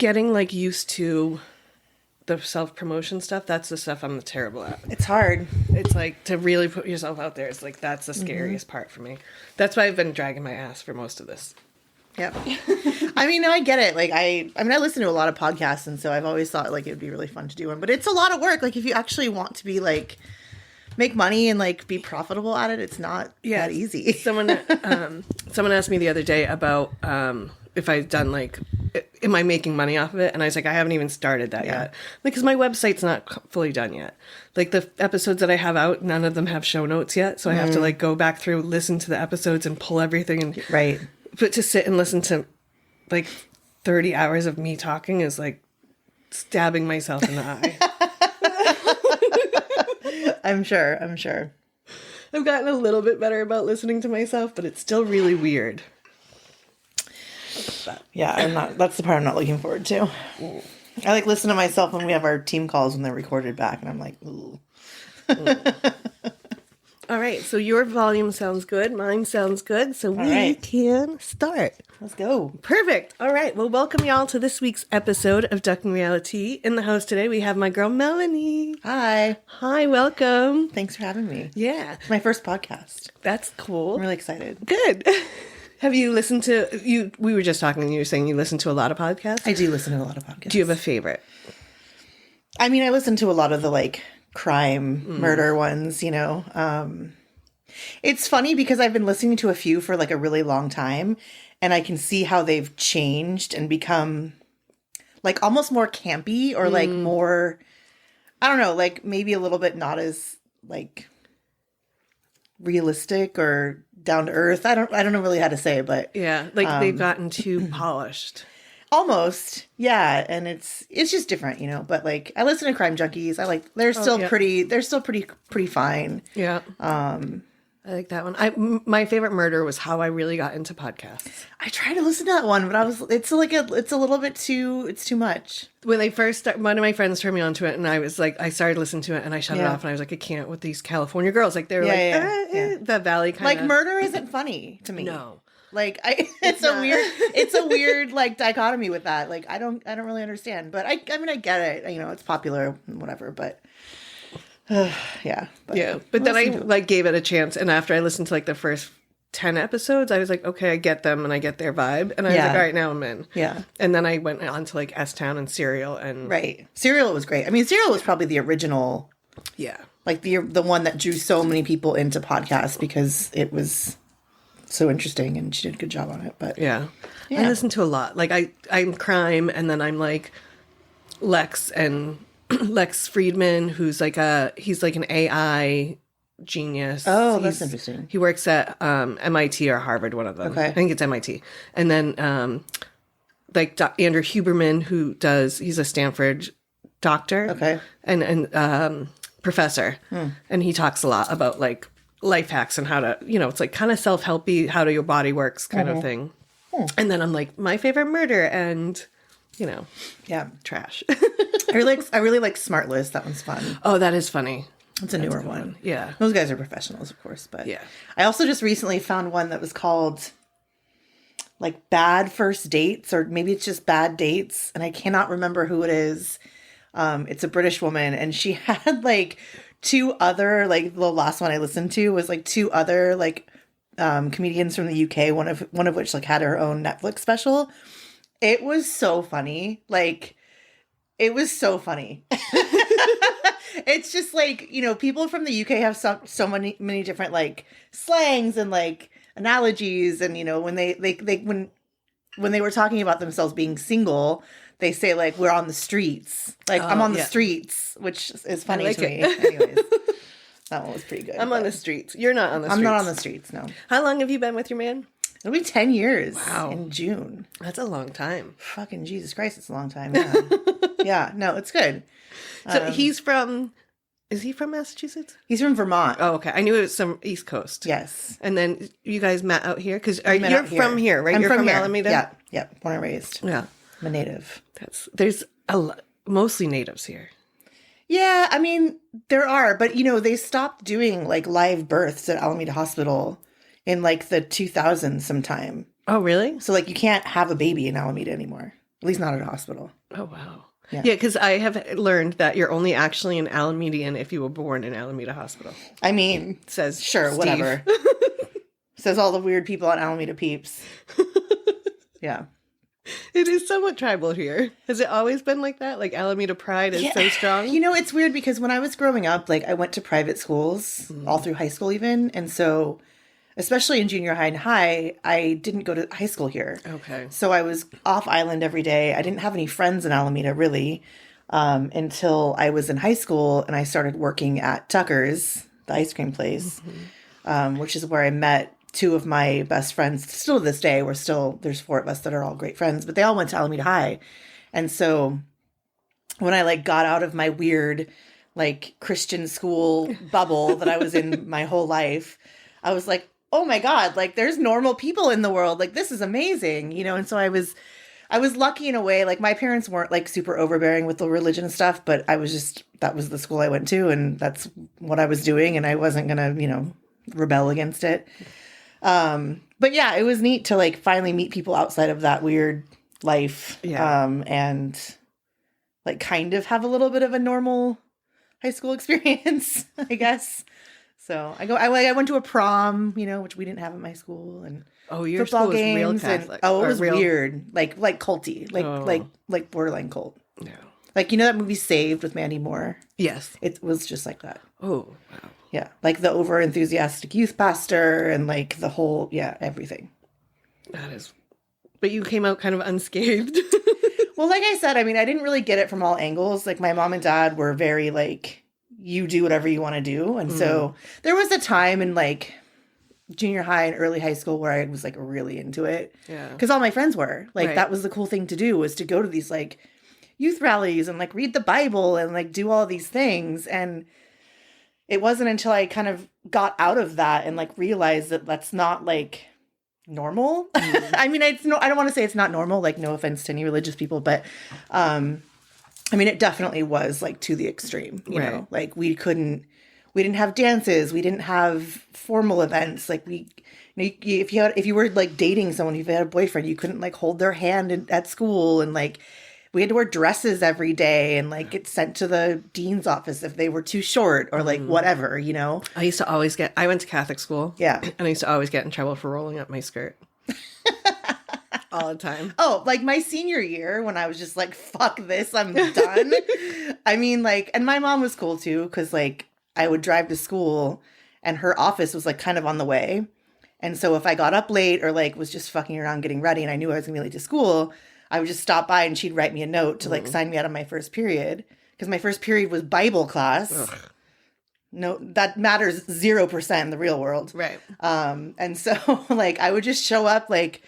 getting like used to the self-promotion stuff. That's the stuff I'm terrible at. It's hard. It's like to really put yourself out there. It's like, that's the scariest part for me. That's why I've been dragging my ass for most of this. Yep. I mean, no, I get it. Like, I listen to a lot of podcasts, and so I've always thought like it would be really fun to do one. But it's a lot of work. Like, if you actually want to be like make money and like be profitable at it, it's not that easy. Someone asked me the other day about if I'd done like, am I making money off of it? And I was like, I haven't even started that yet, because my website's not fully done yet. Like the episodes that I have out, none of them have show notes yet, so I have to like go back through, listen to the episodes, and pull everything and But to sit and listen to like 30 hours of me talking is like stabbing myself in the eye. I'm sure. I've gotten a little bit better about listening to myself, but it's still really weird. But, yeah, that's the part I'm not looking forward to. I like listen to myself when we have our team calls when they're recorded back, and I'm like, ooh. All right, so your volume sounds good. Mine sounds good. So we can start. Let's go. Perfect. All right. Well, welcome y'all to this week's episode of Ducking Reality. In the house today, we have my girl, Melanie. Hi. Hi, welcome. Thanks for having me. Yeah. It's my first podcast. That's cool. I'm really excited. Good. Have you listened to, we were just talking and you were saying you listen to a lot of podcasts? I do listen to a lot of podcasts. Do you have a favorite? I mean, I listen to a lot of the like crime, murder ones, you know. It's funny because I've been listening to a few for like a really long time, and I can see how they've changed and become like almost more campy or like more, I don't know, like maybe a little bit not as like realistic or down to earth. I don't know really how to say it, but yeah, like they've gotten too polished. Almost, yeah, and it's just different, you know. But like, I listen to Crime Junkies. I like they're still pretty fine. Yeah. I like that one. My favorite murder was how I really got into podcasts. I tried to listen to that one, but it's a little bit too much. When they first started, one of my friends turned me onto it, and I was like, I started listening to it, and I shut it off, and I was like, I can't with these California girls. Like they were the Valley kind of. Like murder isn't funny to me. No. Like it's a weird like dichotomy with that. Like I don't really understand, but I mean I get it. You know, it's popular, whatever. But yeah. But then I like gave it a chance, and after I listened to like the first 10 episodes, I was like, okay, I get them, and I get their vibe, and I was like, all right, now I'm in. Yeah. And then I went on to like S-Town and Serial, and Serial was great. I mean, Serial was probably the original. Yeah. Like the one that drew so many people into podcasts because it was so interesting, and she did a good job on it. But yeah. I listen to a lot. Like I'm crime, and then I'm like Lex Friedman, who's like he's like an AI genius. Oh, that's interesting. He works at MIT or Harvard, one of them. Okay. I think it's MIT. And then like Andrew Huberman, he's a Stanford doctor. Okay. And professor. And he talks a lot about like life hacks and how to, you know, it's like kind of self-helpy, how your body works kind of thing. And then I'm like, my favorite murder, and you know, trash. I really like Smartless. That one's fun. Oh, that is funny. It's a newer one. Yeah. Those guys are professionals, of course, but I also just recently found one that was called like Bad First Dates, or maybe it's just Bad Dates, and I cannot remember who it is. It's a British woman, and she had like two other, like the last one I listened to was like two other like comedians from the UK, one of which like had her own Netflix special. It was so funny. Like it was so funny. It's just like, you know, people from the UK have so many different like slangs and like analogies, and you know, when when they were talking about themselves being single, they say like, we're on the streets. Like I'm on the streets, which is funny to me. Anyways, that one was pretty good. I'm on the streets. You're not on the streets. I'm not on the streets, no. How long have you been with your man? It'll be 10 years in June. That's a long time. Fucking Jesus Christ, it's a long time. Yeah. Yeah, no, it's good. So is he from Massachusetts? He's from Vermont. Oh, okay. I knew it was some East Coast. Yes. And then you guys met out here? Because you're from here, right? You're from Alameda? Yeah, born and raised. Yeah. I'm a native. There's mostly natives here. Yeah, I mean, there are. But, you know, they stopped doing, like, live births at Alameda Hospital in, like, the 2000s sometime. Oh, really? So, like, you can't have a baby in Alameda anymore. At least not at a hospital. Oh, wow. Yeah, because I have learned that you're only actually an Alamedian if you were born in Alameda Hospital. I mean, says sure, Steve. Whatever. Says all the weird people on Alameda peeps. Yeah. It is somewhat tribal here. Has it always been like that? Like Alameda pride is so strong? You know, it's weird because when I was growing up, like I went to private schools all through high school even. And so, especially in junior high and high, I didn't go to high school here. Okay. So I was off island every day. I didn't have any friends in Alameda really until I was in high school and I started working at Tucker's, the ice cream place, which is where I met two of my best friends. Still to this day, there's four of us that are all great friends, but they all went to Alameda High. And so when I like got out of my weird like Christian school bubble that I was in my whole life, I was like, oh my God, like there's normal people in the world. Like this is amazing, you know? And so I was lucky in a way. Like my parents weren't like super overbearing with the religion and stuff, but that was the school I went to and that's what I was doing. And I wasn't going to, you know, rebel against it. But yeah, it was neat to like finally meet people outside of that weird life. Yeah. And like kind of have a little bit of a normal high school experience, I guess. So I went to a prom, you know, which we didn't have at my school, and your football school games. Was real Catholic, it was weird, like culty, like borderline cult. Yeah. Like, you know that movie Saved with Mandy Moore? Yes. It was just like that. Oh, wow. Yeah. Like the over enthusiastic youth pastor and like the whole, everything. That is. But you came out kind of unscathed. Well, like I said, I mean, I didn't really get it from all angles. Like my mom and dad were very like, you do whatever you want to do. And so there was a time in like junior high and early high school where I was like really into it. Yeah. Because all my friends were. Like that was the cool thing to do, was to go to these like youth rallies and like read the Bible and like do all these things. And it wasn't until I kind of got out of that and like realized that that's not like normal. I mean, I don't want to say it's not normal, like no offense to any religious people, but I mean, it definitely was like to the extreme, you know, like we didn't have dances. We didn't have formal events. Like if you were like dating someone, if you had a boyfriend, you couldn't like hold their hand at school. And like, we had to wear dresses every day and like get sent to the dean's office if they were too short or like whatever, you know? I went to Catholic school. Yeah. And I used to always get in trouble for rolling up my skirt. All the time. Oh, like my senior year when I was just like, fuck this, I'm done. I mean, like, and my mom was cool too, because like I would drive to school and her office was like kind of on the way. And so if I got up late or like was just fucking around getting ready and I knew I was gonna be late to school, I would just stop by and she'd write me a note to like sign me out of my first period, because my first period was Bible class. Ugh. No, that matters 0% in the real world. Right. And so like I would just show up like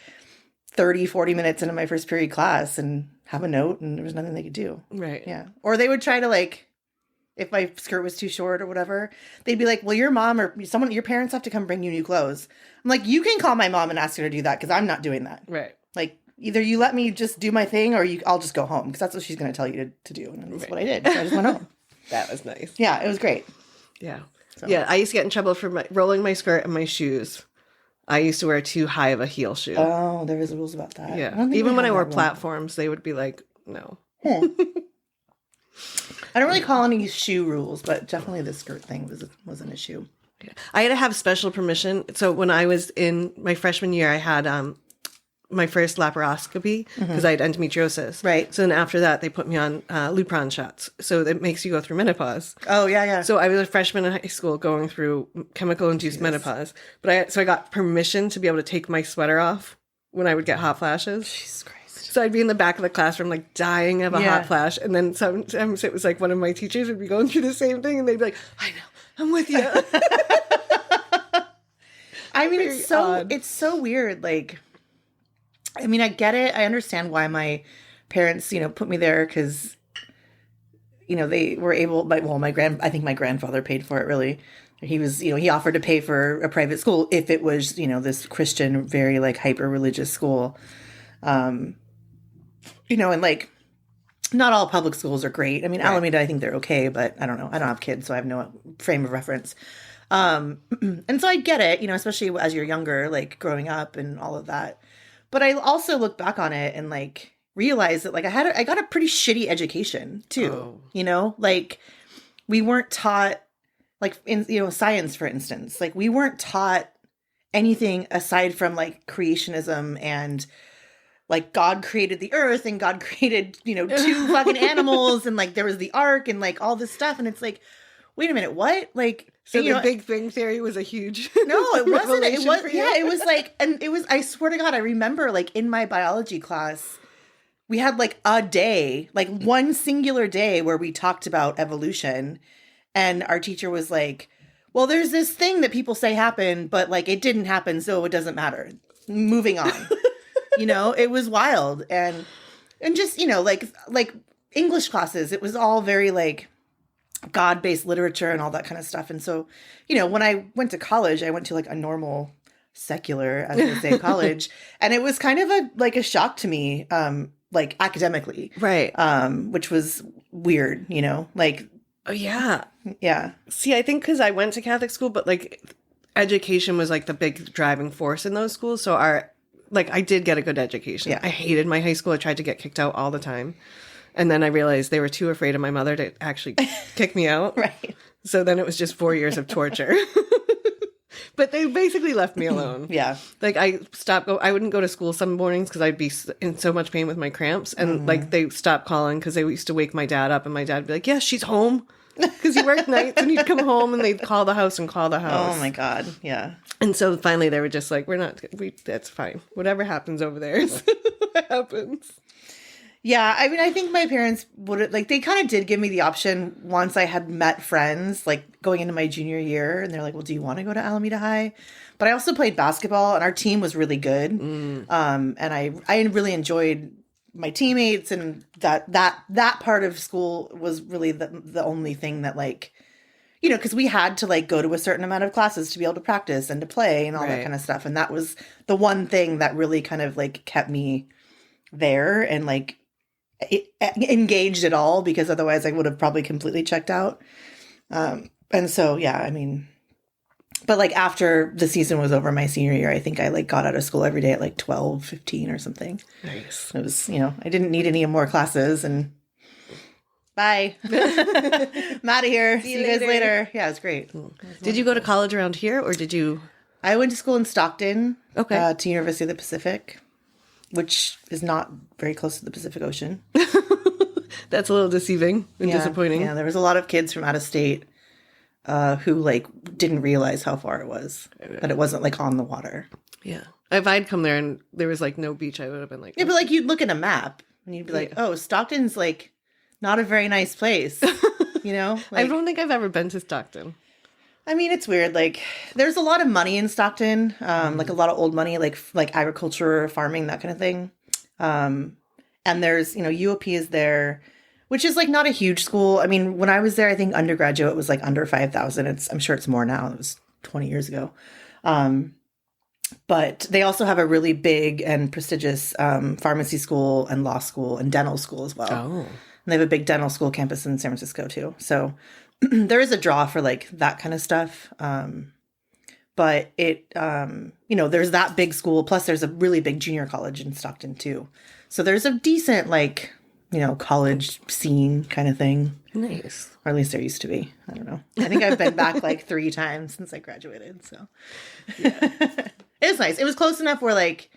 30, 40 minutes into my first period class and have a note, and there was nothing they could do. Right. Yeah. Or they would try to like, if my skirt was too short or whatever, they'd be like, well, your mom or your parents have to come bring you new clothes. I'm like, you can call my mom and ask her to do that, because I'm not doing that. Right. Like, either you let me just do my thing or I'll just go home, because that's what she's going to tell you to do. And that's what I did. So I just went home. That was nice. Yeah, it was great. Yeah. So. Yeah, I used to get in trouble for rolling my skirt and my shoes. I used to wear too high of a heel shoe. Oh, there was rules about that. Yeah. Even when I wore platforms, they would be like, no. I don't really call any shoe rules, but definitely the skirt thing was an issue. Yeah. I had to have special permission. So when I was in my freshman year, I had my first laparoscopy because I had endometriosis. Right. So then after that, they put me on Lupron shots. So that makes you go through menopause. Oh, yeah, yeah. So I was a freshman in high school going through chemical-induced menopause. But I got permission to be able to take my sweater off when I would get hot flashes. Jesus Christ. So I'd be in the back of the classroom like dying of a hot flash. And then sometimes it was like one of my teachers would be going through the same thing and they'd be like, I know, I'm with you. I mean, it's so weird. Like, I mean, I get it. I understand why my parents, put me there, because, they were able, I think my grandfather paid for it, really. He was, he offered to pay for a private school if it was, this Christian, very like hyper religious school. And like, not all public schools are great. I mean, right. Alameda, I think they're okay, but I don't know. I don't have kids, so I have no frame of reference. And so I get it, especially as you're younger, like growing up and all of that. But I also look back on it and like, realize that like I got a pretty shitty education too. You know, like we weren't taught like in science, for instance, like we weren't taught anything aside from like creationism and like God created the earth and God created, two fucking animals and like there was the ark and like all this stuff. And it's like, wait a minute, what? Like, so the Big Bang Theory was a huge No, it wasn't. It was, it was like, and it was, I swear to God, I remember like in my biology class, we had like a day, like one singular day where we talked about evolution. And our teacher was like, well, there's this thing that people say happened, but like it didn't happen. So it doesn't matter. Moving on. It was wild. And just, like English classes, it was all very like God-based literature and all that kind of stuff. And so, when I went to college, I went to like a normal secular, as they say, college. And it was kind of a shock to me, like academically. Right. Which was weird, like. Oh, yeah. Yeah. See, I think because I went to Catholic school, but like education was like the big driving force in those schools. So I did get a good education. Yeah. I hated my high school. I tried to get kicked out all the time. And then I realized they were too afraid of my mother to actually kick me out. Right. So then it was just 4 years of torture. But they basically left me alone. Yeah. Like I wouldn't go to school some mornings because I'd be in so much pain with my cramps. And like they stopped calling because they used to wake my dad up and my dad would be like, yes, she's home. Because he worked nights and he'd come home and they'd call the house. Oh my God. Yeah. And so finally they were just like, that's fine. Whatever happens over there is what happens. Yeah. I mean, I think my parents they kind of did give me the option once I had met friends, like going into my junior year. And they're like, well, do you want to go to Alameda High? But I also played basketball and our team was really good. And I really enjoyed my teammates, and that part of school was really the only thing that like, because we had to like go to a certain amount of classes to be able to practice and to play and all that kind of stuff. And that was the one thing that really kind of like kept me there and like engaged at all, because otherwise I would have probably completely checked out. And so, yeah, I mean, but like after the season was over my senior year, I think I like got out of school every day at like 12, 15 or something. Nice. It was, I didn't need any more classes and bye. I'm out of here. See you guys later. Yeah, it was great. Did you go to college around here or did you? I went to school in Stockton. Okay. To University of the Pacific, which is not very close to the Pacific Ocean. That's a little deceiving and disappointing. Yeah, there was a lot of kids from out of state who like didn't realize how far it was, that it wasn't like on the water. Yeah. If I'd come there and there was like no beach, I would have been like, yeah, but like you'd look at a map and you'd be like, oh, Stockton's like not a very nice place. Like, I don't think I've ever been to Stockton. I mean, it's weird. Like there's a lot of money in Stockton, like a lot of old money, like agriculture, farming, that kind of thing. And there's, UOP is there, which is like not a huge school. I mean, when I was there, I think undergraduate was like under 5,000. I'm sure it's more now. It was 20 years ago. But they also have a really big and prestigious pharmacy school and law school and dental school as well. Oh. And they have a big dental school campus in San Francisco too. So there is a draw for like that kind of stuff. But it, there's that big school. Plus there's a really big junior college in Stockton too. So there's a decent like, college scene kind of thing. Nice. Or at least there used to be. I don't know. I think I've been back like 3 times since I graduated. So yeah. It was nice. It was close enough where like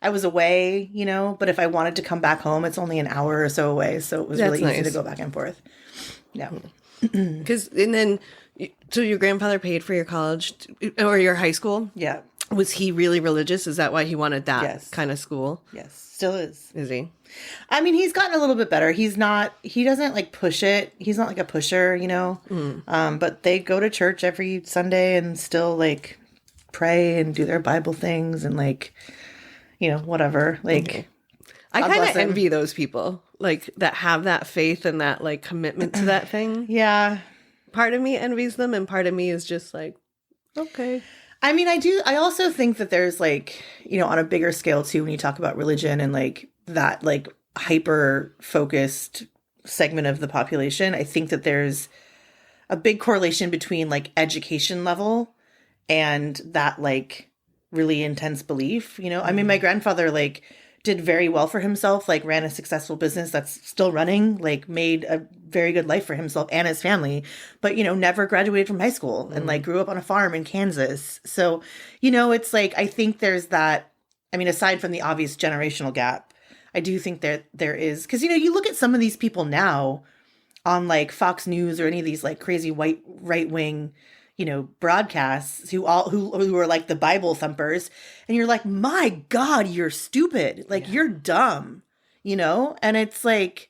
I was away, but if I wanted to come back home, it's only an hour or so away. So it was really easy to go back and forth. Yeah. So your grandfather paid for your college or your high school? Yeah. Was he really religious? Is that why he wanted that kind of school? Yes. Still is. Is he? I mean, he's gotten a little bit better. He doesn't like push it. He's not like a pusher, but they go to church every Sunday and still like pray and do their Bible things and like, whatever. Like, okay. I kind of envy those people like that have that faith and that like commitment to that thing. Yeah. Part of me envies them and part of me is just like, okay. I mean, I also think that there's like, on a bigger scale too, when you talk about religion and like that like hyper focused segment of the population, I think that there's a big correlation between like education level and that like really intense belief, I mean, my grandfather like did very well for himself, like ran a successful business that's still running, like made a very good life for himself and his family, but, you know, never graduated from high school and like grew up on a farm in Kansas. So, you know, it's like, I think there's that, I mean, aside from the obvious generational gap, I do think that there is, because, you know, you look at some of these people now on like Fox News or any of these like crazy white right wing, you know, broadcasts who are like the Bible thumpers, and you're like, my God, you're stupid. Like you're dumb, you know? And it's like,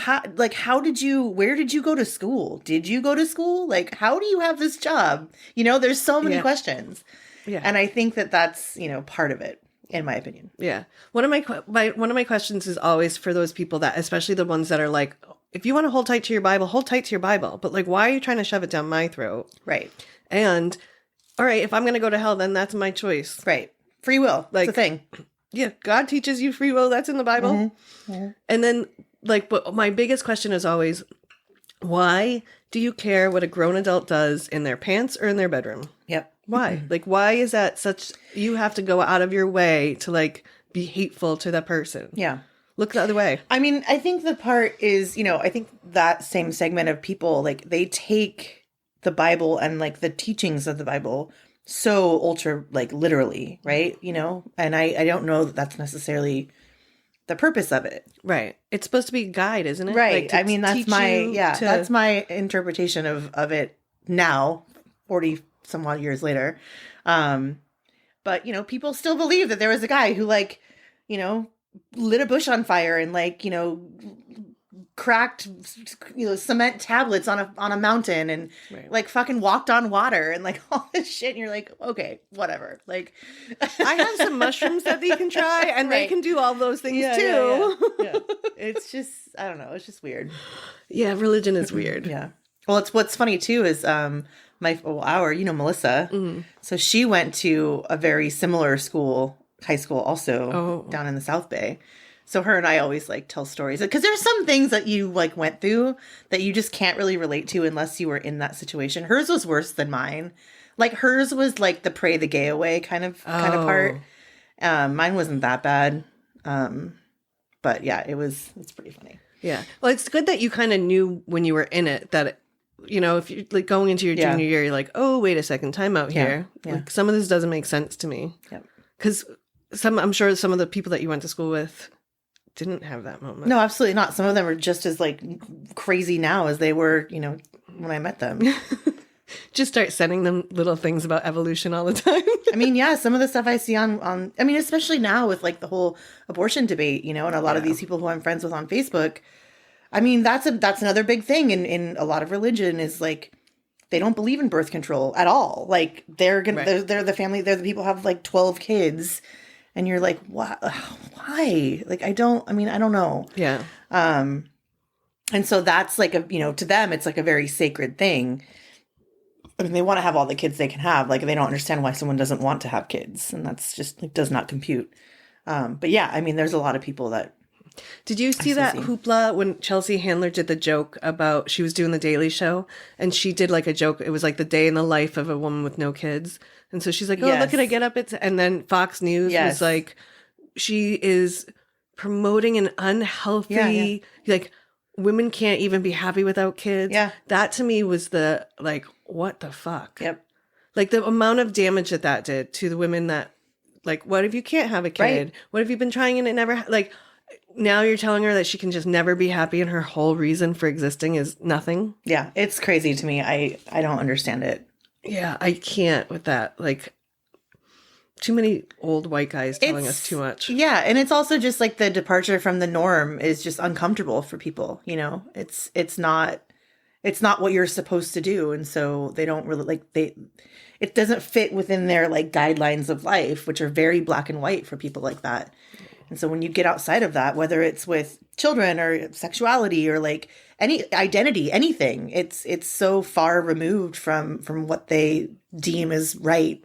where did you go to school? Did you go to school? Like, how do you have this job? You know, there's so many questions. Yeah. And I think that that's, you know, part of it, in my opinion. Yeah. One of my questions is always for those people that, especially the ones that are like, if you want to hold tight to your Bible, hold tight to your Bible. But like, why are you trying to shove it down my throat? Right. And all right, if I'm going to go to hell, then that's my choice. Right. Free will. Like, it's a thing. Yeah. God teaches you free will. That's in the Bible. Mm-hmm. Mm-hmm. And then like, but my biggest question is always, why do you care what a grown adult does in their pants or in their bedroom? Yep. Why? Like, why is that such, you have to go out of your way to like be hateful to that person? Yeah. Look the other way. I mean, I think the part is, you know, I think that same segment of people, like, they take the Bible and, like, the teachings of the Bible so ultra, like, literally, right? You know? And I don't know that that's necessarily the purpose of it. Right. It's supposed to be a guide, isn't it? Right. Like, I mean, that's that's my interpretation of it now, 40 some odd years later. But, you know, people still believe that there was a guy who, like, you know, lit a bush on fire and like, you know, cracked, you know, cement tablets on a mountain and like fucking walked on water and like all this shit. And you're like, okay, whatever. Like, I have some mushrooms that they can try and they can do all those things too. Yeah. It's just, I don't know. It's just weird. Yeah. Religion is weird. Yeah. Well, it's what's funny too is, you know, Melissa. Mm-hmm. So she went to a very similar high school also down in the South Bay. So her and I always like tell stories because there's some things that you like went through that you just can't really relate to unless you were in that situation. Hers was worse than mine. Like hers was like the pray the gay away kind of part. Mine wasn't that bad. But yeah, it's pretty funny. Yeah. Well, it's good that you kind of knew when you were in it that, you know, if you're like going into your junior year, you're like, oh, wait a second, time out here. Yeah. Like some of this doesn't make sense to me. Yep. Because I'm sure some of the people that you went to school with didn't have that moment. No, absolutely not. Some of them are just as like crazy now as they were, you know, when I met them. Just start sending them little things about evolution all the time. I mean, yeah, some of the stuff I see on I mean, especially now with like the whole abortion debate, you know, and a lot of these people who I'm friends with on Facebook. I mean, that's another big thing in a lot of religion is like they don't believe in birth control at all. Like they're the family, they're the people who have like 12 kids. And you're like, why? Like, I don't know. Yeah. And so that's like to them, it's like a very sacred thing. I mean, they want to have all the kids they can have. Like, they don't understand why someone doesn't want to have kids. And that's just like, does not compute. But yeah, I mean, there's a lot of people that. Did you see that hoopla when Chelsea Handler did the joke about she was doing the Daily Show and she did like a joke? It was like the day in the life of a woman with no kids. And so she's like, oh, look, can I get up? And then Fox News was like, she is promoting an unhealthy, like women can't even be happy without kids. Yeah. That to me was the like, what the fuck? Yep. Like the amount of damage that did to the women that like, what if you can't have a kid? Right. What if you've been trying and it never like, now you're telling her that she can just never be happy and her whole reason for existing is nothing. Yeah, it's crazy to me. I don't understand it. Yeah, I can't with that. Like, too many old white guys telling us too much. Yeah, and it's also just like the departure from the norm is just uncomfortable for people, you know? It's not what you're supposed to do, and so they don't really it doesn't fit within their like guidelines of life, which are very black and white for people like that. And so when you get outside of that, whether it's with children or sexuality or like any identity, anything, it's so far removed from what they deem as right,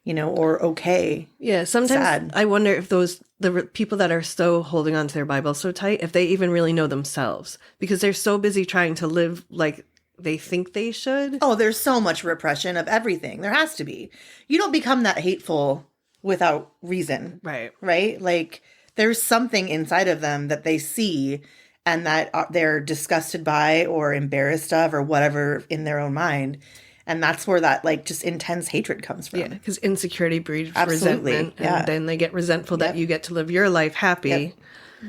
you know, or okay. Yeah, sometimes I wonder if the people that are so holding on to their Bible so tight, if they even really know themselves, because they're so busy trying to live like they think they should. Oh, there's so much repression of everything. There has to be. You don't become that hateful without reason. Right. Right? Like there's something inside of them that they see and that they're disgusted by or embarrassed of or whatever in their own mind. And that's where that like just intense hatred comes from. Yeah, because insecurity breeds resentment. And then they get resentful that you get to live your life happy.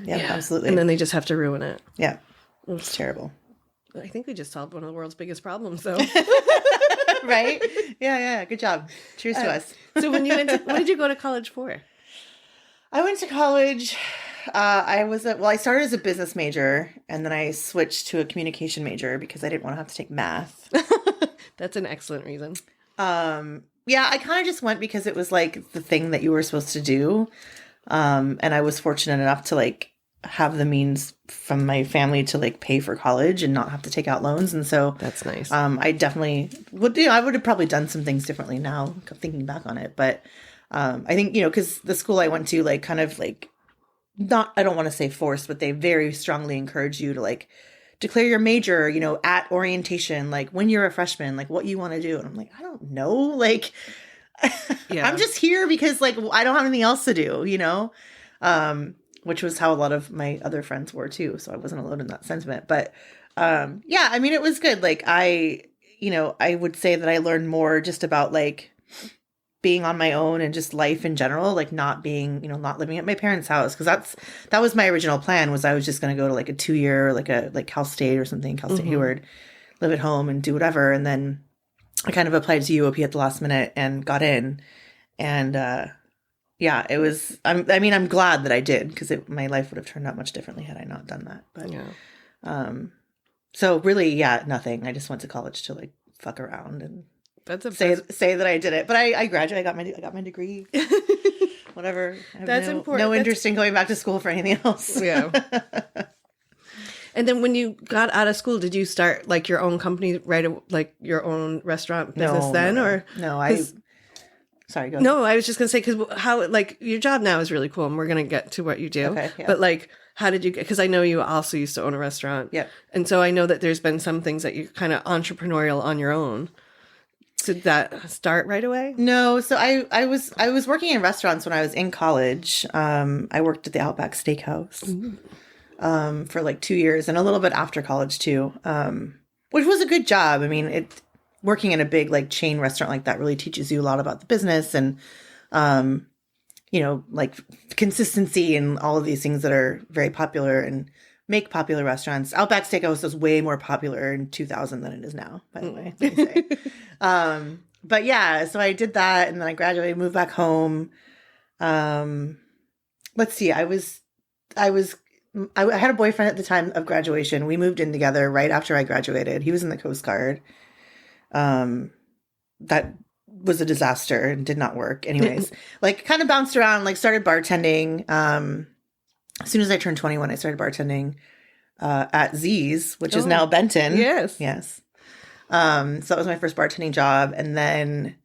Yeah, absolutely. And then they just have to ruin it. Yeah. It's terrible. I think we just solved one of the world's biggest problems, though. Right? Yeah. Good job. Cheers to us. So when you what did you go to college for? I went to college. I started as a business major, and then I switched to a communication major because I didn't want to have to take math. That's an excellent reason. Yeah, I kind of just went because it was like the thing that you were supposed to do. And I was fortunate enough to like have the means from my family to like pay for college and not have to take out loans. And so that's nice. I definitely would, I would have probably done some things differently now thinking back on it. But, I think, cause the school I went to, like, kind of like I don't want to say forced, but they very strongly encourage you to like declare your major, at orientation, like when you're a freshman, like what you want to do. And I'm like, I don't know. Like, I'm just here because like, I don't have anything else to do, which was how a lot of my other friends were too. So I wasn't alone in that sentiment, but, yeah, I mean, it was good. Like I would say that I learned more just about like being on my own and just life in general, like not being, not living at my parents' house. Cause that was my original plan, was I was just going to go to like a 2-year, like Cal State or something, Cal State Hayward, live at home and do whatever. And then I kind of applied to UOP at the last minute and got in. And, yeah, it was, I'm glad that I did, because my life would have turned out much differently had I not done that. But, so really, yeah, nothing. I just went to college to like fuck around and say that I did it. But I graduated. I got my degree. Whatever. That's important. No interest in going back to school for anything else. Yeah. And then when you got out of school, did you start like your own company, like your own restaurant business or no? Sorry, go ahead. No, I was just gonna say, because how like your job now is really cool, and we're gonna get to what you do. Okay, yeah. But like, how did you get? Because I know you also used to own a restaurant. Yeah. And so I know that there's been some things that you're kind of entrepreneurial on your own. Did that start right away? No. So I was working in restaurants when I was in college. I worked at the Outback Steakhouse for like 2 years, and a little bit after college too, which was a good job. I mean, working in a big like chain restaurant like that really teaches you a lot about the business and, like consistency and all of these things that are very popular and make popular restaurants. Outback Steakhouse was way more popular in 2000 than it is now, by the way. Let me say. But yeah, so I did that, and then I graduated, moved back home. Let's see, I had a boyfriend at the time of graduation. We moved in together right after I graduated. He was in the Coast Guard. That was a disaster and did not work. Anyways, like kind of bounced around, like started bartending. As soon as I turned 21, I started bartending at Z's, which is now Benton. Yes. So that was my first bartending job. And then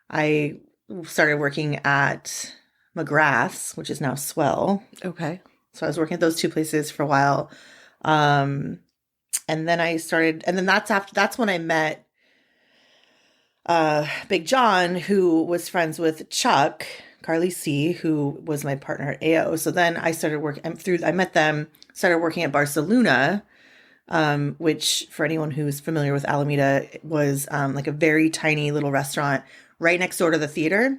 I started working at McGrath's, which is now Swell. Okay. So I was working at those two places for a while. And then that's when I met Big John, who was friends with Chuck, Carly C., who was my partner at AO. So then I started I met them, started working at Barcelona, which for anyone who's familiar with Alameda was like a very tiny little restaurant right next door to the theater,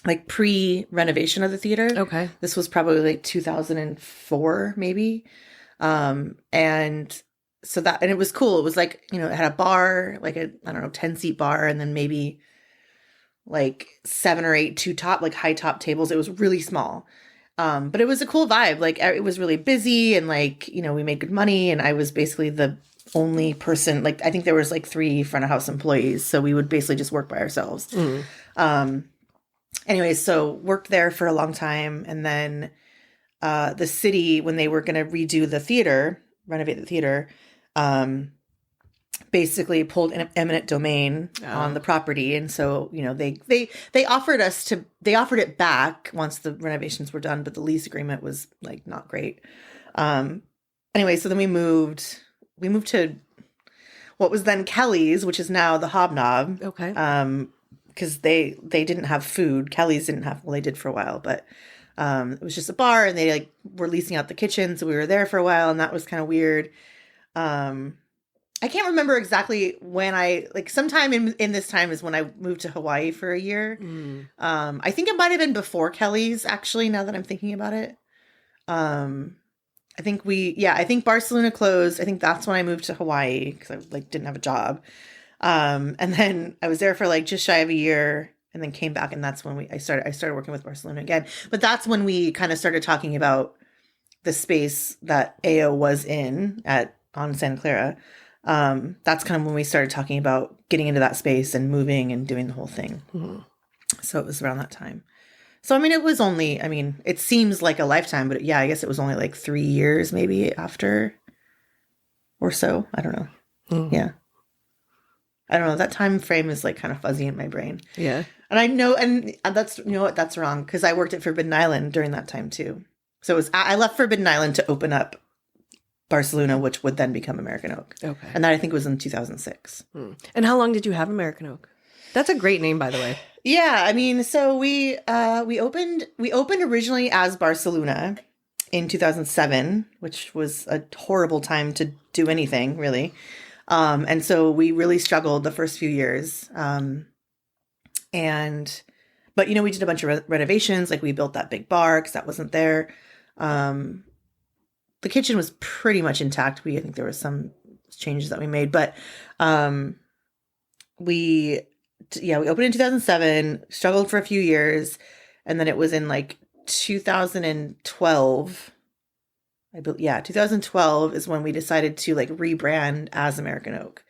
like pre-renovation of the theater. Okay. This was probably like 2004, maybe. And so and it was cool. It was like, it had a bar, like 10-seat bar, and then maybe like 7 or 8 high top tables. It was really small. But it was a cool vibe. Like it was really busy, and like, we made good money, and I was basically the only person, like I think there was like 3 front of house employees. So we would basically just work by ourselves. Anyways, so worked there for a long time. And then, the city, when they were going to renovate the theater, basically pulled an eminent domain on the property. And so, they offered it back once the renovations were done, but the lease agreement was like not great. Anyway, so then we moved to what was then Kelly's, which is now the Hobnob. Okay. Because they didn't have food. Kelly's didn't have, well, they did for a while, but It was just a bar, and they like were leasing out the kitchen, so we were there for a while, and that was kind of weird. I can't remember exactly when sometime in this time is when I moved to Hawaii for a year. I think it might have been before Kelly's, actually, now that I'm thinking about it. I think Barcelona closed. I think that's when I moved to Hawaii because I like didn't have a job. And then I was there for like just shy of a year and then came back, and that's when I started working with Barcelona again. But that's when we kind of started talking about the space that AO was in on Santa Clara. That's kind of when we started talking about getting into that space and moving and doing the whole thing. Mm-hmm. So it was around that time. So, I mean, it seems like a lifetime, but yeah, I guess it was only like 3 years maybe after or so. I don't know. Mm-hmm. Yeah. I don't know. That time frame is like kind of fuzzy in my brain. Yeah. And I know, and that's, you know what, that's wrong. Because I worked at Forbidden Island during that time too. So I left Forbidden Island to open up Barcelona, which would then become American Oak. Okay. And that I think was in 2006. And how long did you have American Oak? That's a great name, by the way. Yeah, I mean, so we opened originally as Barcelona in 2007, which was a horrible time to do anything, really. And so we really struggled the first few years. But, you know, we did a bunch of renovations. Like we built that big bar because that wasn't there. The kitchen was pretty much intact. I think there were some changes that we made, but we opened in 2007, struggled for a few years, and then it was in like 2012. 2012 is when we decided to like rebrand as American Oak.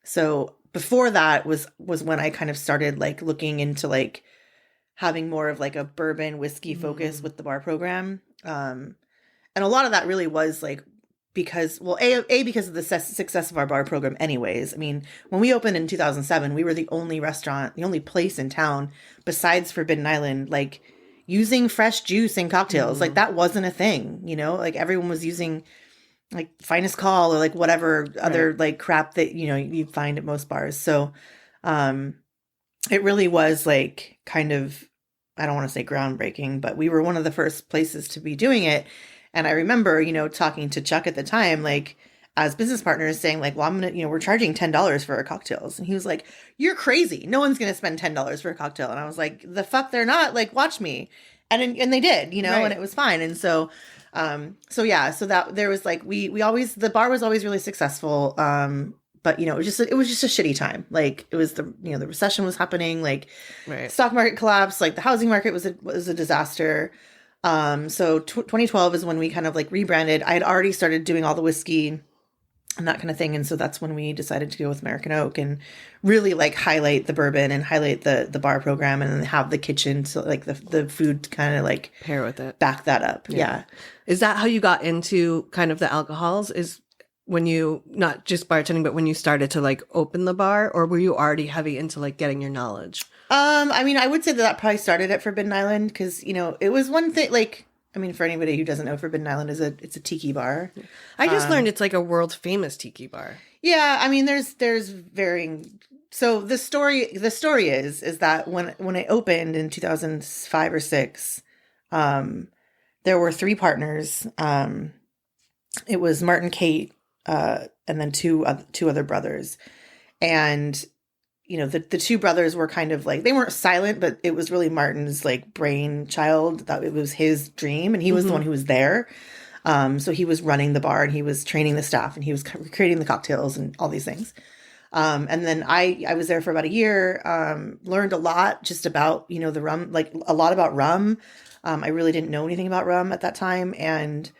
So before that was when I kind of started like looking into like having more of like a bourbon whiskey focus with the bar program. And a lot of that really was like because of the success of our bar program anyways. I mean, when we opened in 2007, we were the only restaurant, the only place in town besides Forbidden Island, like using fresh juice in cocktails. Like that wasn't a thing, you know, like everyone was using like Finest Call or like whatever other like crap that, you know, you find at most bars. So it really was like kind of, I don't want to say groundbreaking, but we were one of the first places to be doing it. And I remember, you know, talking to Chuck at the time, like as business partners saying like, well, we're charging $10 for our cocktails. And he was like, you're crazy. No one's going to spend $10 for a cocktail. And I was like, the fuck they're not, like, watch me. And they did, you know, and it was fine. And so that there was like, the bar was always really successful. But you know, it was just a shitty time. Like it was the recession was happening, like stock market collapse, like the housing market was a disaster. So 2012 is when we kind of like rebranded. I had already started doing all the whiskey and that kind of thing. And so that's when we decided to go with American Oak and really like highlight the bourbon and highlight the bar program and then have the kitchen. So like the food kind of like pair with it, back that up. Yeah. Is that how you got into kind of the alcohols? Is when you, not just bartending, but when you started to like open the bar, or were you already heavy into like getting your knowledge? I mean, I would say that probably started at Forbidden Island because, you know, it was one thing, like, I mean, for anybody who doesn't know, Forbidden Island it's a tiki bar. I just learned it's like a world famous tiki bar. Yeah, I mean, there's varying. So the story is that when it opened in 2005 or 6, there were 3 partners. It was Martin, Kate, and then two other brothers, and you know, the 2 brothers were kind of like, they weren't silent, but it was really Martin's like brainchild, that it was his dream. And he was the one who was there. So he was running the bar and he was training the staff and he was creating the cocktails and all these things. And then I was there for about a year, learned a lot just about, you know, the rum, like a lot about rum. I really didn't know anything about rum at that time and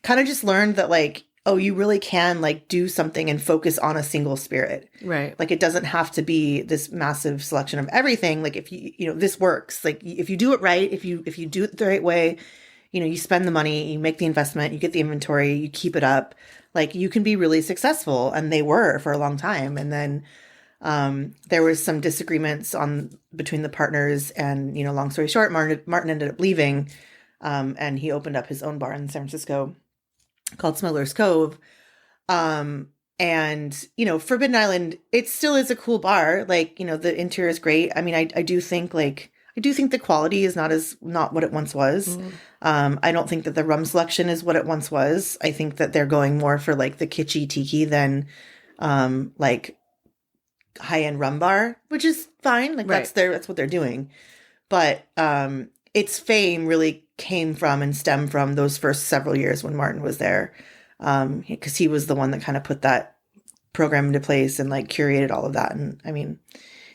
kind of just learned that like, oh, you really can like do something and focus on a single spirit. Right. Like it doesn't have to be this massive selection of everything. Like if you know, this works, like if you do it right, if you do it the right way, you know, you spend the money, you make the investment, you get the inventory, you keep it up, like you can be really successful. And they were for a long time. And then there was some disagreements between the partners and, you know, long story short, Martin ended up leaving and he opened up his own bar in San Francisco called Smuggler's Cove. And, you know, Forbidden Island, it still is a cool bar. Like, you know, the interior is great. I mean, I do think like, I do think the quality is not what it once was. I don't think that the rum selection is what it once was. I think that they're going more for like the kitschy tiki than like high-end rum bar, which is fine. Like that's what they're doing. But its fame really came from and stemmed from those first several years when Martin was there. Because he was the one that kind of put that program into place and like curated all of that. And I mean,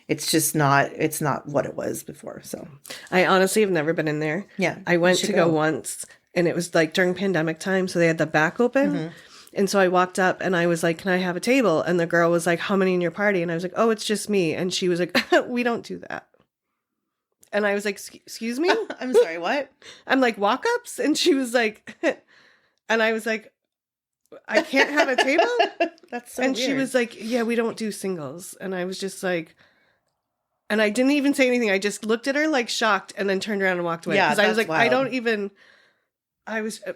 it's not what it was before. So I honestly have never been in there. Yeah. I went to go once, and it was like during pandemic time. So they had the back open. And so I walked up and I was like, can I have a table? And the girl was like, how many in your party? And I was like, oh, it's just me. And she was like, we don't do that. And I was like, excuse me? I'm sorry, what? I'm like, walk-ups? And she was like, and I was like, I can't have a table? That's so and weird. she was like, yeah, we don't do singles. And I was just like, and I didn't even say anything. I just looked at her like shocked and then turned around and walked away. Yeah, because I was like, wild.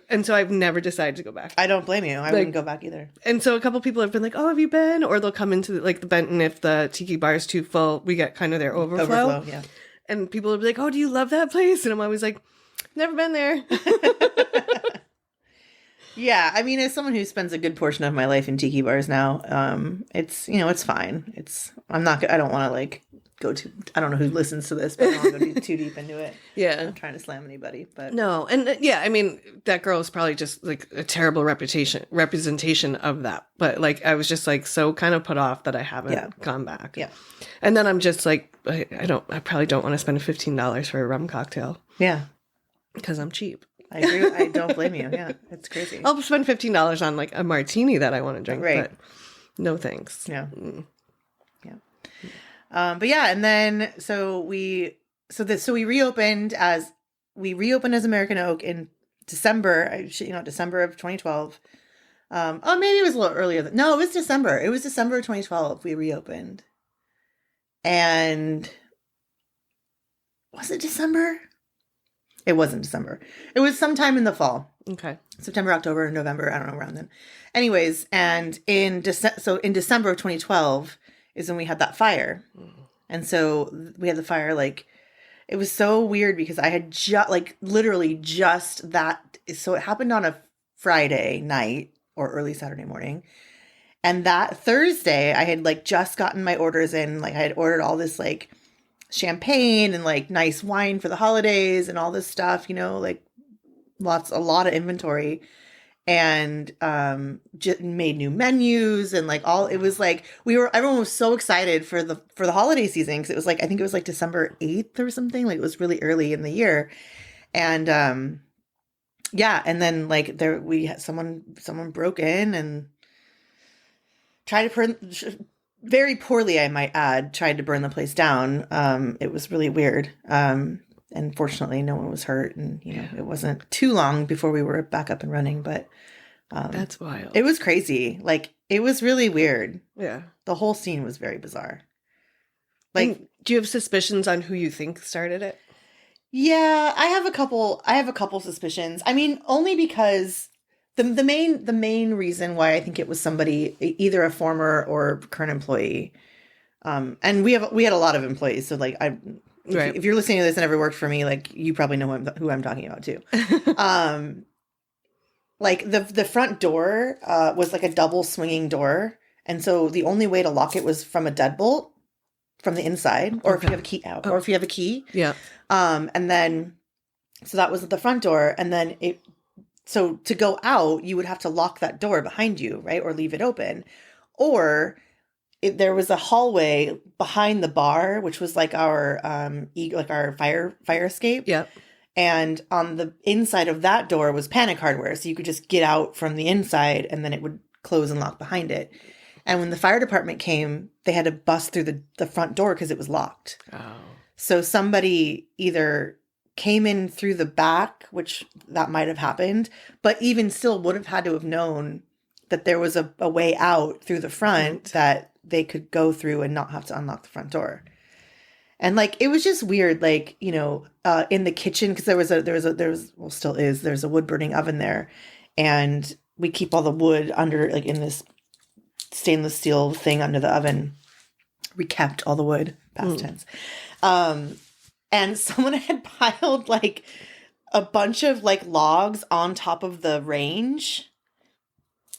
and so I've never decided to go back. I don't blame you. I wouldn't go back either. And so a couple people have been like, oh, have you been? Or they'll come into like the Benton. If the Tiki Bar is too full, we get kind of their overflow. Yeah. And people will be like, oh, do you love that place? And I'm always like, never been there. Yeah. I mean, as someone who spends a good portion of my life in Tiki Bars now, it's, it's fine. I don't want to like I don't know who listens to this, but I don't want to go too deep into it. Yeah. I'm not trying to slam anybody, but. No. And yeah, I mean, that girl is probably just like a terrible representation of that. But like, I was just like so kind of put off that I haven't gone back. Yeah. And then I'm just like, I probably don't want to spend $15 for a rum cocktail. Yeah. Because I'm cheap. I agree. I don't blame you. Yeah. It's crazy. I'll spend $15 on like a martini that I want to drink. Right. But no thanks. Yeah. But yeah, and then so we reopened as American Oak in December, December of 2012. Maybe it was a little earlier. No, it was December. It was December of 2012 we reopened. And was it December? It wasn't December. It was sometime in the fall. Okay. September, October, November, I don't know, around then. Anyways, and in December of 2012 is when we had that fire. And so we had the fire, like, it was so weird because I had literally just that. So it happened on a Friday night or early Saturday morning. And that Thursday I had like just gotten my orders in. Like I had ordered all this like champagne and like nice wine for the holidays and all this stuff, like a lot of inventory. And just made new menus and like it was like everyone was so excited for the holiday season because it was like I think it was like December 8th or something, like it was really early in the year. And and then someone broke in and tried to burn, very poorly I might add, tried to burn the place down. It was really weird. And fortunately, no one was hurt, and it wasn't too long before we were back up and running. But that's wild. It was crazy. Like it was really weird. Yeah, the whole scene was very bizarre. Like, do you have suspicions on who you think started it? Yeah, I have a couple suspicions. I mean, only because the main reason why I think it was somebody, either a former or current employee. And we had a lot of employees, so like If you're listening to this and ever worked for me, like you probably know who I'm talking about too. Like the front door was like a double swinging door, and so the only way to lock it was from a deadbolt from the inside, or if you have a key out, or if you have a key. Yeah. And then so that was at the front door, and then so to go out, you would have to lock that door behind you, right, or leave it open, or there was a hallway behind the bar, which was like our fire escape. Yeah. And on the inside of that door was panic hardware. So you could just get out from the inside and then it would close and lock behind it. And when the fire department came, they had to bust through the front door because it was locked. Oh. So somebody either came in through the back, which that might have happened, but even still would have had to have known that there was a way out through the front that they could go through and not have to unlock the front door. And like, it was just weird, like, in the kitchen, because there's a wood burning oven there, and we keep all the wood under, like, in this stainless steel thing under the oven. We kept all the wood, past tense. and someone had piled like a bunch of like logs on top of the range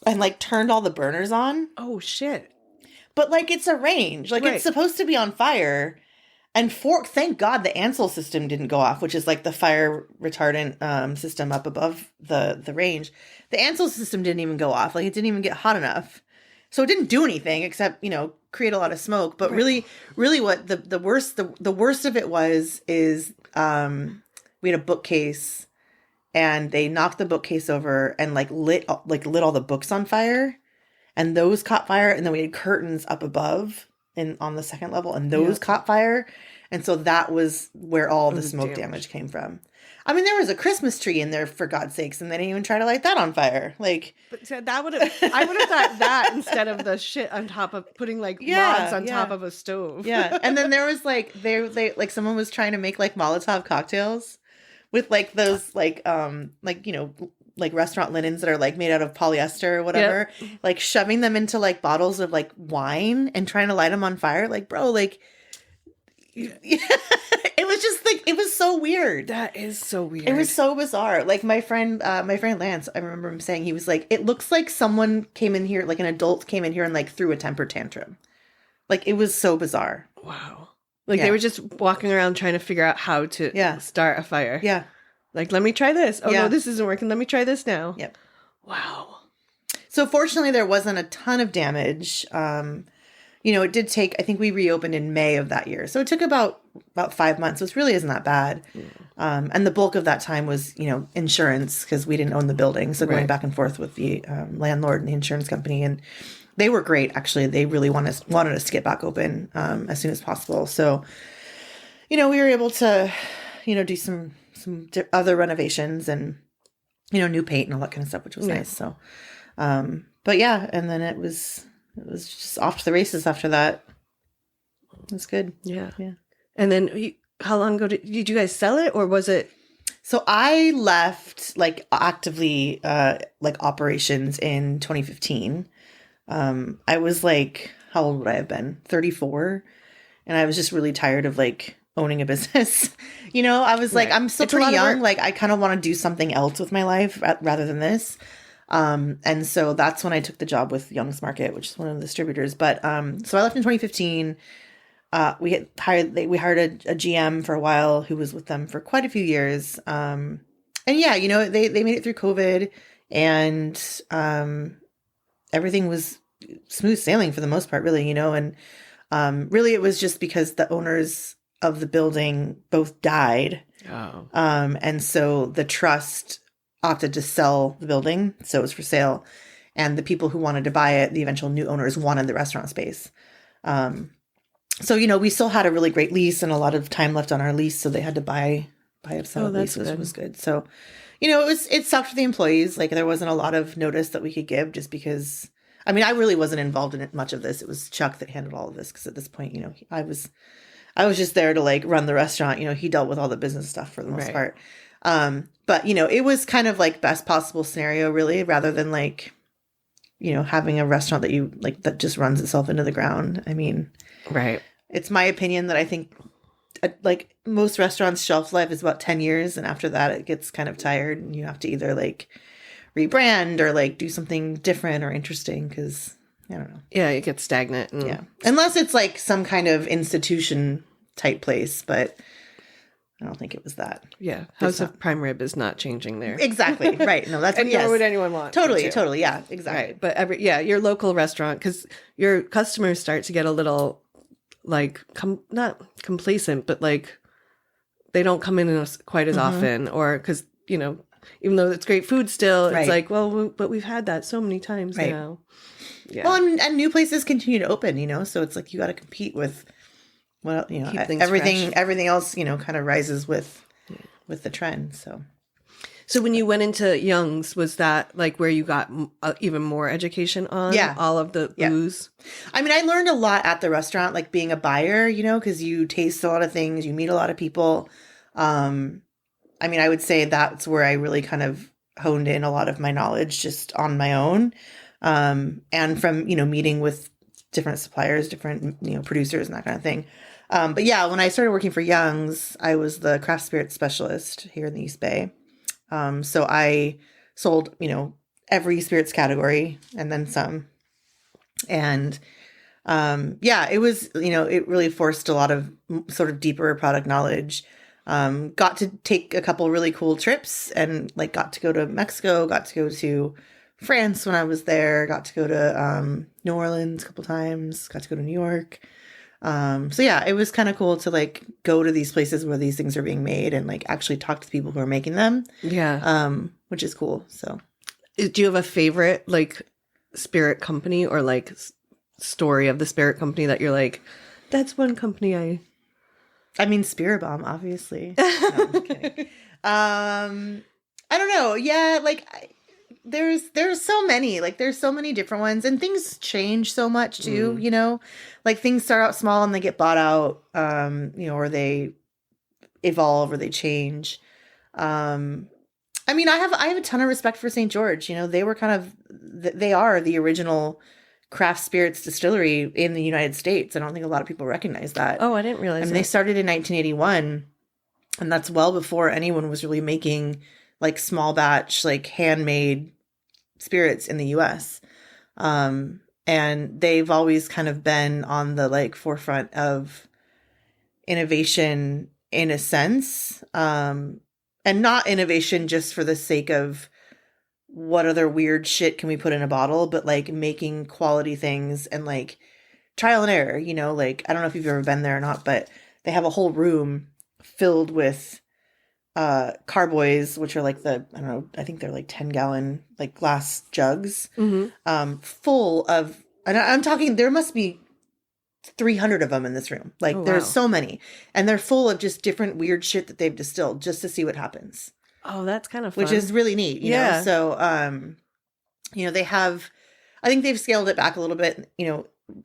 and like turned all the burners on. Oh shit. But like it's a range. Like it's supposed to be on fire. And thank God the Ansel system didn't go off, which is like the fire retardant system up above the range. The Ansel system didn't even go off. Like it didn't even get hot enough. So it didn't do anything except, create a lot of smoke. But really what the worst of it is we had a bookcase and they knocked the bookcase over and lit all the books on fire, and those caught fire. And then we had curtains up above on the second level, and those caught fire. And so that was where all the smoke damage came from. I mean, there was a Christmas tree in there, for God's sakes, and they didn't even try to light that on fire. Like, but so I would have thought that instead of the shit on top of putting logs on top of a stove. Yeah. And then there was they someone was trying to make Molotov cocktails with those restaurant linens that are made out of polyester or whatever, shoving them into bottles of wine and trying to light them on fire. It was just it was so weird. That is so weird. It was so bizarre. My friend Lance, I remember him saying, he was like, it looks like someone came in here, an adult came in here and threw a temper tantrum. It was so bizarre. Wow. They were just walking around trying to figure out how to start a fire. Yeah. Let me try this. Oh, no, this isn't working. Let me try this now. Yep. Wow. So fortunately, there wasn't a ton of damage. It did take, I think we reopened in May of that year. So it took about 5 months, which really isn't that bad. Yeah. And the bulk of that time was, insurance, because we didn't own the building. So going back and forth with the landlord and the insurance company. And they were great, actually. They really wanted us to get back open as soon as possible. So, we were able to, do some other renovations and, new paint and all that kind of stuff, which was nice. So, but yeah, and then it was just off to the races after that. It was good. Yeah. Yeah. And then how long ago did you guys sell it, or was it? So I left actively operations in 2015. I was how old would I have been? 34. And I was just really tired of owning a business. I was I'm still pretty young. I kind of want to do something else with my life rather than this. And so that's when I took the job with Young's Market, which is one of the distributors. But so I left in 2015. We hired a GM for a while who was with them for quite a few years. And yeah, they made it through COVID, and everything was smooth sailing for the most part, really, and really it was just because the owners of the building both died. Oh. And so the trust opted to sell the building, so it was for sale, and the people who wanted to buy it, the eventual new owners, wanted the restaurant space. So we still had a really great lease and a lot of time left on our lease, so they had to buy up some of the leases, which was good. So it sucked for the employees. There wasn't a lot of notice that we could give, just because I really wasn't involved in much of this. It was Chuck that handled all of this, because at this point I was just there to run the restaurant. He dealt with all the business stuff for the most part. But it was kind of best possible scenario, really, rather than having a restaurant that you that just runs itself into the ground. Right. It's my opinion that I think most restaurants' shelf life is about 10 years. And after that, it gets kind of tired, and you have to either rebrand or do something different or interesting, because I don't know. Yeah, it gets stagnant. Yeah. Unless it's some kind of institution type place, but I don't think it was that. Yeah. House of Prime Rib is not changing there. Exactly. Right. No, that's and nor would anyone want. Totally. Yeah, exactly. Right. But your local restaurant, because your customers start to get a little not complacent, but they don't come in quite as often, or because, even though it's great food still, it's but we've had that so many times now. Yeah. Well, and new places continue to open, so it's you got to compete with, well, everything else, kind of rises with the trend. So when you went into Young's, was that where you got even more education on all of the booze? I learned a lot at the restaurant, being a buyer, because you taste a lot of things, you meet a lot of people. I would say that's where I really kind of honed in a lot of my knowledge just on my own. And from, meeting with different suppliers, different, producers and that kind of thing. But yeah, when I started working for Young's, I was the craft spirit specialist here in the East Bay. So I sold, every spirits category and then some. And yeah, it was, it really forced a lot of sort of deeper product knowledge. Got to take a couple really cool trips and like got to go to Mexico, got to go to France when I was there, got to go to New Orleans a couple times, got to go to New York. So yeah, it was kind of cool to like go to these places where these things are being made and like actually talk to the people who are making them. Yeah. Which is cool. So do you have a favorite like spirit company or like story of the spirit company that you're like, that's one company I mean, Spirit Bomb, obviously. No, I'm just kidding. I don't know. Yeah, like there's so many. Like there's so many different ones, and things change so much too. Like things start out small and they get bought out. Or they evolve or they change. I mean, I have a ton of respect for St. George. They were they are the original craft spirits distillery in the United States. I don't think a lot of people recognize that. Oh, I didn't realize that. They started in 1981, and that's well before anyone was really making like small batch, like handmade spirits in the US. And they've always kind of been on the like forefront of innovation in a sense. And not innovation just for the sake of what other weird shit can we put in a bottle, but like making quality things and like trial and error, like, I don't know if you've ever been there or not, but they have a whole room filled with carboys, which are like I think they're like 10-gallon like glass jugs, full of, and I'm talking, there must be 300 of them in this room. Like there's so many, and they're full of just different weird shit that they've distilled just to see what happens. Oh, that's kind of fun. Which is really neat, you know? So, they have, I think they've scaled it back a little bit,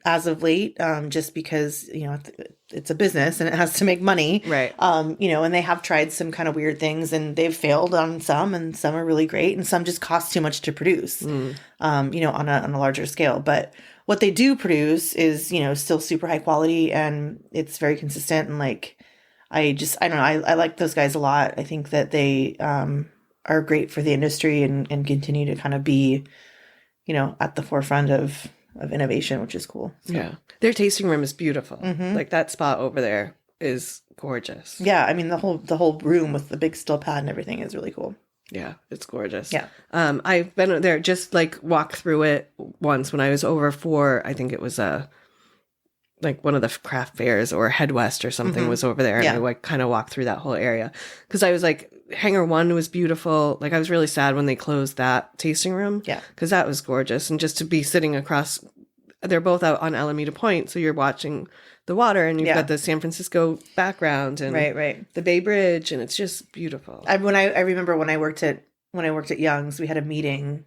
as of late, just because, it's a business and it has to make money. Right. And they have tried some kind of weird things and they've failed on some, and some are really great and some just cost too much to produce, on a larger scale. But what they do produce is, still super high quality and it's very consistent. And like, I don't know. I like those guys a lot. I think that they are great for the industry and continue to kind of be, at the forefront of innovation, which is cool. So. Yeah. Their tasting room is beautiful. Mm-hmm. Like that spot over there is gorgeous. Yeah. I mean, the whole room with the big still pad and everything is really cool. Yeah. It's gorgeous. Yeah. I've been there, just like walked through it once when I was over for, I think it was like one of the craft fairs or Head West or something was over there. And I like kind of walked through that whole area because I was like, Hangar 1 was beautiful. Like I was really sad when they closed that tasting room. Yeah. Because that was gorgeous. And just to be sitting across, they're both out on Alameda Point. So you're watching the water and you've got the San Francisco background and the Bay Bridge. And it's just beautiful. I remember when I worked at Young's, we had a meeting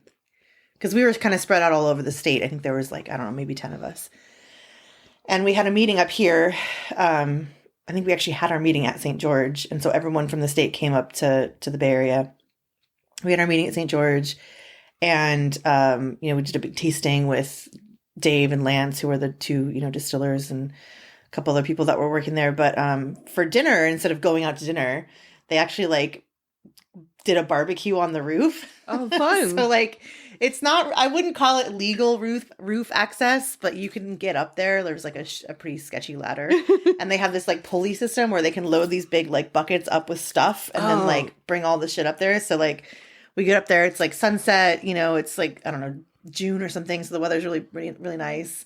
because we were kind of spread out all over the state. I think there was like, I don't know, maybe 10 of us. And we had a meeting up here. I think we actually had our meeting at St. George. And so everyone from the state came up to the Bay Area. We had our meeting at St. George. And, we did a big tasting with Dave and Lance, who were the two, distillers, and a couple other people that were working there. But for dinner, instead of going out to dinner, they actually like did a barbecue on the roof. Oh, fun. So like, it's not, I wouldn't call it legal roof access, but you can get up there. There's like a pretty sketchy ladder. And they have this like pulley system where they can load these big like buckets up with stuff and then like bring all the shit up there. So like we get up there, it's like sunset, it's like, I don't know, June or something. So the weather's really, really, really nice.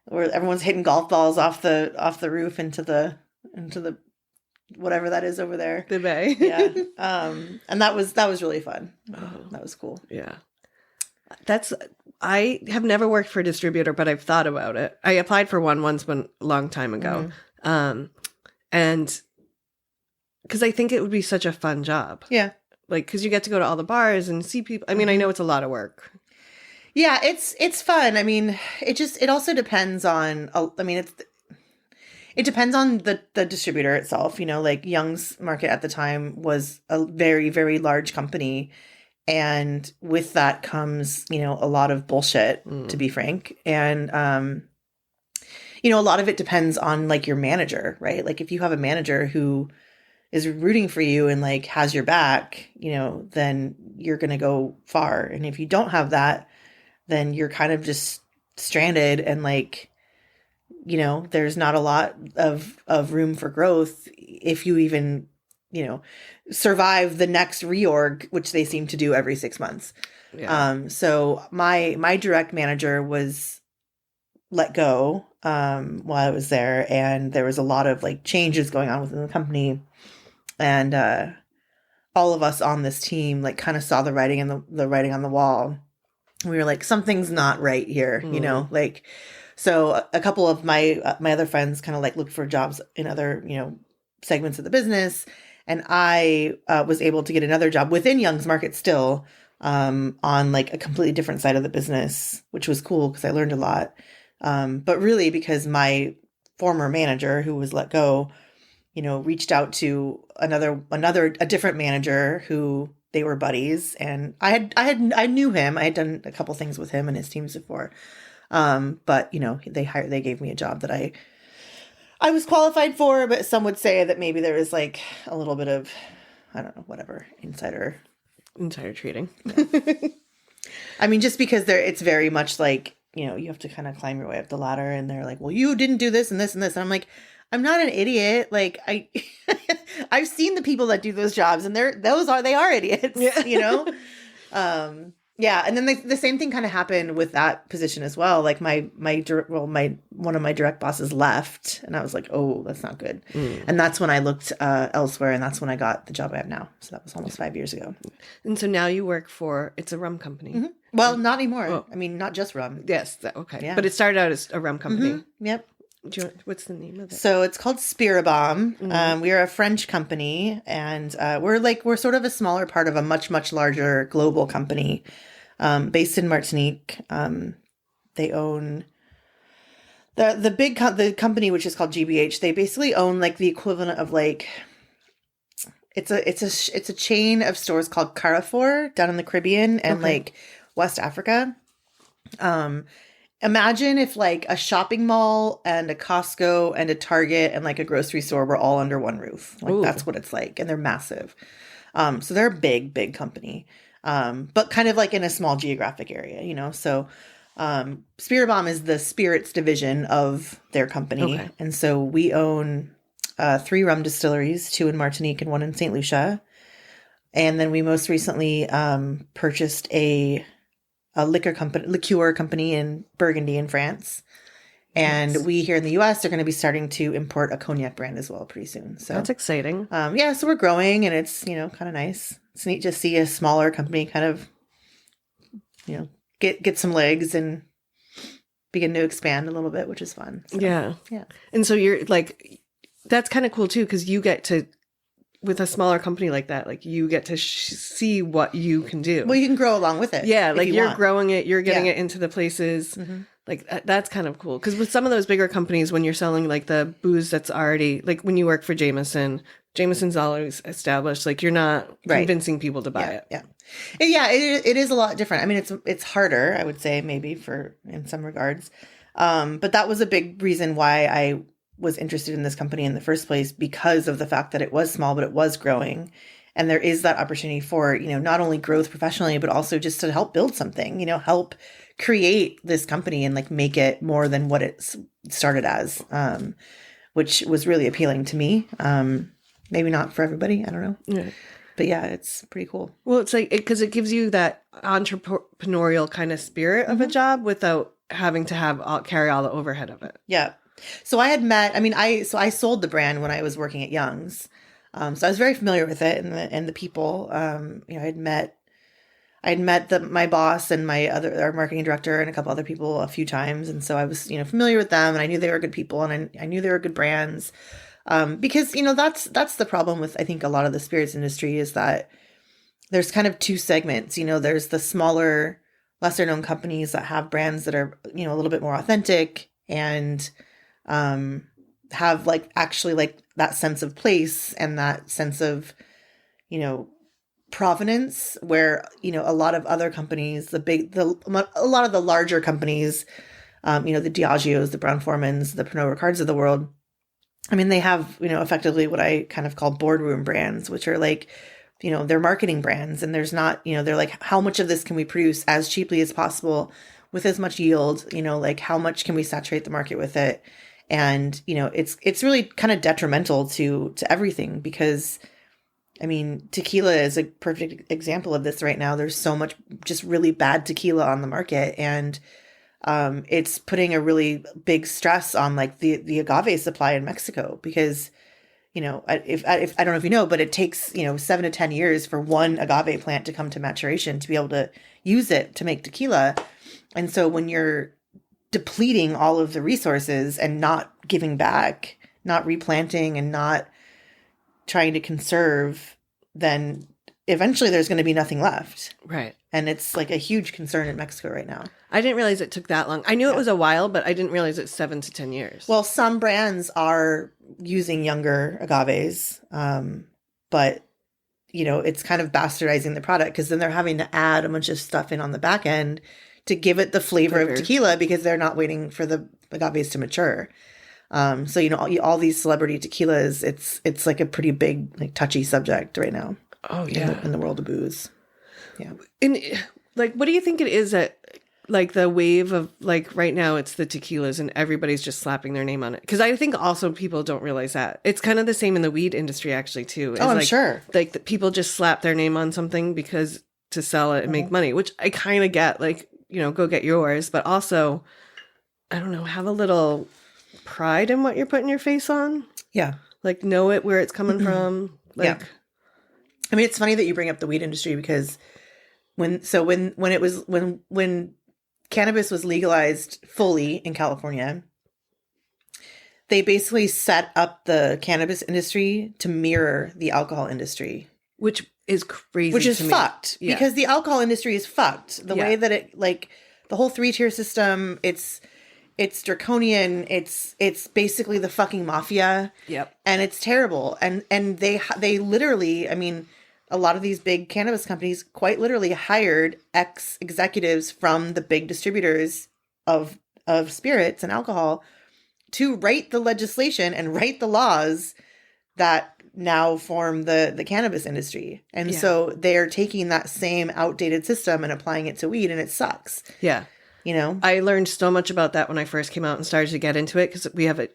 Where everyone's hitting golf balls off the roof into the whatever that is over there. The bay. Yeah. And that was really fun. That was cool. Yeah. I have never worked for a distributor, but I've thought about it. I applied for one once a long time ago. And because I think it would be such a fun job. Yeah. Like, because you get to go to all the bars and see people. I mean, I know it's a lot of work. Yeah, it's fun. I mean, it also depends on, it depends on the distributor itself. Like Young's Market at the time was a very, very large company. And with that comes, a lot of bullshit, to be frank. And you know, a lot of it depends on like your manager, right? Like if you have a manager who is rooting for you and like has your back, you know, then you're going to go far. And if you don't have that, then you're kind of just stranded and like, you know, there's not a lot of room for growth if you even, you know, survive the next reorg, which they seem to do every 6 months. Yeah. So my direct manager was let go while I was there, and there was a lot of like changes going on within the company, and all of us on this team like kind of saw the writing and the writing on the wall. We were like, something's not right here, you know, like. So a couple of my other friends kind of like looked for jobs in other, you know, segments of the business. And I was able to get another job within Young's Market still on like a completely different side of the business, which was cool because I learned a lot. But really because my former manager who was let go, you know, reached out to a different manager who they were buddies. And I knew him. I had done a couple things with him and his teams before. But you know, they gave me a job that I was qualified for, but some would say that maybe there was like a little bit of, I don't know, whatever, insider trading. Yeah. I mean, just because it's very much like, you know, you have to kind of climb your way up the ladder and they're like, well, you didn't do this and this and this. And I'm like, I'm not an idiot. Like I've seen the people that do those jobs and they are idiots, yeah. You know? Yeah, and then the same thing kind of happened with that position as well. Like one of my direct bosses left, and I was like, oh, that's not good. And that's when I looked elsewhere, and that's when I got the job I have now. So that was almost 5 years ago. And so now you work it's a rum company. Mm-hmm. Well, not anymore. Oh. I mean, not just rum. Yes, okay. Yeah. But it started out as a rum company. Mm-hmm. Yep. What's the name of it? So it's called Spiribom. Mm-hmm. We are a French company, and we're sort of a smaller part of a much, much larger global company. Based in Martinique. They own the company, which is called GBH. They basically own like the equivalent of like, it's a chain of stores called Carrefour down in the Caribbean and like West Africa. Imagine if like a shopping mall and a Costco and a Target and like a grocery store were all under one roof. Like Ooh. That's what it's like. And they're massive. So they're a big, big company. But kind of like in a small geographic area, you know? So, Spiribom is the spirits division of their company. Okay. And so we own, 3 rum distilleries, 2 in Martinique and 1 in St. Lucia. And then we most recently, purchased a liqueur company in Burgundy in France. And nice. We here in the US are going to be starting to import a cognac brand as well pretty soon. So that's exciting. Yeah, so we're growing and it's, you know, kind of nice. It's neat to see a smaller company kind of, you know, get some legs and begin to expand a little bit, which is fun. So, yeah. And so you're like, that's kind of cool too, because you get to, with a smaller company like that, like you get to see what you can do. Well, you can grow along with it. Yeah, like you're growing it, you're getting it into the places. Mm-hmm. Like that's kind of cool. Because with some of those bigger companies, when you're selling like the booze that's already, like when you work for Jameson's always established, like you're not convincing people to buy it. Yeah. Yeah, it is a lot different. I mean, it's harder, I would say, maybe in some regards. But that was a big reason why I was interested in this company in the first place, because of the fact that it was small, but it was growing. And there is that opportunity for, you know, not only growth professionally, but also just to help build something, you know, help create this company and like make it more than what it started as, which was really appealing to me. Maybe not for everybody. I don't know. Yeah. But yeah, it's pretty cool. Well, it's like, because it gives you that entrepreneurial kind of spirit of a job without having to carry all the overhead of it. Yeah. So I had met, I sold the brand when I was working at Young's. So I was very familiar with it and the people. You know, I had met my boss and our marketing director and a couple other people a few times. And so I was, you know, familiar with them and I knew they were good people and I knew they were good brands. Because, you know, that's the problem with, I think, a lot of the spirits industry is that there's kind of 2 segments. You know, there's the smaller, lesser known companies that have brands that are, you know, a little bit more authentic and have like actually like that sense of place and that sense of, you know, provenance, where, you know, a lot of other companies, a lot of the larger companies the Diageos, the Brown-Formans, the Pernod Ricards of the world. I mean, they have, effectively what I kind of call boardroom brands, which are like, they're marketing brands. And there's not, they're like, how much of this can we produce as cheaply as possible with as much yield? Like how much can we saturate the market with it? And, it's really kind of detrimental to everything because, I mean, tequila is a perfect example of this right now. There's so much just really bad tequila on the market. And it's putting a really big stress on like the agave supply in Mexico because, if I don't know if you know, but it takes, 7 to 10 years for one agave plant to come to maturation to be able to use it to make tequila. And so when you're depleting all of the resources and not giving back, not replanting and not trying to conserve, then eventually there's going to be nothing left. Right. And it's like a huge concern in Mexico right now. I didn't realize it took that long. I knew it was a while, but I didn't realize it's 7 to 10 years. Well, some brands are using younger agaves, but it's kind of bastardizing the product because then they're having to add a bunch of stuff in on the back end to give it the flavor of tequila because they're not waiting for the agaves to mature. So all these celebrity tequilas, it's like a pretty big, like touchy subject right now. Oh yeah, in the world of booze. Yeah. And like, what do you think it is that like the wave of like right now it's the tequilas and everybody's just slapping their name on it? Because I think also people don't realize that it's kind of the same in the weed industry actually too. Oh, I'm like, sure. Like the people just slap their name on something because to sell it and make money, which I kind of get. Like go get yours, but also I don't know, have a little pride in what you're putting your face on. Yeah. Like know it where it's coming from. Like, yeah. I mean, it's funny that you bring up the weed industry because when cannabis was legalized fully in California, they basically set up the cannabis industry to mirror the alcohol industry. Which is crazy. Which is to me. fucked. Yeah. Because the alcohol industry is fucked. The way that it, like, the whole 3-tier system, it's draconian. It's basically the fucking mafia. Yep. And it's terrible. And they literally, I mean, a lot of these big cannabis companies quite literally hired ex-executives from the big distributors of spirits and alcohol to write the legislation and write the laws that now form the cannabis industry. And so they're taking that same outdated system and applying it to weed, and it sucks. Yeah. I learned so much about that when I first came out and started to get into it because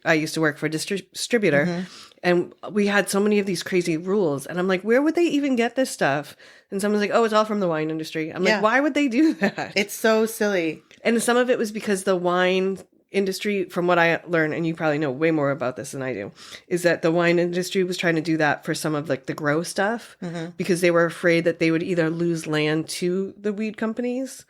I used to work for a distributor and we had so many of these crazy rules. And I'm like, where would they even get this stuff? And someone's like, oh, it's all from the wine industry. I'm like, why would they do that? It's so silly. And some of it was because the wine industry, from what I learned, and you probably know way more about this than I do, is that the wine industry was trying to do that for some of like the grow stuff because they were afraid that they would either lose land to the weed companies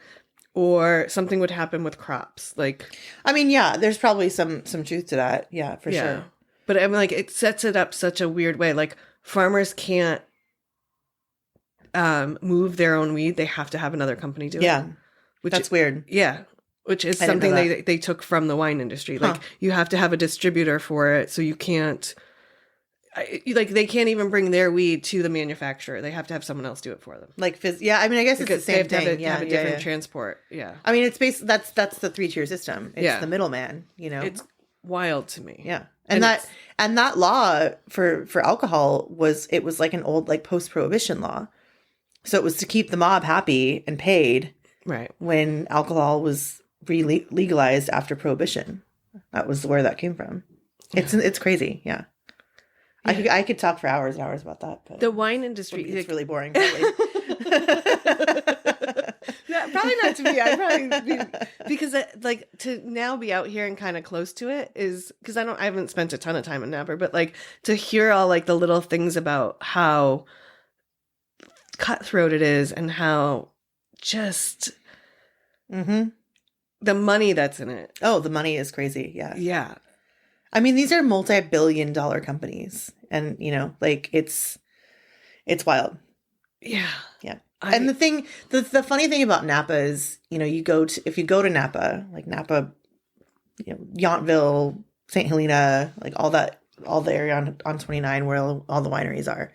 or something would happen with crops. Like, I mean, yeah, there's probably some truth to that. Yeah, for sure. But I'm like, it sets it up such a weird way. Like farmers can't move their own weed. They have to have another company do it. Yeah. That's weird. Yeah. Which is something they took from the wine industry. Like you have to have a distributor for it. So you can't, they can't even bring their weed to the manufacturer. They have to have someone else do it for them. Like, yeah, I mean, I guess because it's the same thing. Have a different transport. Yeah. I mean, it's basically, that's the 3-tier system. It's the middleman, It's wild to me. Yeah. And that law for alcohol was like an old, like post-prohibition law. So it was to keep the mob happy and paid. Right. When alcohol was legalized after prohibition. That was where that came from. It's crazy. Yeah. I could talk for hours and hours about that. But the wine industry it's really boring. Probably. Yeah, probably not to me. I probably because like to now be out here and kind of close to it is because I haven't spent a ton of time in Napa, but like to hear all like the little things about how cutthroat it is and how just the money that's in it. Oh, the money is crazy. Yeah. Yeah. I mean, these are multi-billion-dollar companies, and like it's wild. Yeah, yeah. And the funny thing about Napa is, if you go to Napa, like Napa, Yountville, St. Helena, like all the area on 29 where all the wineries are.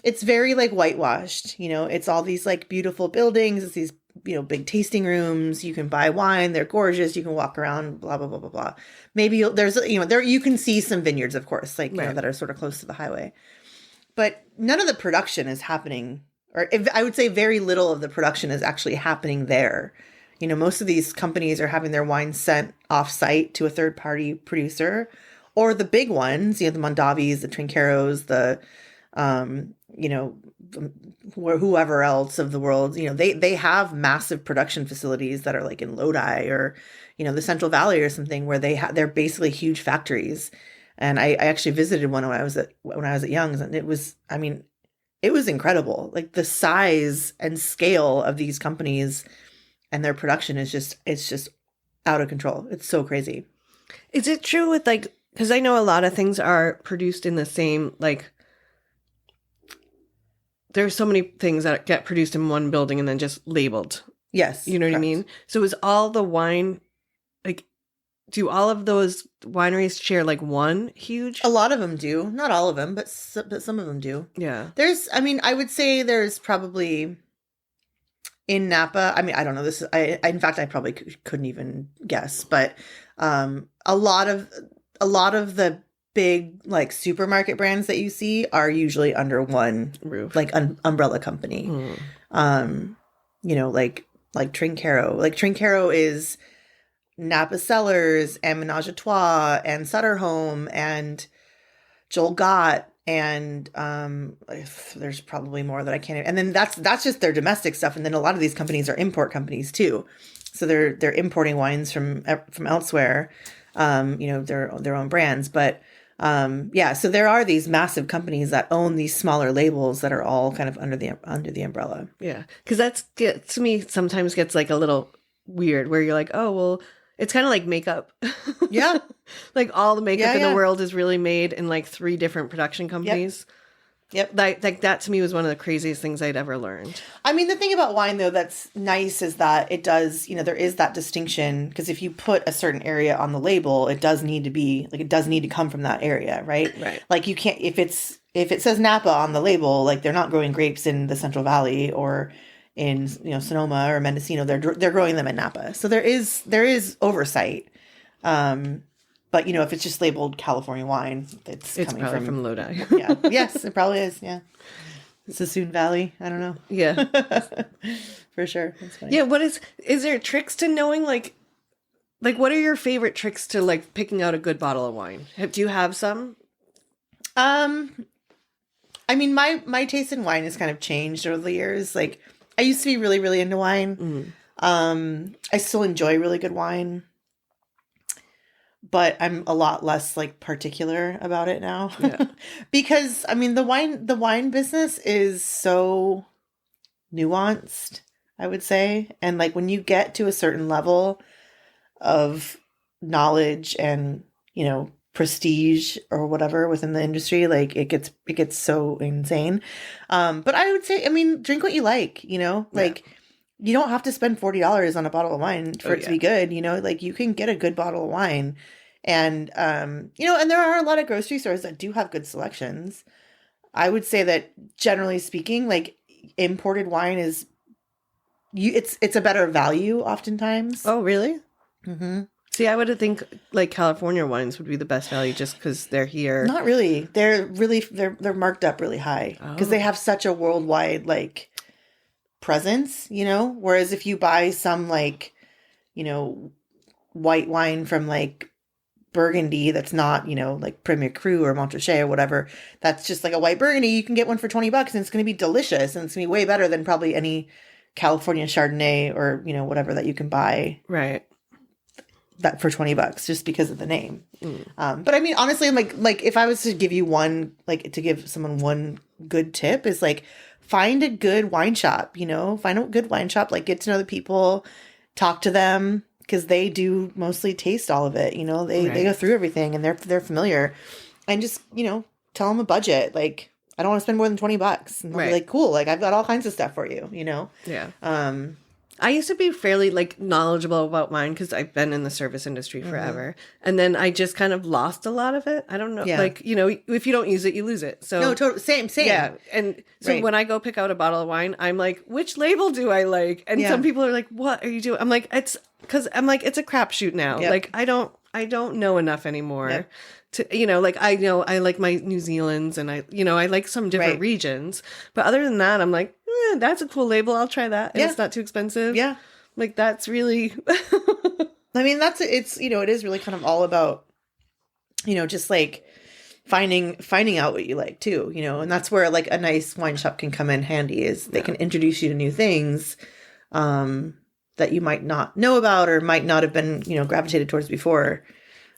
It's very like whitewashed. It's all these like beautiful buildings. It's these big tasting rooms. You can buy wine. They're gorgeous. You can walk around, blah, blah, blah, blah, blah. Maybe there's, there, you can see some vineyards, of course, like, that are sort of close to the highway. But none of the production is happening, or I would say very little of the production is actually happening there. Most of these companies are having their wine sent off-site to a third-party producer, or the big ones, the Mondavis, the Trincheros, the, whoever else of the world, they have massive production facilities that are like in Lodi or, the Central Valley or something, where they're basically huge factories. And I actually visited one when I was at Young's, and it was incredible. Like the size and scale of these companies and their production is just out of control. It's so crazy. Is it true with because I know a lot of things are produced in the same, there's so many things that get produced in one building and then just labeled. Yes. You know what I mean? So is all the wine, do all of those wineries share one huge? A lot of them do. Not all of them, but some of them do. Yeah. I would say there's probably in Napa. I don't know this. In fact, I probably couldn't even guess, but a lot of the big supermarket brands that you see are usually under one roof, umbrella company. Like Trinchero. Trinchero is Napa Cellars and Menage a Trois and Sutter Home and Joel Gott, and there's probably more that I can't. And then that's just their domestic stuff. And then a lot of these companies are import companies too, so they're importing wines from elsewhere. Their own brands, but so there are these massive companies that own these smaller labels that are all kind of under the umbrella. Yeah, because that's to me sometimes gets a little weird, where you're like, oh well. It's kind of like makeup. Yeah. All the makeup in the world is really made in 3 different production companies. Yep. That to me was one of the craziest things I'd ever learned. The thing about wine though that's nice is that it does, there is that distinction, because if you put a certain area on the label, it does need to be it does need to come from that area, right? Right. You can't, if it says Napa on the label, they're not growing grapes in the Central Valley or in Sonoma or Mendocino. They're growing them in Napa, so there is oversight. But if it's just labeled California wine, it's coming probably from Lodi. Yeah, yes, it probably is. Yeah, Sassoon Valley. I don't know. Yeah, for sure. That's funny. Yeah, is there tricks to knowing what are your favorite tricks to picking out a good bottle of wine? Do you have some? My taste in wine has kind of changed over the years. I used to be really, really into wine. I still enjoy really good wine, but I'm a lot less particular about it now. Yeah. Because the wine business is so nuanced, I would say. And when you get to a certain level of knowledge and, prestige or whatever within the industry, it gets so insane. But I would say, drink what you like, you don't have to spend $40 on a bottle of wine for it to be good, you can get a good bottle of wine. And and there are a lot of grocery stores that do have good selections. I would say that generally speaking, imported wine is it's a better value oftentimes. Oh, really? Mm-hmm. See, I would think California wines would be the best value just because they're here. Not really. They're marked up really high because they have such a worldwide presence, whereas if you buy some white wine from Burgundy that's not, Premier Cru or Montrachet or whatever, that's just a white Burgundy, you can get one for $20 and it's going to be delicious and it's going to be way better than probably any California Chardonnay or, whatever that you can buy. Right. That for $20 just because of the name. But honestly, if I was to give you to give someone one good tip is find a good wine shop, find a good wine shop, get to know the people, talk to them, because they do mostly taste all of it. They go through everything and they're familiar, and just, tell them a budget. I don't want to spend more than $20, and they'll be cool. I've got all kinds of stuff for you, Yeah. I used to be fairly like knowledgeable about wine because I've been in the service industry forever. And then I just kind of lost a lot of it. I don't know. Yeah. Like, you know, if you don't use it, you lose it. So No, totally. Same. yeah. And so when I go pick out a bottle of wine, I'm like, which label do I like? And some people are like, what are you doing? I'm like, it's because I'm like, it's a crapshoot now. Yep. Like, I don't know enough anymore to, you know, like I know I like my New Zealand's and I like some different regions. But other than that, I'm like, that's a cool label. I'll try that. And it's not too expensive. Yeah. Like that's really, I mean, it's, you know, it is really kind of all about, you know, just like finding out what you like too, you know, and that's where like a nice wine shop can come in handy is they can introduce you to new things, that you might not know about or might not have been, you know, gravitated towards before.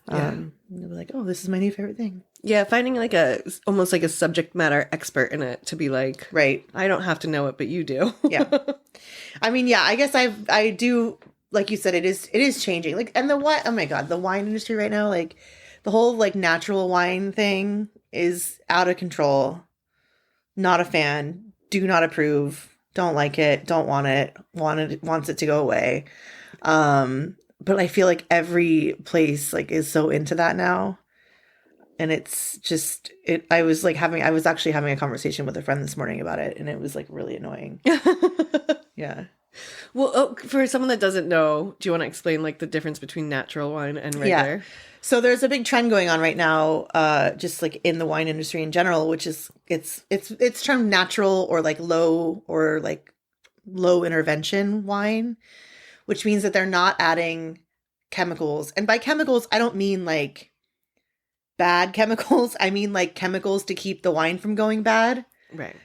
You'll be like, oh, this is my new favorite thing. Yeah, finding like almost like a subject matter expert in it to be like, right. I don't have to know it, but you do. Yeah. I mean, yeah, I guess I do, like you said, it is changing. Like, and oh my God, the wine industry right now, like the whole like natural wine thing is out of control. Not a fan. Do not approve. Don't like it. Don't want it. Wants it to go away. But I feel like every place like is so into that now. And it's just I was actually having a conversation with a friend this morning about it and it was like really annoying. Yeah. Well, for someone that doesn't know, do you want to explain like the difference between natural wine and regular? Yeah. So there's a big trend going on right now, just like in the wine industry in general, which is it's termed natural or like low intervention wine, which means that they're not adding chemicals. And by chemicals, I don't mean like bad chemicals. I mean like chemicals to keep the wine from going bad. Right.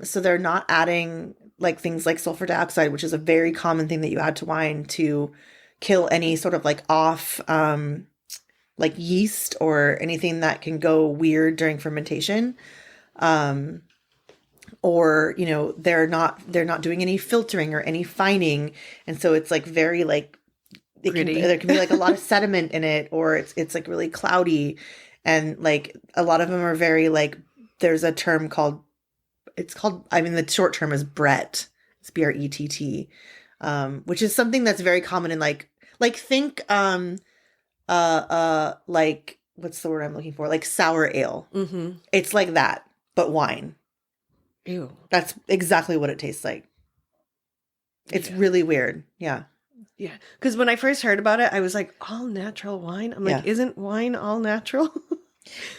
So they're not adding like things like sulfur dioxide, which is a very common thing that you add to wine to kill any sort of like off, like yeast or anything that can go weird during fermentation. Or, you know, they're not doing any filtering or any fining. And so it's like very like, there can be like a lot of sediment in it, or it's like really cloudy. And like a lot of them are very like, there's a term called, the short term is Brett. It's Brett, which is something that's very common in like think, like, what's the word I'm looking for? Like sour ale. Mm-hmm. It's like that, but wine. Ew. That's exactly what it tastes like. It's really weird. Yeah. Yeah. Because when I first heard about it, I was like, all natural wine? I'm like, isn't wine all natural?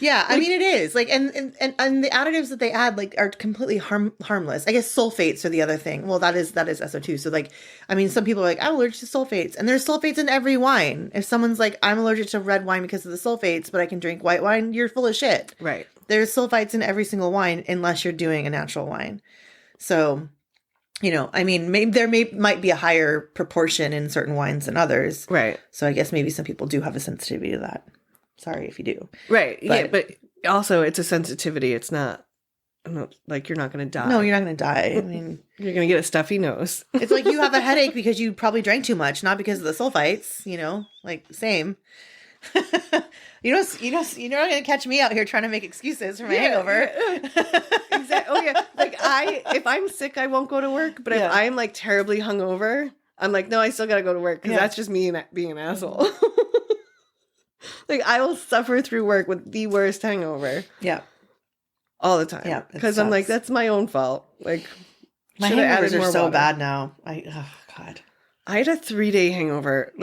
Yeah, I mean it is like, and the additives that they add like are completely harmless. I guess sulfates are the other thing. Well, that is SO2. So like, I mean, some people are like, I'm allergic to sulfates, and there's sulfates in every wine. If someone's like, I'm allergic to red wine because of the sulfates, but I can drink white wine, you're full of shit. Right. There's sulfites in every single wine unless you're doing a natural wine. So, you know, I mean, maybe might be a higher proportion in certain wines than others. Right. So I guess maybe some people do have a sensitivity to that. Sorry if you do. Right. But also it's a sensitivity. It's not like you're not going to die. No, you're not going to die. I mean, you're going to get a stuffy nose. It's like you have a headache because you probably drank too much, not because of the sulfites, you know, like same. You're not going to catch me out here trying to make excuses for my hangover. Exactly. Oh yeah. Like if I'm sick, I won't go to work. But if I'm like terribly hungover, I'm like, no, I still got to go to work because that's just me being an asshole. Like I will suffer through work with the worst hangover. Yeah. All the time. Yeah. Because I'm like, that's my own fault. Like my hangovers are so bad now. Oh God. I had a 3-day hangover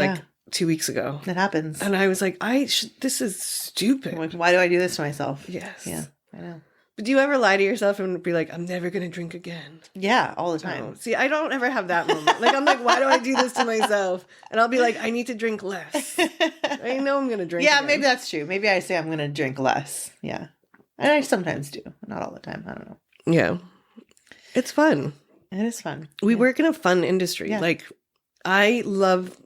2 weeks ago. It happens. And I was like, this is stupid. Like, why do I do this to myself? Yes. Yeah, I know. But do you ever lie to yourself and be like, I'm never going to drink again? Yeah, all the time. No. See, I don't ever have that moment. Like, I'm like, why do I do this to myself? And I'll be like, I need to drink less. I know I'm going to drink again. Maybe that's true. Maybe I say I'm going to drink less. Yeah. And I sometimes do. Not all the time. I don't know. Yeah. It's fun. It is fun. We work in a fun industry. Yeah. Like, I love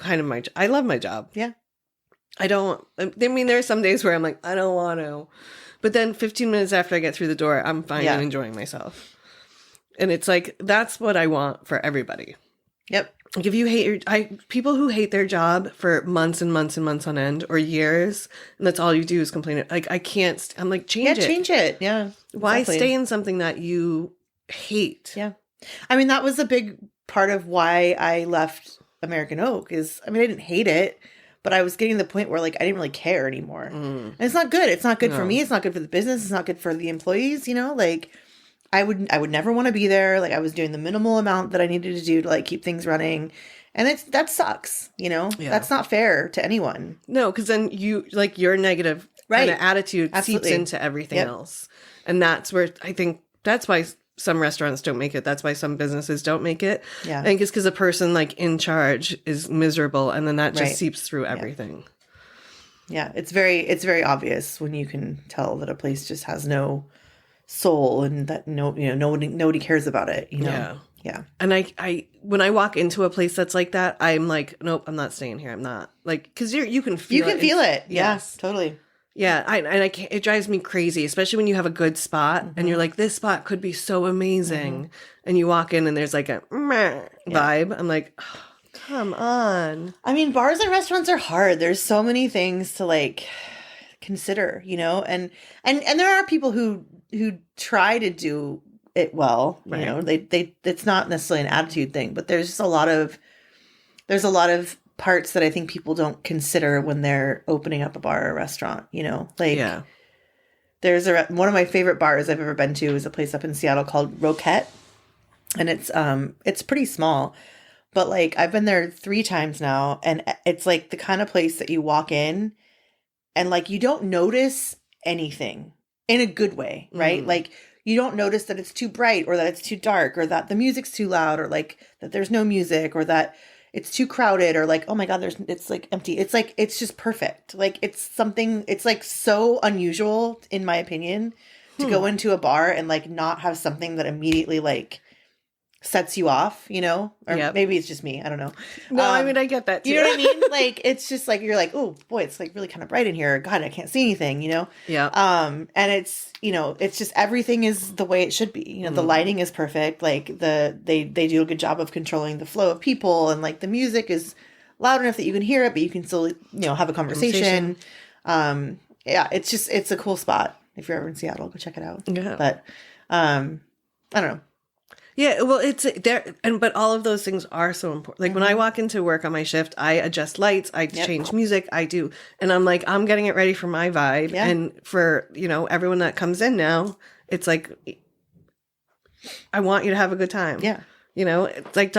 I love my job. Yeah. I mean, there are some days where I'm like, I don't want to. But then 15 minutes after I get through the door, I'm fine and enjoying myself. And it's like, that's what I want for everybody. Yep. Like if you hate people who hate their job for months and months and months on end or years, and that's all you do is complain. Like, I can't, I'm like, change it. Yeah, change it. Yeah. Why stay in something that you hate? Yeah. I mean, that was a big part of why I left American Oak is, I mean, I didn't hate it, but I was getting to the point where like I didn't really care anymore. And it's not good. It's not good for me. It's not good for the business. It's not good for the employees, you know, like I would never want to be there. Like I was doing the minimal amount that I needed to do to like keep things running. And that sucks, you know, that's not fair to anyone. No, because then you like your negative kind of attitude seeps into everything else. And that's where I think that's why some restaurants don't make it. That's why some businesses don't make it. Yeah. I think it's because a person like in charge is miserable and then that just seeps through everything. Yeah. It's very obvious when you can tell that a place just has no soul and that nobody cares about it, you know? Yeah. And I when I walk into a place that's like that, I'm like, nope, I'm not staying here. I'm not like, because you can feel it. Feel it. Yes, totally. Yeah. I can't, it drives me crazy, especially when you have a good spot and you're like, this spot could be so amazing. And you walk in and there's like a vibe. I'm like, oh, come on. I mean, bars and restaurants are hard. There's so many things to like consider, you know, and there are people who try to do it well, you know, they it's not necessarily an attitude thing, but there's a lot of parts that I think people don't consider when they're opening up a bar or a restaurant, you know, like there's one of my favorite bars I've ever been to is a place up in Seattle called Roquette, and it's pretty small, but like I've been there 3 times now, and it's like the kind of place that you walk in and like you don't notice anything in a good way, right? Like you don't notice that it's too bright or that it's too dark or that the music's too loud or like that there's no music or that it's too crowded or like, oh my God, it's like empty. It's like, it's just perfect. Like it's like so unusual in my opinion to go into a bar and like not have something that immediately like sets you off, you know, or maybe it's just me. I don't know. No, I mean, I get that too. You know what I mean? Like, it's just like, you're like, oh boy, it's like really kind of bright in here. God, I can't see anything, you know? Yeah. And it's, you know, it's just, everything is the way it should be. You know, the lighting is perfect. Like they do a good job of controlling the flow of people, and like the music is loud enough that you can hear it, but you can still, you know, have a conversation. Yeah, it's a cool spot. If you're ever in Seattle, go check it out. Yeah. But, I don't know. Yeah, well, it's there, but all of those things are so important. Like when I walk into work on my shift, I adjust lights, I change music, I do, and I'm like, I'm getting it ready for my vibe, and for, you know, everyone that comes in now, it's like, I want you to have a good time. Yeah. You know, it's like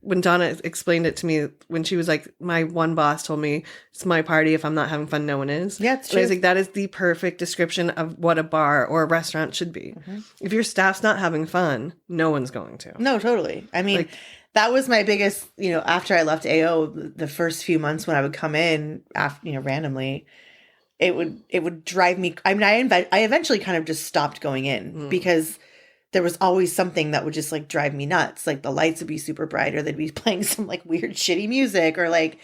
when Donna explained it to me, when she was like, my one boss told me, it's my party. If I'm not having fun, no one is. Yeah, it's true. And I was like, that is the perfect description of what a bar or a restaurant should be. If your staff's not having fun, no one's going to. No, totally. I mean, like, that was my biggest, you know, after I left AO, the first few months when I would come in, after, you know, randomly, it would drive me. I mean, I eventually kind of just stopped going in because there was always something that would just like drive me nuts. Like the lights would be super bright, or they'd be playing some like weird shitty music, or like,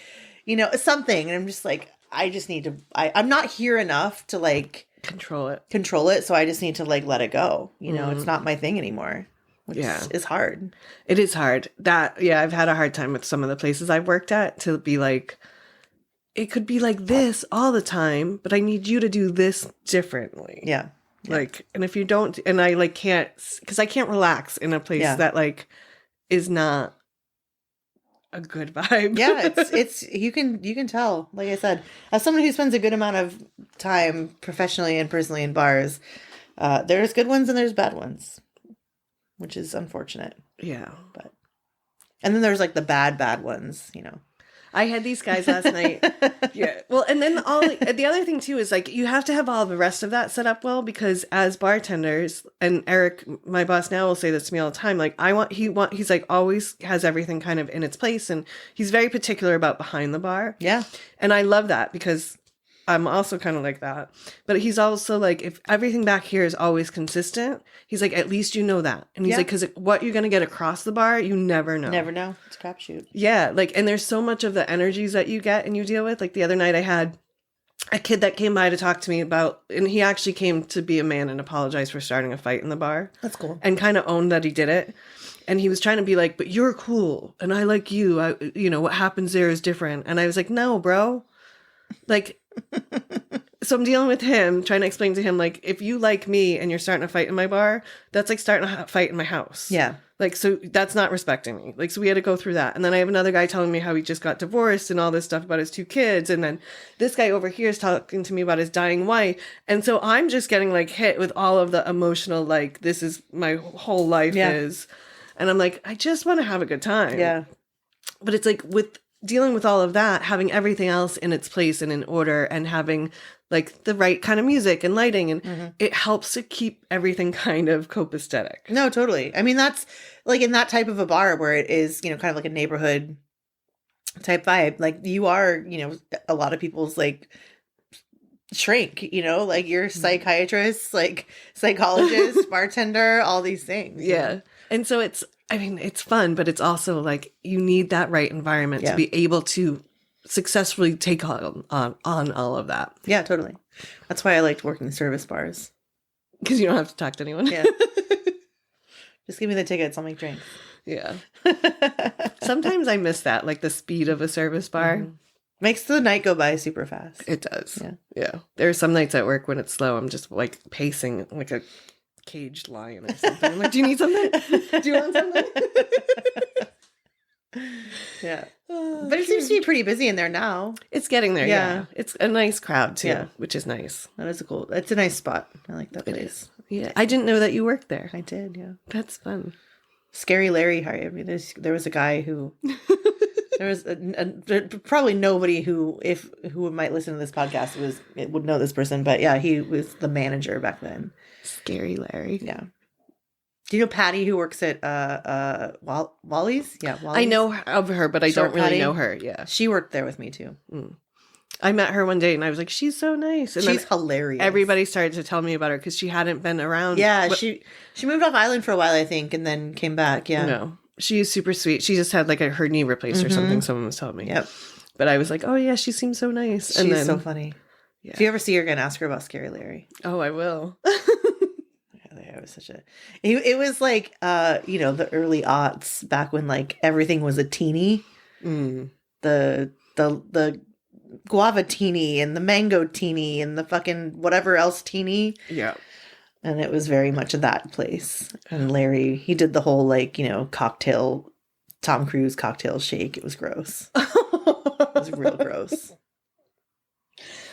you know, something. And I'm just like, I just need to, I'm not here enough to like control it. So I just need to like, let it go. You know, it's not my thing anymore, which is hard. It is hard. I've had a hard time with some of the places I've worked at to be like, it could be like this all the time, but I need you to do this differently. Yeah. Like, and if you don't, and I like can't, because I can't relax in a place that like is not a good vibe. Yeah, it's you can tell. Like I said, as someone who spends a good amount of time professionally and personally in bars, there's good ones and there's bad ones, which is unfortunate. Yeah, and then there's like the bad ones, you know. I had these guys last night. Yeah. Well, and then the other thing too is like you have to have all the rest of that set up well, because as bartenders, and Eric, my boss now, will say this to me all the time. Like he's like always has everything kind of in its place, and he's very particular about behind the bar. Yeah. And I love that because I'm also kind of like that. But he's also like, if everything back here is always consistent, he's like, at least you know that. And he's like, because what you're going to get across the bar, you never know. Never know. It's a crapshoot. Yeah. Like, and there's so much of the energies that you get and you deal with. Like the other night I had a kid that came by to talk to me about, and he actually came to be a man and apologize for starting a fight in the bar. That's cool. And kind of owned that he did it. And he was trying to be like, but you're cool. And I like you. You know, what happens there is different. And I was like, no, bro. Like, So I'm dealing with him, trying to explain to him, like, if you like me and you're starting a fight in my bar, that's like starting a fight in my house. Yeah. Like, so that's not respecting me. Like, so we had to go through that. And then I have another guy telling me how he just got divorced and all this stuff about his 2 kids. And then this guy over here is talking to me about his dying wife. And so I'm just getting like hit with all of the emotional, like, this is my whole life is. And I'm like, I just want to have a good time. Yeah. But it's like with dealing with all of that, having everything else in its place and in order and having like the right kind of music and lighting, and it helps to keep everything kind of copacetic. No, totally. I mean, that's like in that type of a bar where it is, you know, kind of like a neighborhood type vibe. Like you are, you know, a lot of people's like shrink, you know, like you're psychiatrist, like psychologist, bartender, all these things. Yeah. And so it's, I mean, it's fun, but it's also like you need that right environment to be able to successfully take on all of that. Yeah, totally. That's why I liked working service bars. Because you don't have to talk to anyone. Yeah. Just give me the tickets, I'll make drinks. Yeah. Sometimes I miss that, like the speed of a service bar. Makes the night go by super fast. It does. Yeah. Yeah. There are some nights at work when it's slow, I'm just like pacing like a caged lion or something. I'm like, do you need something? Do you want something? Yeah. But it seems to be pretty busy in there now. It's getting there, yeah. It's a nice crowd too, which is nice. That is cool. It's a nice spot. I like that place. It is. Yeah. I didn't know that you worked there. I did, yeah. That's fun. Scary Larry hired me. There was a guy who there was probably nobody who might listen to this podcast would know this person, but yeah, he was the manager back then. Scary Larry. Yeah. Do you know Patty who works at Wally's? Yeah, Wally's. I know of her, but I don't really know her. Yeah. She worked there with me too. I met her one day and I was like, she's so nice. And she's hilarious. Everybody started to tell me about her because she hadn't been around. Yeah, she moved off island for a while, I think, and then came back. Yeah. No, she is super sweet. She just had like her knee replaced or something. Someone was telling me. Yep. But I was like, oh yeah, she seems so nice. She's so funny. Yeah. If you ever see her again, ask her about Scary Larry. Oh, I will. It was such a. It was like you know, the early aughts back when like everything was a teeny. The guava teeny and the mango teeny and the fucking whatever else teeny. Yeah. And it was very much of that place. And Larry, he did the whole like, you know, cocktail, Tom Cruise cocktail shake. It was gross. It was real gross.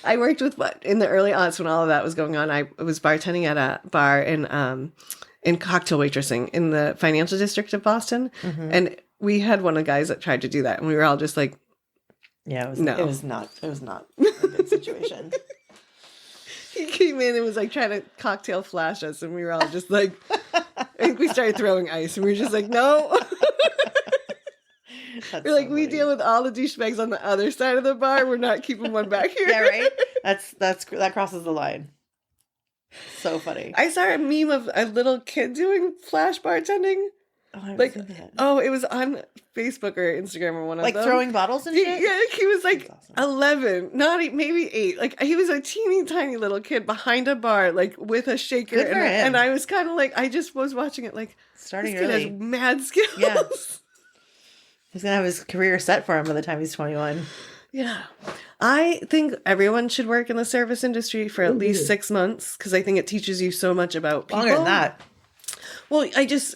I worked with in the early aughts when all of that was going on. I was bartending at a bar in cocktail waitressing in the financial district of Boston. And we had one of the guys that tried to do that. And we were all just like, yeah, it was not a good situation. He came in and was like trying to cocktail flash us. And we were all just like, I think we started throwing ice and we were just like, no. We're like, we deal with all the douchebags on the other side of the bar. We're not keeping one back here. Yeah, right? That crosses the line. So funny. I saw a meme of a little kid doing flash bartending. Oh, I like, it was on Facebook or Instagram or one of them. Like throwing bottles and shit? Yeah, he was like awesome. 11, maybe 8. Like, he was a teeny tiny little kid behind a bar, like, with a shaker. Good for him. And I was kind of like, I just was watching it like, starting this kid early. has mad skills. Yeah. He's going to have his career set for him by the time he's 21. Yeah. I think everyone should work in the service industry for at least 6 months because I think it teaches you so much about people. Longer than that. Well,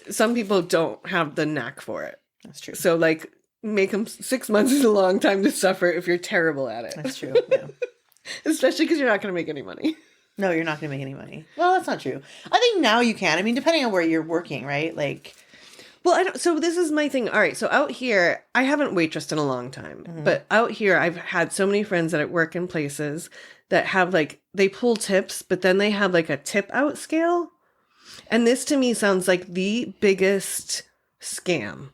some people don't have the knack for it. That's true. So, like, make them 6 months is a long time to suffer if you're terrible at it. That's true. Yeah. Especially because you're not going to make any money. No, you're not going to make any money. Well, that's not true. I think now you can. I mean, depending on where you're working, right? Like... Well, so this is my thing. All right, so out here, I haven't waitressed in a long time. But out here, I've had so many friends that work in places that have, like, they pull tips, but then they have, like, a tip out scale. And this, to me, sounds like the biggest scam.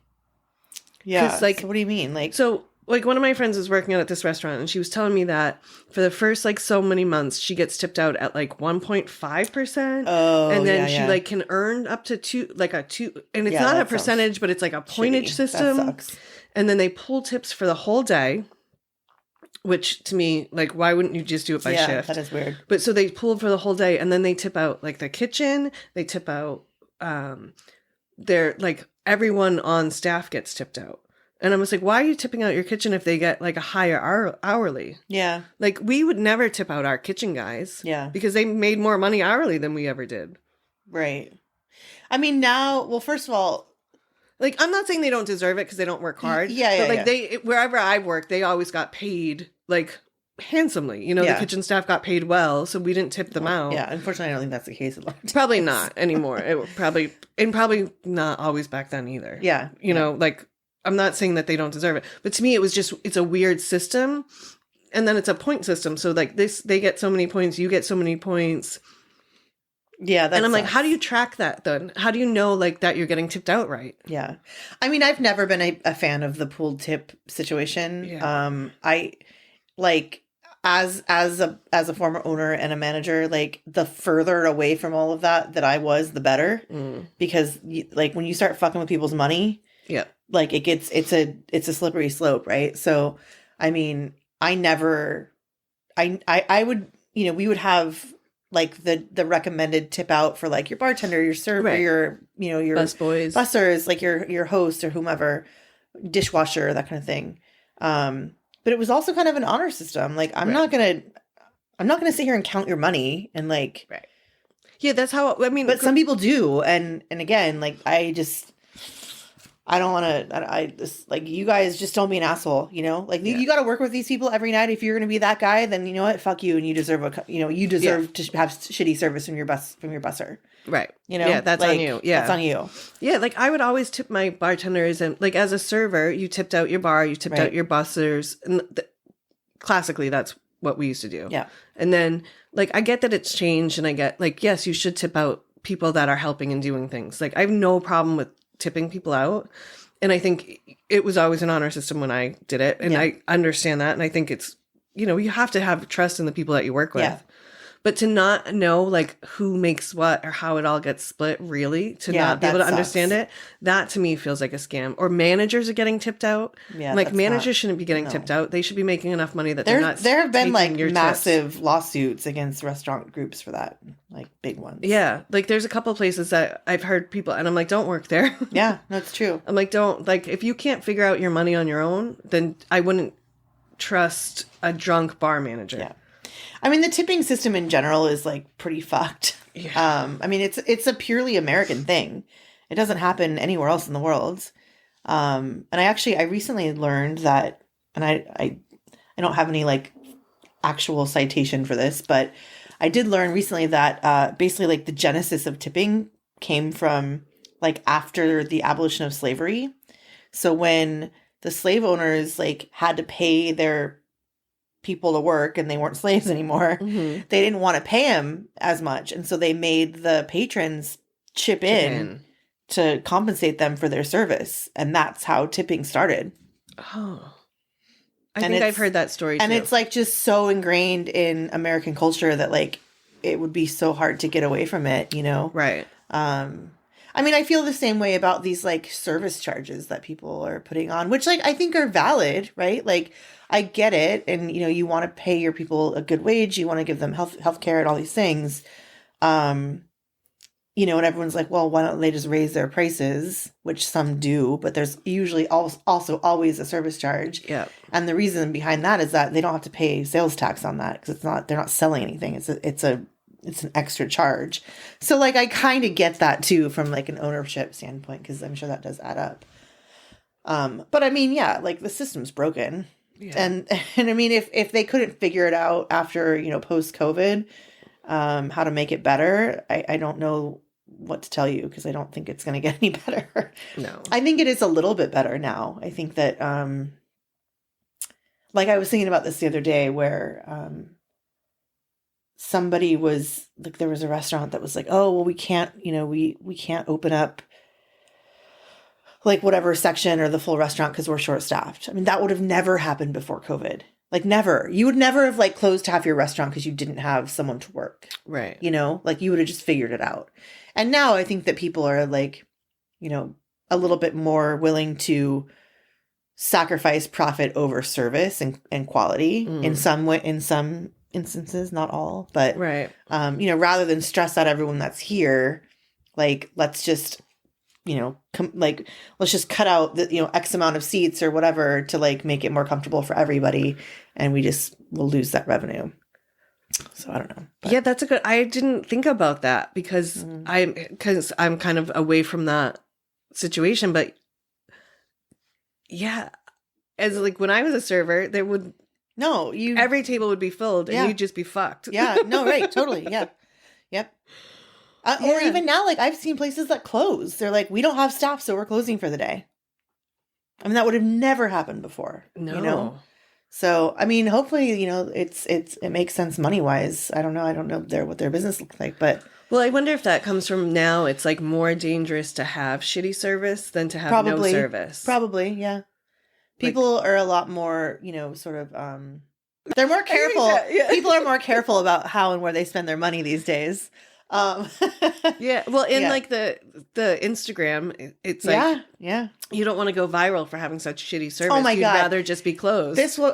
Yeah, like, so what do you mean? Like, so, like, one of my friends was working out at this restaurant, and she was telling me that for the first, like, so many months, she gets tipped out at, like, 1.5%. Oh, and then she, like, can earn up to 2, and it's not a percentage, but it's, like, a pointage system. That sucks. And then they pull tips for the whole day, which, to me, like, why wouldn't you just do it by shift? Yeah, that is weird. But so they pull for the whole day, and then they tip out, like, the kitchen, they tip out, everyone on staff gets tipped out. And I'm just like, why are you tipping out your kitchen if they get like a higher hourly? Yeah. Like, we would never tip out our kitchen guys. Yeah. Because they made more money hourly than we ever did. Right. I mean, now, well, first of all, like, I'm not saying they don't deserve it because they don't work hard. Yeah. But like wherever I worked, they always got paid like handsomely. You know, the kitchen staff got paid well, so we didn't tip them out. Yeah, unfortunately, I don't think that's the case a lot. Probably not anymore. It probably not always back then either. Yeah. You know, like, I'm not saying that they don't deserve it, but to me, it's a weird system. And then it's a point system. So like they get so many points, you get so many points. Yeah. And I'm like, how do you track that then? How do you know like that you're getting tipped out right? Yeah. I mean, I've never been a fan of the pooled tip situation. Yeah. I like, as a former owner and a manager, like, the further away from all of that I was, the better. Because like, when you start fucking with people's money, yeah, like, it's a slippery slope, right? So, I mean, I would, you know, we would have like the recommended tip out for like your bartender, your server, your, you know, your busboys, bussers, like your host or whomever, dishwasher, that kind of thing. But it was also kind of an honor system. Like, I'm not gonna sit here and count your money and like, right. Yeah, that's how, I mean, but some people do. And again, like, I don't want to, I just, like, you guys just don't be an asshole, you know? Like, you got to work with these people every night. If you're going to be that guy, then you know what? Fuck you. And you deserve to have shitty service from your busser. Right. You know? Yeah, that's like, on you. Yeah. That's on you. Yeah, like, I would always tip my bartenders, and like, as a server, you tipped out your bar, you tipped out your bussers. And classically, that's what we used to do. Yeah. And then, like, I get that it's changed, and I get, like, yes, you should tip out people that are helping and doing things. Like, I have no problem with tipping people out. And I think it was always an honor system when I did it. And I understand that. And I think it's, you know, you have to have trust in the people that you work with. Yeah. But to not know like who makes what or how it all gets split, really, to not be able to understand it, that to me feels like a scam. Or managers are getting tipped out. Yeah, like, managers shouldn't be getting tipped out. They should be making enough money that they're not. There have been like massive lawsuits against restaurant groups for that, like big ones. Yeah, like there's a couple of places that I've heard people, and I'm like, don't work there. Yeah, that's true. I'm like, don't, like, if you can't figure out your money on your own, then I wouldn't trust a drunk bar manager. Yeah. I mean, the tipping system in general is like pretty fucked. Yeah. I mean, it's a purely American thing. It doesn't happen anywhere else in the world. And I recently learned that, and I don't have any like actual citation for this, but I did learn recently that basically like the genesis of tipping came from like after the abolition of slavery. So when the slave owners like had to pay their people to work and they weren't slaves anymore, they didn't want to pay them as much. And so they made the patrons chip in to compensate them for their service. And that's how tipping started. Oh, I think I've heard that story too. And it's like just so ingrained in American culture that like it would be so hard to get away from it, you know? Right. I mean, I feel the same way about these like service charges that people are putting on, which like I think are valid, right? Like, I get it. And, you know, you want to pay your people a good wage. You want to give them health care and all these things. You know, and everyone's like, well, why don't they just raise their prices, which some do, but there's usually also always a service charge. Yeah. And the reason behind that is that they don't have to pay sales tax on that because they're not selling anything. It's an extra charge. So like, I kind of get that too, from like an ownership standpoint, because I'm sure that does add up. But I mean, yeah, like the system's broken. Yeah. And I mean, if they couldn't figure it out after, you know, post-COVID, how to make it better, I don't know what to tell you, because I don't think it's going to get any better. No. I think it is a little bit better now. I think that, like I was thinking about this the other day where somebody was, like, there was a restaurant that was like, oh, well, we can't, you know, we can't open up like whatever section or the full restaurant because we're short staffed. I mean, that would have never happened before COVID. Like never. You would never have like closed half your restaurant because you didn't have someone to work. Right. You know, like you would have just figured it out. And now I think that people are like, you know, a little bit more willing to sacrifice profit over service and quality in some way, in some instances, not all, but, right. You know, rather than stress out everyone that's here, like, let's just like, let's just cut out the, X amount of seats or whatever to like make it more comfortable for everybody. And we'll lose that revenue. So I don't know. But. Yeah, I didn't think about that because I'm kind of away from that situation. But yeah, as like when I was a server, every table would be filled and you'd just be fucked. Yeah, no, right. Totally. Yeah. Yep. Or even now, like I've seen places that close. They're like, we don't have staff, so we're closing for the day. I mean, that would have never happened before. No. So, I mean, hopefully, it makes sense money wise. I don't know what their business looks like, but. Well, I wonder if that comes from now. It's like more dangerous to have shitty service than to have no service. Probably, yeah. People are a lot more, sort of. They're more careful. People are more careful about how and where they spend their money these days. Yeah. Well, in like the Instagram, it's like you don't want to go viral for having such shitty service. Oh my You'd God. rather just be closed. So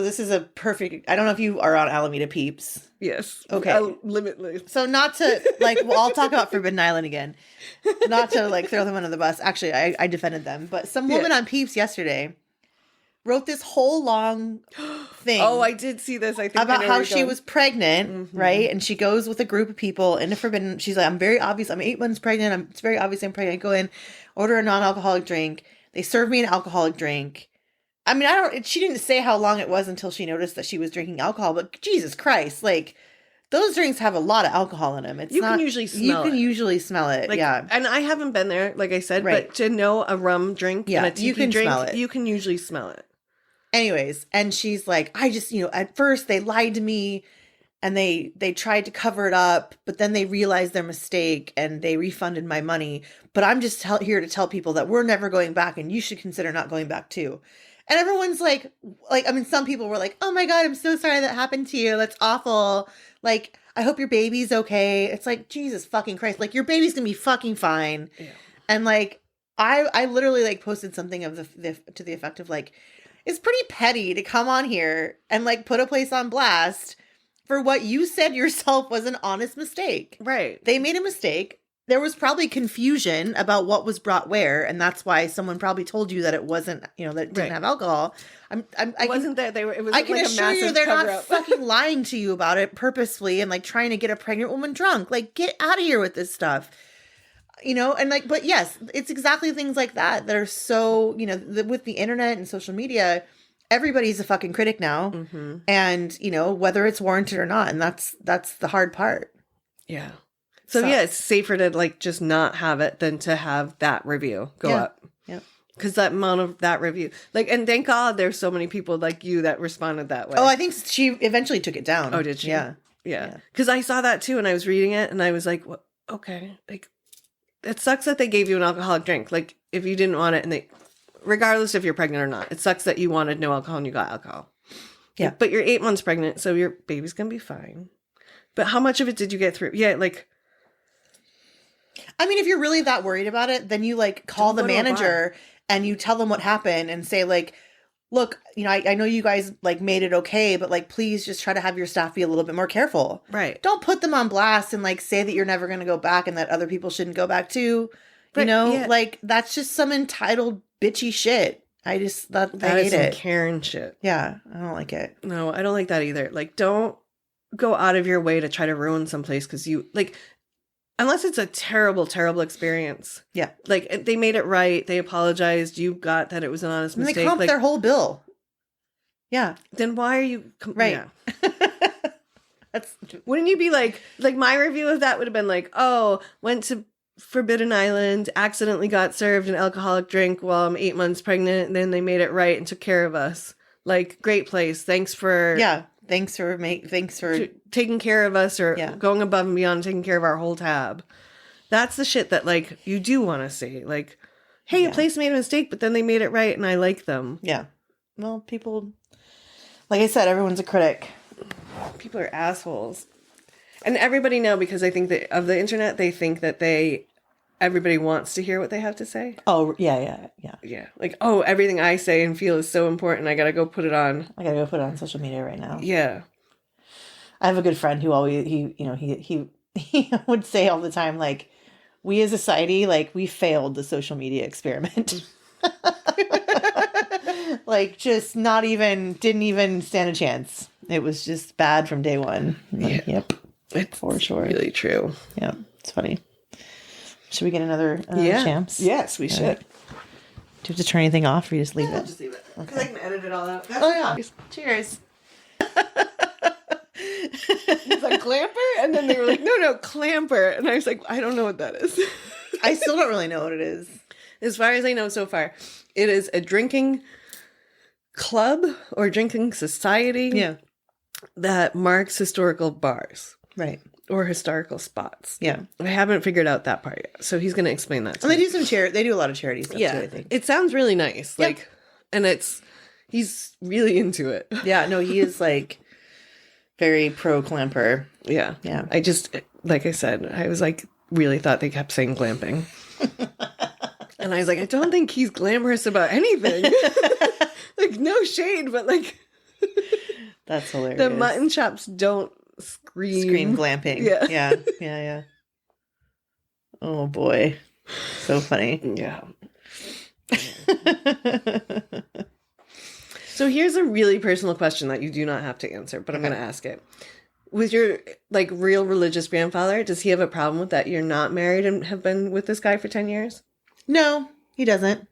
this is a perfect. I don't know if you are on Alameda Peeps. Yes. Okay. Limitless. So not to like, well, I'll talk about Forbidden Island again. Not to like throw them under the bus. Actually, I defended them, but some woman on Peeps yesterday wrote this whole long thing. Oh, I did see this. I think about how she was pregnant, right? And she goes with a group of people into Forbidden. She's like, I'm 8 months pregnant. It's very obvious I'm pregnant. I go in, order a non-alcoholic drink. They serve me an alcoholic drink. I mean, she didn't say how long it was until she noticed that she was drinking alcohol, but Jesus Christ, like those drinks have a lot of alcohol in them. You can usually smell it. Like, yeah. And I haven't been there, like I said, but to know a rum drink and a tiki drink, smell it. You can usually smell it. Anyways, and she's like, I just, at first they lied to me and they tried to cover it up, but then they realized their mistake and they refunded my money. But I'm just here to tell people that we're never going back and you should consider not going back too. And everyone's like, I mean, some people were like, oh my God, I'm so sorry that happened to you. That's awful. Like, I hope your baby's okay. It's like, Jesus fucking Christ. Like, your baby's gonna be fucking fine. Yeah. And like, I literally like posted something of to the effect of like, it's pretty petty to come on here and like put a place on blast for what you said yourself was an honest mistake. Right. They made a mistake. There was probably confusion about what was brought where, and that's why someone probably told you that it wasn't, that it didn't have alcohol. It wasn't that they were. It was. I can like assure you, they're not fucking lying to you about it purposefully and like trying to get a pregnant woman drunk. Like, get out of here with this stuff. And like, but yes, it's exactly things like that are so, with the internet and social media, everybody's a fucking critic now. Mm-hmm. And, whether it's warranted or not. And that's the hard part. Yeah. So yeah, it's safer to like just not have it than to have that review go up. Yeah. Because that amount of that review, like, and thank God there's so many people like you that responded that way. Oh, I think she eventually took it down. Oh, did she? Yeah. Yeah. Because I saw that too and I was reading it and I was like, well, okay, like, it sucks that they gave you an alcoholic drink. Like, if you didn't want it and regardless if you're pregnant or not, it sucks that you wanted no alcohol and you got alcohol. Yeah. But you're 8 months pregnant, so your baby's going to be fine. But how much of it did you get through? Yeah, like. I mean, if you're really that worried about it, then you like call the manager and you tell them what happened and say like, look, I know you guys like made it okay, but like, please just try to have your staff be a little bit more careful. Right. Don't put them on blast and like say that you're never going to go back and that other people shouldn't go back too. Like that's just some entitled bitchy shit. I hate it. Karen shit. Yeah. I don't like it. No, I don't like that either. Like, don't go out of your way to try to ruin someplace because you like, unless it's a terrible, terrible experience. Yeah. Like, they made it right. They apologized. You got that it was an honest mistake. They comped their whole bill. Yeah. Then why are you... right. Yeah. Wouldn't you be like my review of that would have been like, oh, went to Forbidden Island, accidentally got served an alcoholic drink while I'm 8 months pregnant, and then they made it right and took care of us. Like, great place. Thanks for... Yeah. Thanks for taking care of us or going above and beyond, taking care of our whole tab. That's the shit that like you do want to say. Like, hey, a place made a mistake, but then they made it right, and I like them. Yeah. Well, people, like I said, everyone's a critic. People are assholes, and everybody now because I think that of the internet, they think that everybody wants to hear what they have to say. Oh yeah. Like, oh, everything I say and feel is so important. I gotta go put it on. I gotta go put it on social media right now. Yeah. I have a good friend who always he would say all the time like, we as a society, like, we failed the social media experiment. Like, just didn't even stand a chance. It was just bad from day one. Like, yep. It's for sure. Really true. Yeah. It's funny. Should we get another champs? Yes, we should. Right. Do you have to turn anything off or you just leave it? Just leave it. Because I can edit it all out. Yeah. Cheers. It's like clamper, and then they were like, no, clamper, and I was like, I don't know what that is. I still don't really know what it is. As far as I know so far, it is a drinking club or drinking society that marks historical bars. Right. Or historical spots. Yeah. I haven't figured out that part yet. So he's going to explain that to me. They do they do a lot of charity stuff too, I think. It sounds really nice. Yep. Like, and he's really into it. Yeah, no, he is like very pro clamper. Yeah. Yeah. I just, like I said, I was like, really thought they kept saying glamping. And I was like, I don't think he's glamorous about anything. Like, no shade, but like. That's hilarious. The mutton chops don't scream glamping. Yeah. Yeah. Oh boy. So funny. Yeah. So here's a really personal question that you do not have to answer, but I'm going to ask it. With your like real religious grandfather, does he have a problem with that you're not married and have been with this guy for 10 years? No, he doesn't.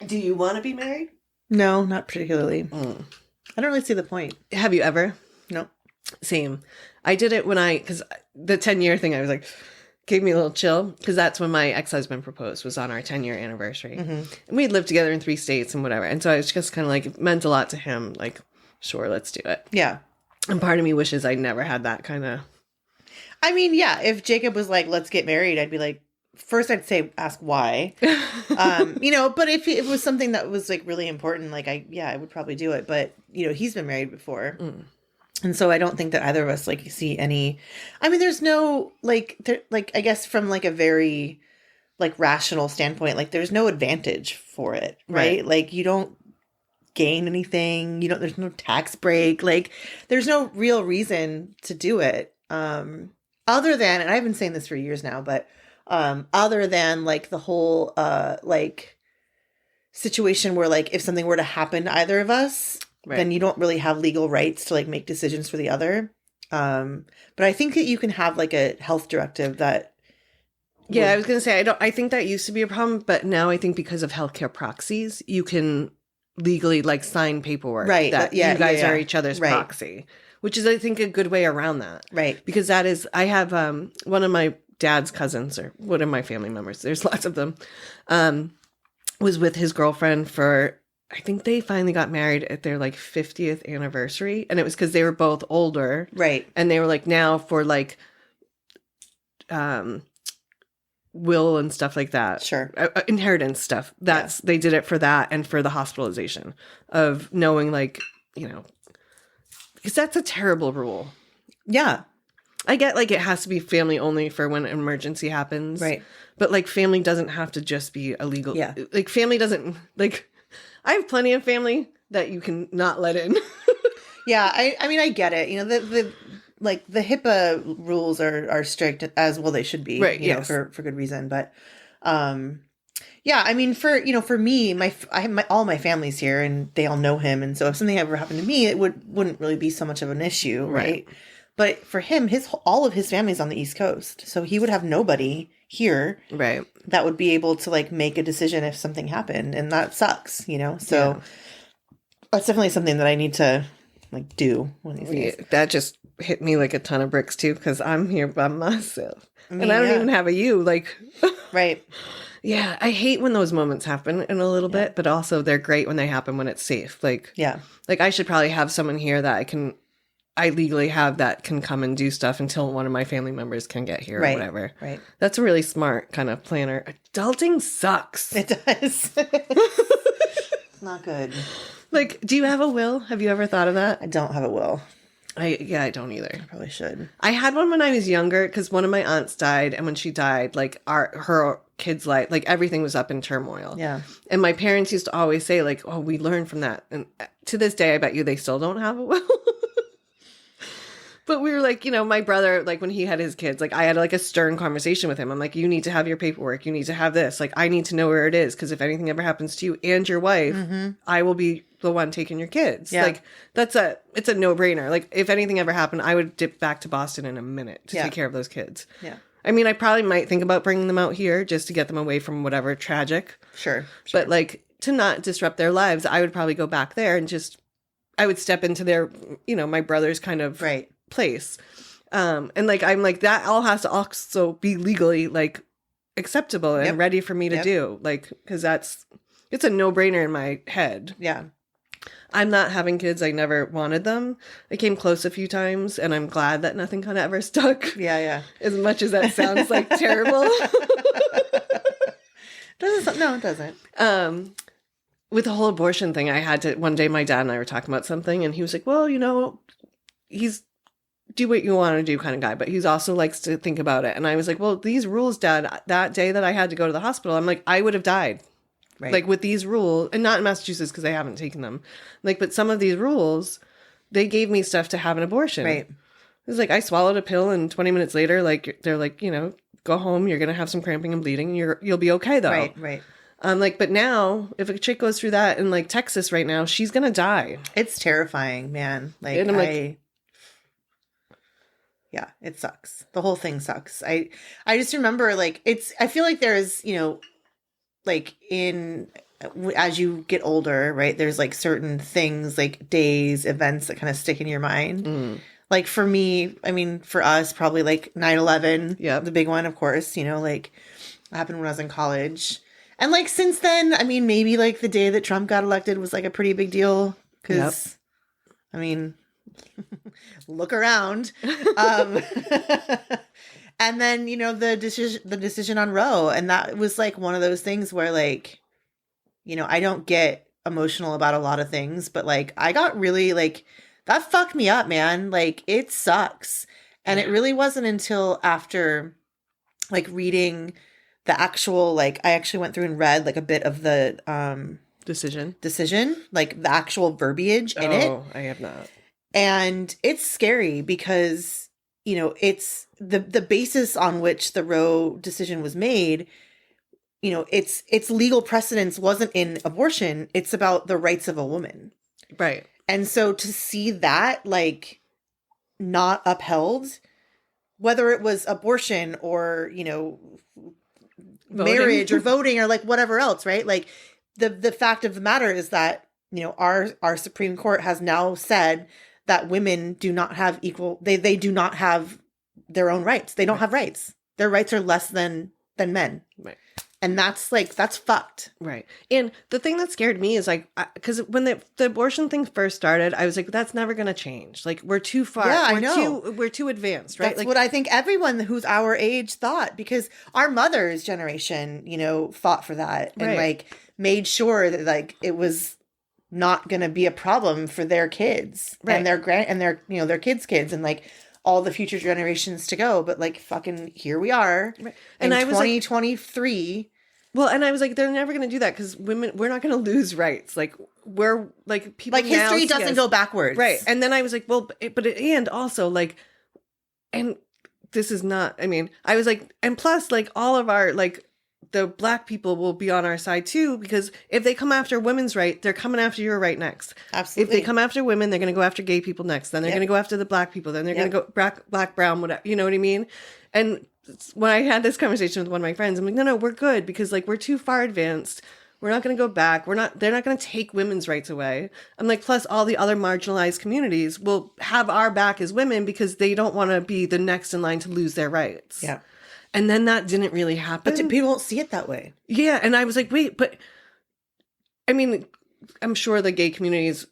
Do you want to be married? No, not particularly. I don't really see the point. Have you ever? No. Same. I did it because the 10-year thing, I was like, gave me a little chill because that's when my ex-husband proposed, was on our 10-year anniversary. And we'd lived together in 3 states and whatever. And so I was just kind of like, it meant a lot to him. Like, sure, let's do it. Yeah. And part of me wishes I never had that kind of. I mean, yeah, if Jacob was like, let's get married, I'd be like, first I'd say, ask why. But if it was something that was like really important, like I would probably do it. But, he's been married before. And so I don't think that either of us like see any, I mean, there's no I guess from like a very like rational standpoint, like there's no advantage for it, right? Like you don't gain anything, there's no tax break, like there's no real reason to do it. Other than, and I've been saying this for years now, but other than like the whole like situation where like if something were to happen to either of us, then you don't really have legal rights to like make decisions for the other. But I think that you can have like a health directive that. Yeah, I was gonna say I think that used to be a problem, but now I think because of healthcare proxies, you can legally like sign paperwork that you guys are each other's proxy, which is I think a good way around that. Right. Because that is, I have one of my dad's cousins, or one of my family members, there's lots of them, was with his girlfriend for, I think they finally got married at their like 50th anniversary. And it was because they were both older. Right. And they were like, now for like will and stuff like that. Sure. Inheritance stuff. They did it for that and for the hospitalization of knowing like, because that's a terrible rule. Yeah. I get like it has to be family only for when an emergency happens. Right. But like family doesn't have to just be illegal. Yeah. Like family doesn't, like, I have plenty of family that you can not let in. Yeah. I mean, I get it. The HIPAA rules are strict, as well they should be. Right. For good reason. But, yeah, I mean, for me, I have all my family's here and they all know him. And so if something ever happened to me, it wouldn't really be so much of an issue. Right. But for him, all of his family's on the East Coast. So he would have nobody here. Right. That would be able to like make a decision if something happened. And that sucks, So that's definitely something that I need to like do one of these days. That just hit me like a ton of bricks too, because I'm here by myself. And I don't even have a you. Like, right. Yeah, I hate when those moments happen in a little bit, but also they're great when they happen when it's safe. Like, like I should probably have someone here that I legally have that can come and do stuff until one of my family members can get here or whatever. Right. That's a really smart kind of planner. Adulting sucks. It does. It's not good. Like, do you have a will? Have you ever thought of that? I don't have a will. I don't either. I probably should. I had one when I was younger because one of my aunts died, and when she died, like her kids' life, like everything was up in turmoil. Yeah. And my parents used to always say, like, "Oh, we learned from that." And to this day, I bet you they still don't have a will. But we were like, you know, my brother, like when he had his kids, like I had like a stern conversation with him. I'm like, you need to have your paperwork. You need to have this. Like, I need to know where it is. Because if anything ever happens to you and your wife, I will be the one taking your kids. Yeah. Like, it's a no-brainer. Like, if anything ever happened, I would dip back to Boston in a minute to take care of those kids. Yeah. I mean, I probably might think about bringing them out here just to get them away from whatever tragic. Sure. But like, to not disrupt their lives, I would probably go back there and I would step into their, you know, my brother's kind of place. And like, I'm like, that all has to also be legally like acceptable and ready for me to do. Like, because it's a no-brainer in my head. Yeah. I'm not having kids. I never wanted them. I came close a few times, and I'm glad that nothing kind of ever stuck. Yeah. As much as that sounds like terrible. No, it doesn't. With the whole abortion thing, one day my dad and I were talking about something, and he was like, well, you know, he's do what you want to do kind of guy, but he's also likes to think about it. And I was like, well, these rules, Dad, that day that I had to go to the hospital, I'm like, I would have died. Right. Like with these rules, and not in Massachusetts because I haven't taken them. Like, but some of these rules, they gave me stuff to have an abortion. Right. It was like I swallowed a pill, and 20 minutes later, like they're like, you know, go home. You're gonna have some cramping and bleeding. You'll be okay though. Right. Like, but now if a chick goes through that in like Texas right now, she's gonna die. It's terrifying, man. Like, and I'm like, yeah, it sucks. The whole thing sucks. I just remember like I feel like there's, you know, like as you get older, right, there's like certain things like days, events that kind of stick in your mind. Like for me, I mean, for us, probably like 9/11, the big one, of course, you know, like happened when I was in college. And like since then, I mean, maybe like the day that Trump got elected was like a pretty big deal because I mean, look around. And then, you know, the decision on Roe. And that was like one of those things where like, you know, I don't get emotional about a lot of things, but like I got really like, that fucked me up, man. Like it sucks. And it really wasn't until after like reading the actual, like I actually went through and read like a bit of the decision, like the actual verbiage in it. Oh, I have not. And it's scary because, you know, it's the basis on which the Roe decision was made, you know, its legal precedence wasn't in abortion. It's about the rights of a woman. Right. And so to see that like not upheld, whether it was abortion or, you know, marriage or voting or like whatever else, right? Like the fact of the matter is that, you know, our Supreme Court has now said that women do not have they do not have their own rights. They don't have rights. Their rights are less than men. Right. And that's fucked. Right. And the thing that scared me is like, because when the abortion thing first started, I was like, that's never going to change. Like, we're too far. Yeah, I know. We're too advanced, right? That's like, what I think everyone who's our age thought, because our mother's generation, you know, fought for that and like made sure that like it was not going to be a problem for their kids and their you know, their kids and like all the future generations to go. But like fucking here we are in 2023. Well, and I was like, they're never going to do that because women, we're not going to lose rights. Like we're like people like history doesn't go backwards. Right. And then I was like, well, and also like, and this is not, I mean, I was like, and plus like all of our like the Black people will be on our side too, because if they come after women's right, they're coming after your right next. Absolutely. If they come after women, they're going to go after gay people next. Then they're going to go after the Black people. Then they're going to go black, brown, whatever. You know what I mean? And when I had this conversation with one of my friends, I'm like, no, we're good because like we're too far advanced. We're not going to go back. They're not going to take women's rights away. I'm like, plus all the other marginalized communities will have our back as women because they don't want to be the next in line to lose their rights. Yeah. And then that didn't really happen. But people don't see it that way. Yeah. And I was like, wait, but I mean, I'm sure the gay community is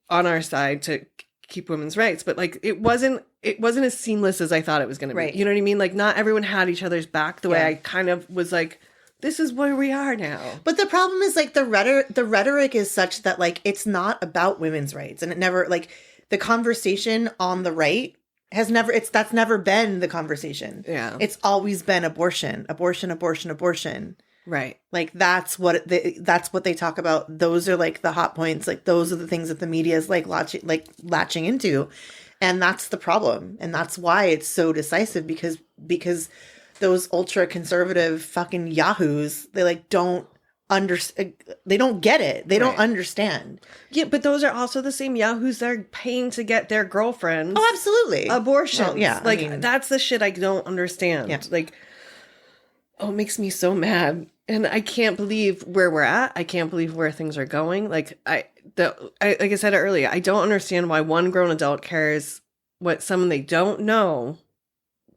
on our side to keep women's rights, but like, it wasn't as seamless as I thought it was going to be. You know what I mean? Like not everyone had each other's back the way I kind of was like, this is where we are now. But the problem is like the rhetoric is such that like, it's not about women's rights and it never like the conversation on the right that's never been the conversation. Yeah. It's always been abortion. Right. Like that's what they talk about. Those are like the hot points. Like those are the things that the media is like latching into. And that's the problem. And that's why it's so decisive, because those ultra conservative fucking yahoos, they like don't they don't get it. They don't understand. Yeah, but those are also the same yahoos that are paying to get their girlfriends. Oh, absolutely. Abortions. Well, yeah. Like, I mean, that's the shit I don't understand. Yeah. Like, oh, it makes me so mad. And I can't believe where we're at. I can't believe where things are going. Like, like I said earlier, I don't understand why one grown adult cares what someone they don't know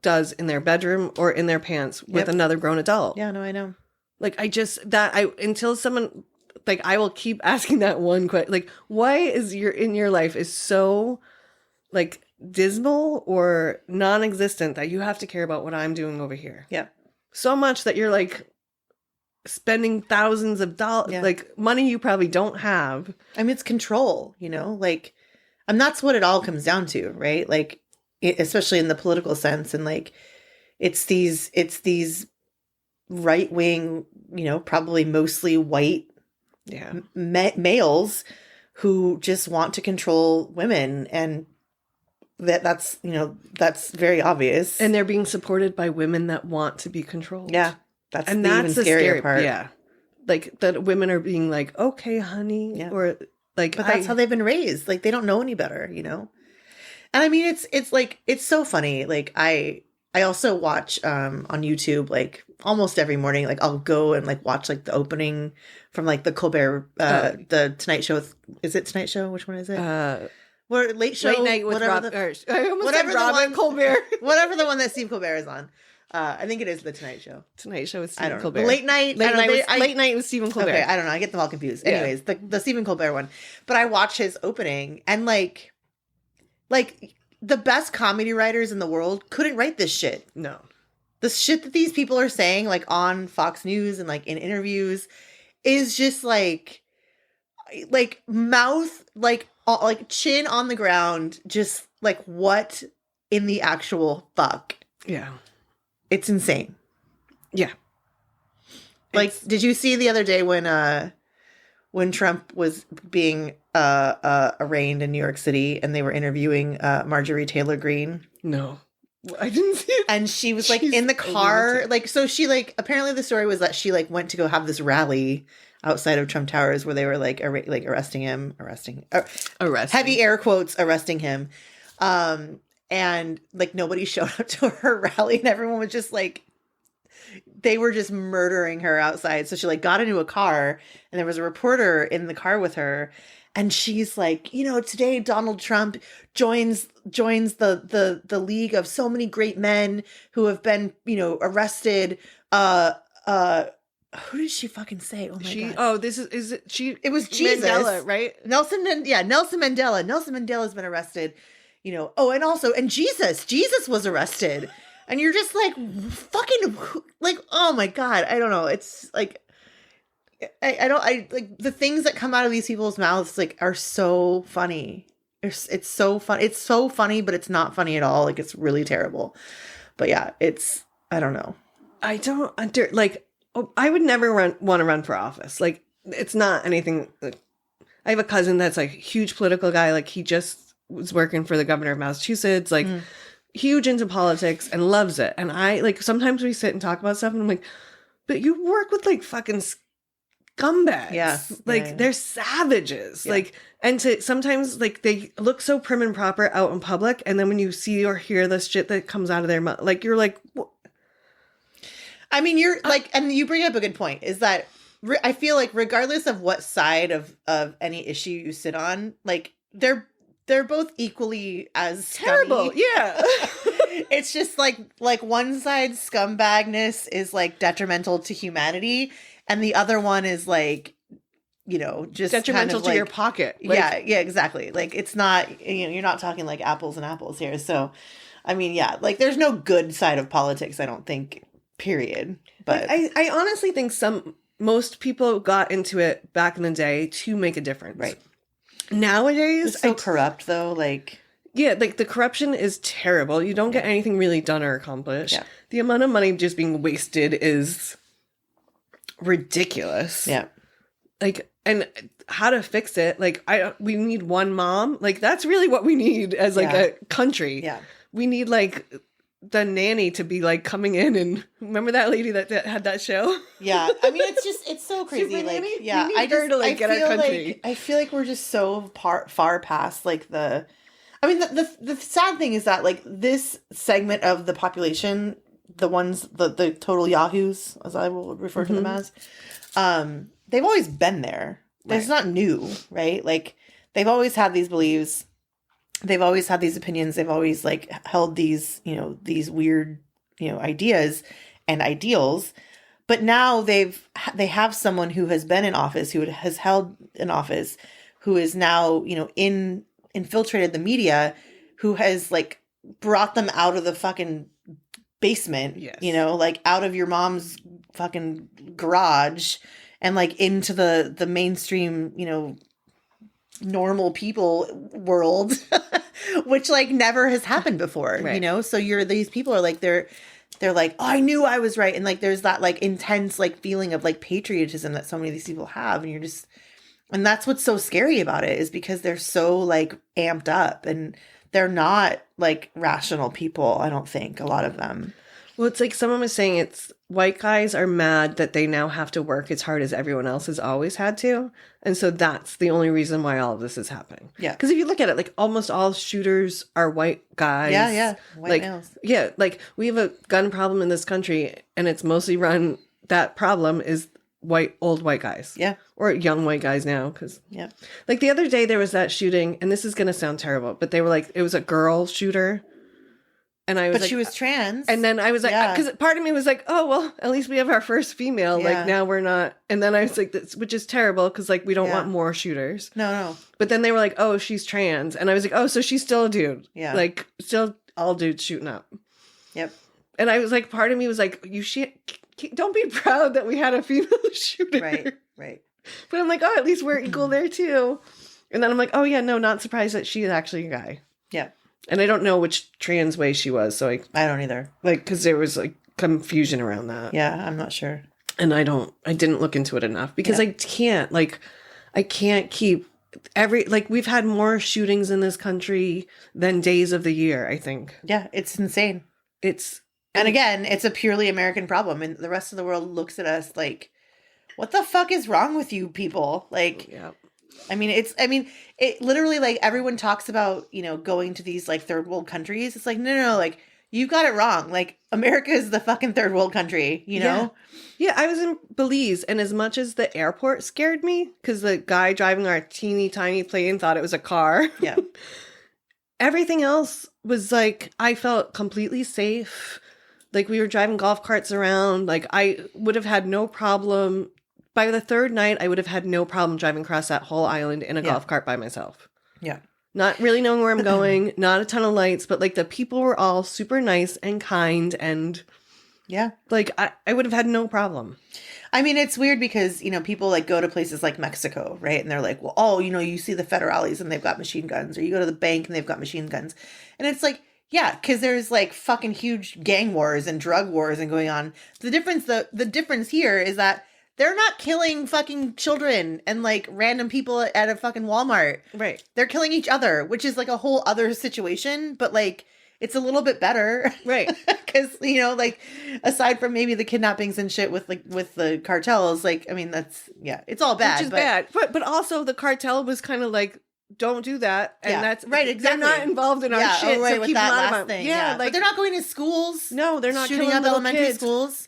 does in their bedroom or in their pants with another grown adult. Yeah, no, I know. Like, until someone, like, I will keep asking that one question. Like, why is in your life is so, like, dismal or non-existent that you have to care about what I'm doing over here? Yeah. So much that you're, like, spending thousands of dollars, like, money you probably don't have. I mean, it's control, like, and that's what it all comes down to, right? Like, especially in the political sense. And, like, it's these right-wing, probably mostly white males who just want to control women, and that's very obvious. And they're being supported by women that want to be controlled. Yeah, that's the scarier part. Yeah, like that women are being like, okay, honey, or like, but that's how they've been raised. Like, they don't know any better, And I mean, it's like, it's so funny. Like, I also watch on YouTube, like, almost every morning. Like, I'll go and like watch like the opening from like the Colbert, the Tonight Show. Is it Tonight Show? Which one is it? Late Show, Late Night with Robin Colbert. Whatever the one that Steve Colbert is on. I think it is the Tonight Show. Tonight Show with Stephen I don't Colbert. Know. Late Night with Stephen Colbert. Okay, I don't know. I get them all confused. Anyways, the Stephen Colbert one. But I watch his opening, and like the best comedy writers in the world couldn't write this shit. No. The shit that these people are saying, like, on Fox News and like in interviews, is just like mouth, like chin on the ground, just like, what in the actual fuck? Yeah. It's insane. Yeah. Like, did you see the other day when Trump was being arraigned in New York City, and they were interviewing Marjorie Taylor Greene? No, I didn't see it. And she was like in the car, like, so she like, apparently the story was that she like went to go have this rally outside of Trump Towers where they were like arresting heavy air quotes, arresting him, and like nobody showed up to her rally, and everyone was just like, they were just murdering her outside. So she like got into a car, and there was a reporter in the car with her, and she's like, today Donald Trump joins the league of so many great men who have been, arrested. Who did she fucking say? Oh my god. Oh, it was Jesus. Mandela, right? Nelson Mandela. Nelson Mandela's been arrested. And Jesus was arrested. And you're just like, fucking, like, oh my God. I don't know. It's like, I like the things that come out of these people's mouths, like, are so funny. It's so fun. It's so funny, but it's not funny at all. Like, it's really terrible. But yeah, I don't know. I don't I would never want to run for office. Like, it's not anything. Like, I have a cousin that's like a huge political guy. Like, he just was working for the governor of Massachusetts. Like, huge into politics and loves it. And I like, sometimes we sit and talk about stuff, and I'm like, but you work with like fucking scumbags. Yeah. Like, they're savages. Yeah. Like, and sometimes like they look so prim and proper out in public, and then when you see or hear the shit that comes out of their mouth, like, you're like, what? I mean, you're like, and you bring up a good point, is that I feel like regardless of what side of any issue you sit on, like, they're both equally as terrible. Scummy. Yeah. It's just like one side's scumbagness is like detrimental to humanity, and the other one is like, just detrimental kind of to your pocket. Like, yeah, exactly. Like, it's not, you're not talking like apples and apples here. So, I mean, yeah, like, there's no good side of politics, I don't think, period. But I honestly think most people got into it back in the day to make a difference. Right. Nowadays, it's so corrupt, though. Like, yeah, like, the corruption is terrible. You don't get anything really done or accomplished. Yeah. The amount of money just being wasted is ridiculous. Yeah. Like, and how to fix it. Like, we need one mom. Like, that's really what we need as like a country. Yeah. We need like the nanny to be like coming in, and remember that lady that had that show? Yeah. I mean, it's so crazy. Super like, nanny? yeah, We need her to like get our country. I feel like we're just so far past like I mean, the sad thing is that like this segment of the population, the total yahoos, as I will refer to them as, they've always been there. Right. It's not new, right? Like, they've always had these beliefs. They've always had these opinions. They've always like held these, these weird, ideas and ideals. But now they have someone who has been in office, who has held an office, who is now, infiltrated the media, who has like brought them out of the fucking basement, like out of your mom's fucking garage and like into the mainstream, normal people world, which like never has happened before, right. So these people are like, they're like, oh, I knew I was right. And like, there's that like intense like feeling of like patriotism that so many of these people have. And that's what's so scary about it, is because they're so like amped up, and they're not like rational people. I don't think, a lot of them. Well, it's like someone was saying, it's white guys are mad that they now have to work as hard as everyone else has always had to. And so that's the only reason why all of this is happening. Yeah. Because if you look at it, like almost all shooters are white guys. Yeah, yeah. White males. Yeah, like we have a gun problem in this country, and it's mostly that problem is old white guys. Yeah. Or young white guys now. Because, yeah. Like the other day there was that shooting, and this is going to sound terrible, but they were like, it was a girl shooter. And I was but she was trans. And then I was like, because part of me was like, oh, well, at least we have our first female. Yeah. Like, now we're not. And then I was like, which is terrible, because, like, we don't want more shooters. No. But then they were like, oh, she's trans. And I was like, oh, so she's still a dude. Yeah. Like, still all dudes shooting up. Yep. And I was like, part of me was like, don't be proud that we had a female shooter. Right. But I'm like, oh, at least we're equal there, too. And then I'm like, oh, yeah, no, not surprised that she's actually a guy. Yeah. And I don't know which trans way she was, so I don't either. Like, because there was like confusion around that. Yeah, I'm not sure. And I didn't look into it enough, because I can't keep we've had more shootings in this country than days of the year, I think. Yeah, it's insane. And again, it's a purely American problem, and the rest of the world looks at us like, what the fuck is wrong with you people? Like, yeah. I mean, it literally, like, everyone talks about, going to these, like, third world countries. It's like, no, like, you got it wrong. Like, America is the fucking third world country, know? Yeah, I was in Belize, and as much as the airport scared me, because the guy driving our teeny tiny plane thought it was a car. Yeah. Everything else was, like, I felt completely safe. Like, we were driving golf carts around. Like, I would have had no problem. By the third night, I would have had no problem driving across that whole island in a golf cart by myself. Yeah. Not really knowing where I'm going, not a ton of lights, but like the people were all super nice and kind, and like I would have had no problem. I mean, it's weird because, people like go to places like Mexico, right? And they're like, well, oh, you see the federales and they've got machine guns, or you go to the bank and they've got machine guns. And it's like, yeah, because there's like fucking huge gang wars and drug wars and going on. The difference here is that they're not killing fucking children and like random people at a fucking Walmart. Right. They're killing each other, which is like a whole other situation, but like it's a little bit better. Right. Because, like aside from maybe the kidnappings and shit with the cartels, like, I mean, it's all bad. Which is bad. But also the cartel was kind of like, don't do that. And that's right. Exactly. They're not involved in our shit. Right, so with keep that them last thing. Yeah. Like, but they're not going to schools. No, they're not shooting killing up elementary kids. Schools.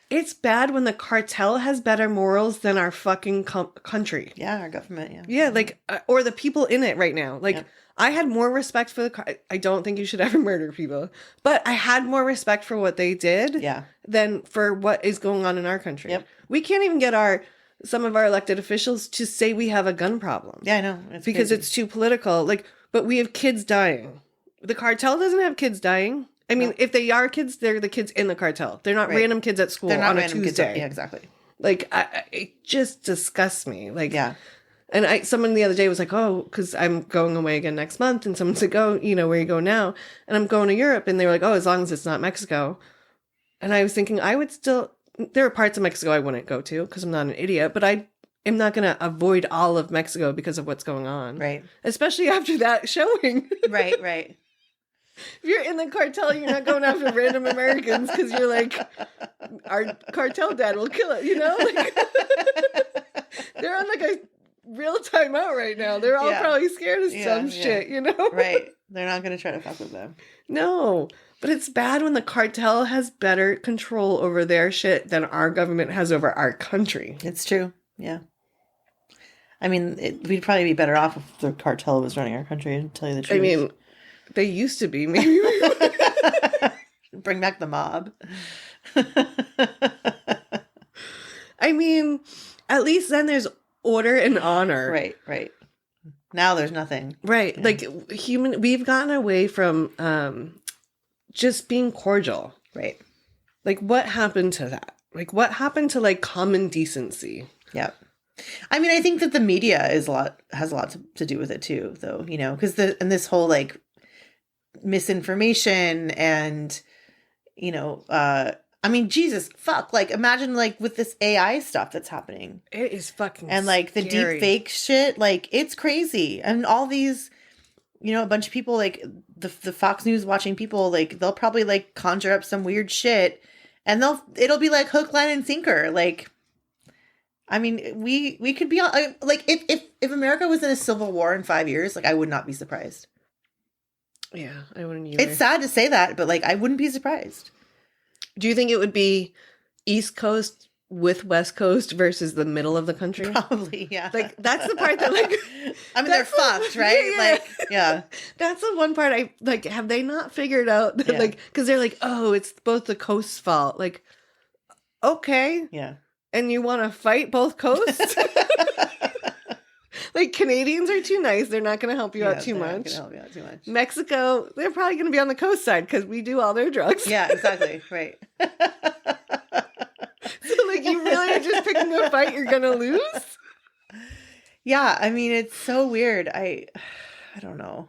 It's bad when the cartel has better morals than our fucking country. Yeah, our government, yeah. Yeah, like, or the people in it right now. Like, I had more respect for I don't think you should ever murder people, but I had more respect for what they did than for what is going on in our country. Yep. We can't even get some of our elected officials to say we have a gun problem. Yeah, I know. Because it's too political. Like, but we have kids dying. The cartel doesn't have kids dying. I mean, if they are kids, they're the kids in the cartel. They're not random kids at school on a Tuesday. Yeah, exactly. Like, it just disgusts me. Like, and someone the other day was like, oh, because I'm going away again next month. And someone said, oh, where you go now? And I'm going to Europe. And they were like, oh, as long as it's not Mexico. And I was thinking, there are parts of Mexico I wouldn't go to because I'm not an idiot. But am not going to avoid all of Mexico because of what's going on. Right. Especially after that showing. Right. If you're in the cartel, you're not going after random Americans because you're like, our cartel dad will kill it, you know? Like, they're on like a real timeout right now. They're all probably scared of some shit, you know? Right. They're not going to try to fuck with them. No. But it's bad when the cartel has better control over their shit than our government has over our country. It's true. Yeah. I mean, we'd probably be better off if the cartel was running our country, to tell you the truth. I mean, they used to be. Maybe we would. Bring back the mob. I mean, at least then there's order and honor. Right. Now there's nothing. Right. Yeah. Like we've gotten away from just being cordial. Right. Like, what happened to that? Like, what happened to like common decency? Yeah. I mean, I think that the media has a lot to do with it too, though, you know, because this whole like misinformation and, you know, I mean, Jesus, fuck, like imagine like with this AI stuff that's happening. It is fucking and like the deep fake shit, like it's crazy. And all these, you know, a bunch of people like the Fox News watching people, like they'll probably like conjure up some weird shit and it'll be like hook, line, and sinker. Like, I mean, we could be on, like if America was in a civil war in 5 years, like I would not be surprised. Yeah, I wouldn't either. It's sad to say that, but like I wouldn't be surprised. Do you think it would be East Coast with West Coast versus the middle of the country? Probably, yeah. Like that's the part that like I mean they're fucked, right? Yeah. Like yeah. That's the one part I like. Have they not figured out that like because they're like, oh, it's both the coast's fault. Like, okay, yeah. And you want to fight both coasts? Like Canadians are too nice. They're not going to help you out too much. Mexico, they're probably going to be on the coast side because we do all their drugs. Yeah, exactly. Right. So like you really are just picking a fight you're going to lose? Yeah, I mean it's so weird. I don't know.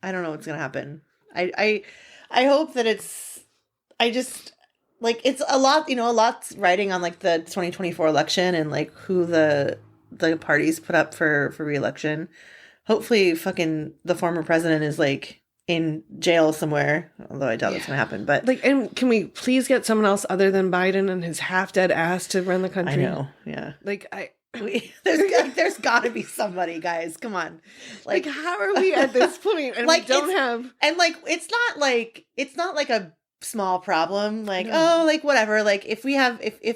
I don't know what's going to happen. I hope that I just like it's a lot, you know, a lot's riding on like the 2024 election and like who the parties put up for re-election. Hopefully fucking the former president is like in jail somewhere, although I doubt that's gonna happen. But like, and can we please get someone else other than Biden and his half-dead ass to run the country? I know. Yeah. Like there's got to be somebody, guys. Come on. Like how are we at this point and like we don't have and like it's not like a small problem, like oh, like whatever, like if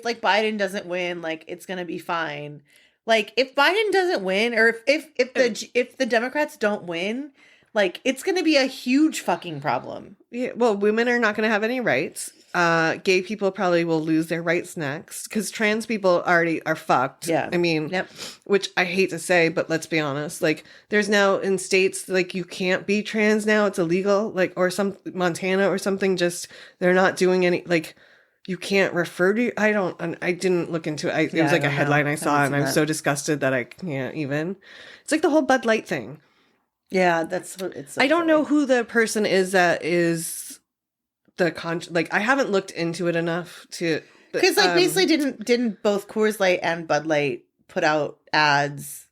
like Biden doesn't win, like it's gonna be fine. Like if Biden doesn't win, or if the Democrats don't win, like it's gonna be a huge fucking problem. Yeah, well, women are not gonna have any rights. Gay people probably will lose their rights next because trans people already are fucked. Yeah, I mean, which I hate to say, but let's be honest. Like, there's now in states like you can't be trans now; it's illegal. Like, or some Montana or something. Just they're not doing any like. You can't refer to. I didn't look into it. It was like a headline I saw, and I'm so disgusted that I can't even. It's like the whole Bud Light thing. Yeah, that's what it's. So I don't know who the person is that is the like. I haven't looked into it enough to because like basically didn't both Coors Light and Bud Light put out ads,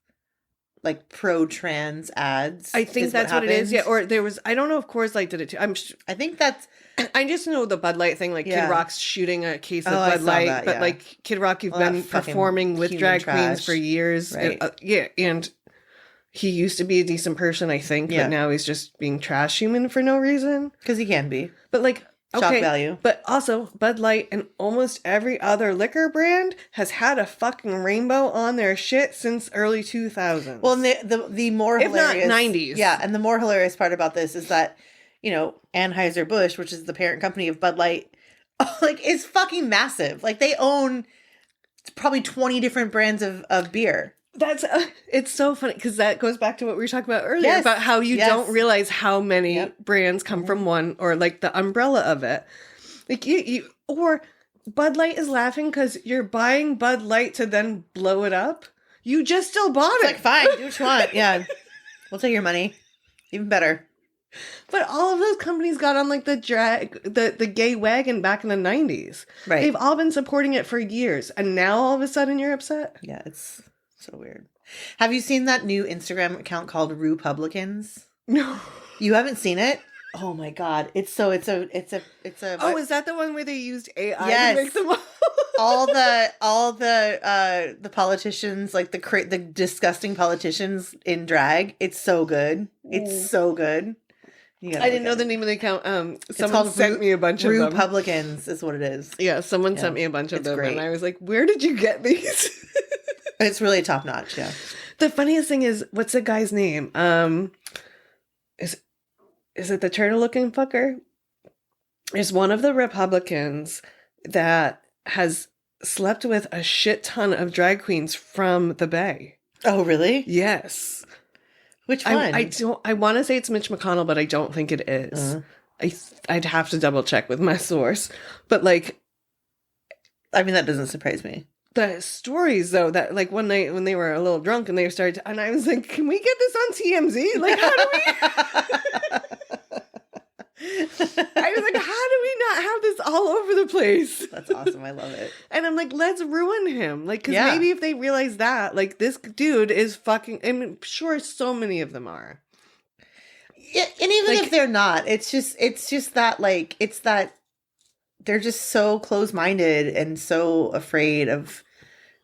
like pro-trans ads? I think that's what it is. Yeah, or there was. I don't know if Coors Light did it too. I think that's. I just know the Bud Light thing, like Kid Rock's shooting a case of Bud Light, but like Kid Rock, you've been performing with drag queens for years. Right. And he used to be a decent person, I think, but now he's just being trash human for no reason. Because he can be. But like, shock value. But also, Bud Light and almost every other liquor brand has had a fucking rainbow on their shit since early 2000s. Well, and the more hilarious... If not 90s. Yeah, and the more hilarious part about this is that, you know, Anheuser-Busch, which is the parent company of Bud Light, like, is fucking massive. Like, they own probably 20 different brands of beer. That's it's so funny because that goes back to what we were talking about earlier about how you don't realize how many brands come from one, or like the umbrella of it. Like you or Bud Light is laughing because you're buying Bud Light to then blow it up. You just still bought it. Like, fine, do what you want. Yeah, we'll take your money. Even better. But all of those companies got on like the gay wagon back in the 90s. Right. They've all been supporting it for years, and now all of a sudden you're upset. Yeah, it's So weird. Have you seen that new Instagram account called Republicans? No. You haven't seen it? Oh my God. It's a Oh, is that the one where they used AI yes. to make them all the politicians, like the disgusting politicians in drag. It's so good. It's so good. I didn't know the name of the account. Someone sent me a bunch of them. Republicans is what it is. Yeah, someone sent me a bunch of them, great. and I was like, "Where did you get these?" It's really top notch. Yeah. The funniest thing is, what's the guy's name? Is it the turtle looking fucker? Is one of the Republicans that has slept with a shit ton of drag queens from the Bay. Oh, really? Yes. Which one? I want to say it's Mitch McConnell, but I don't think it is. I'd have to double check with my source. But like, I mean, that doesn't surprise me. The stories though, that like one night when they were a little drunk and they started and I was like, can we get this on TMZ? Like, how do we I was like, how do we not have this all over the place? That's awesome. I love it. And I'm like, let's ruin him. Like, because maybe if they realize that, like, this dude is fucking, I'm sure so many of them are. Yeah, and even if they're not, it's just that, like, it's that they're just so close-minded and so afraid of,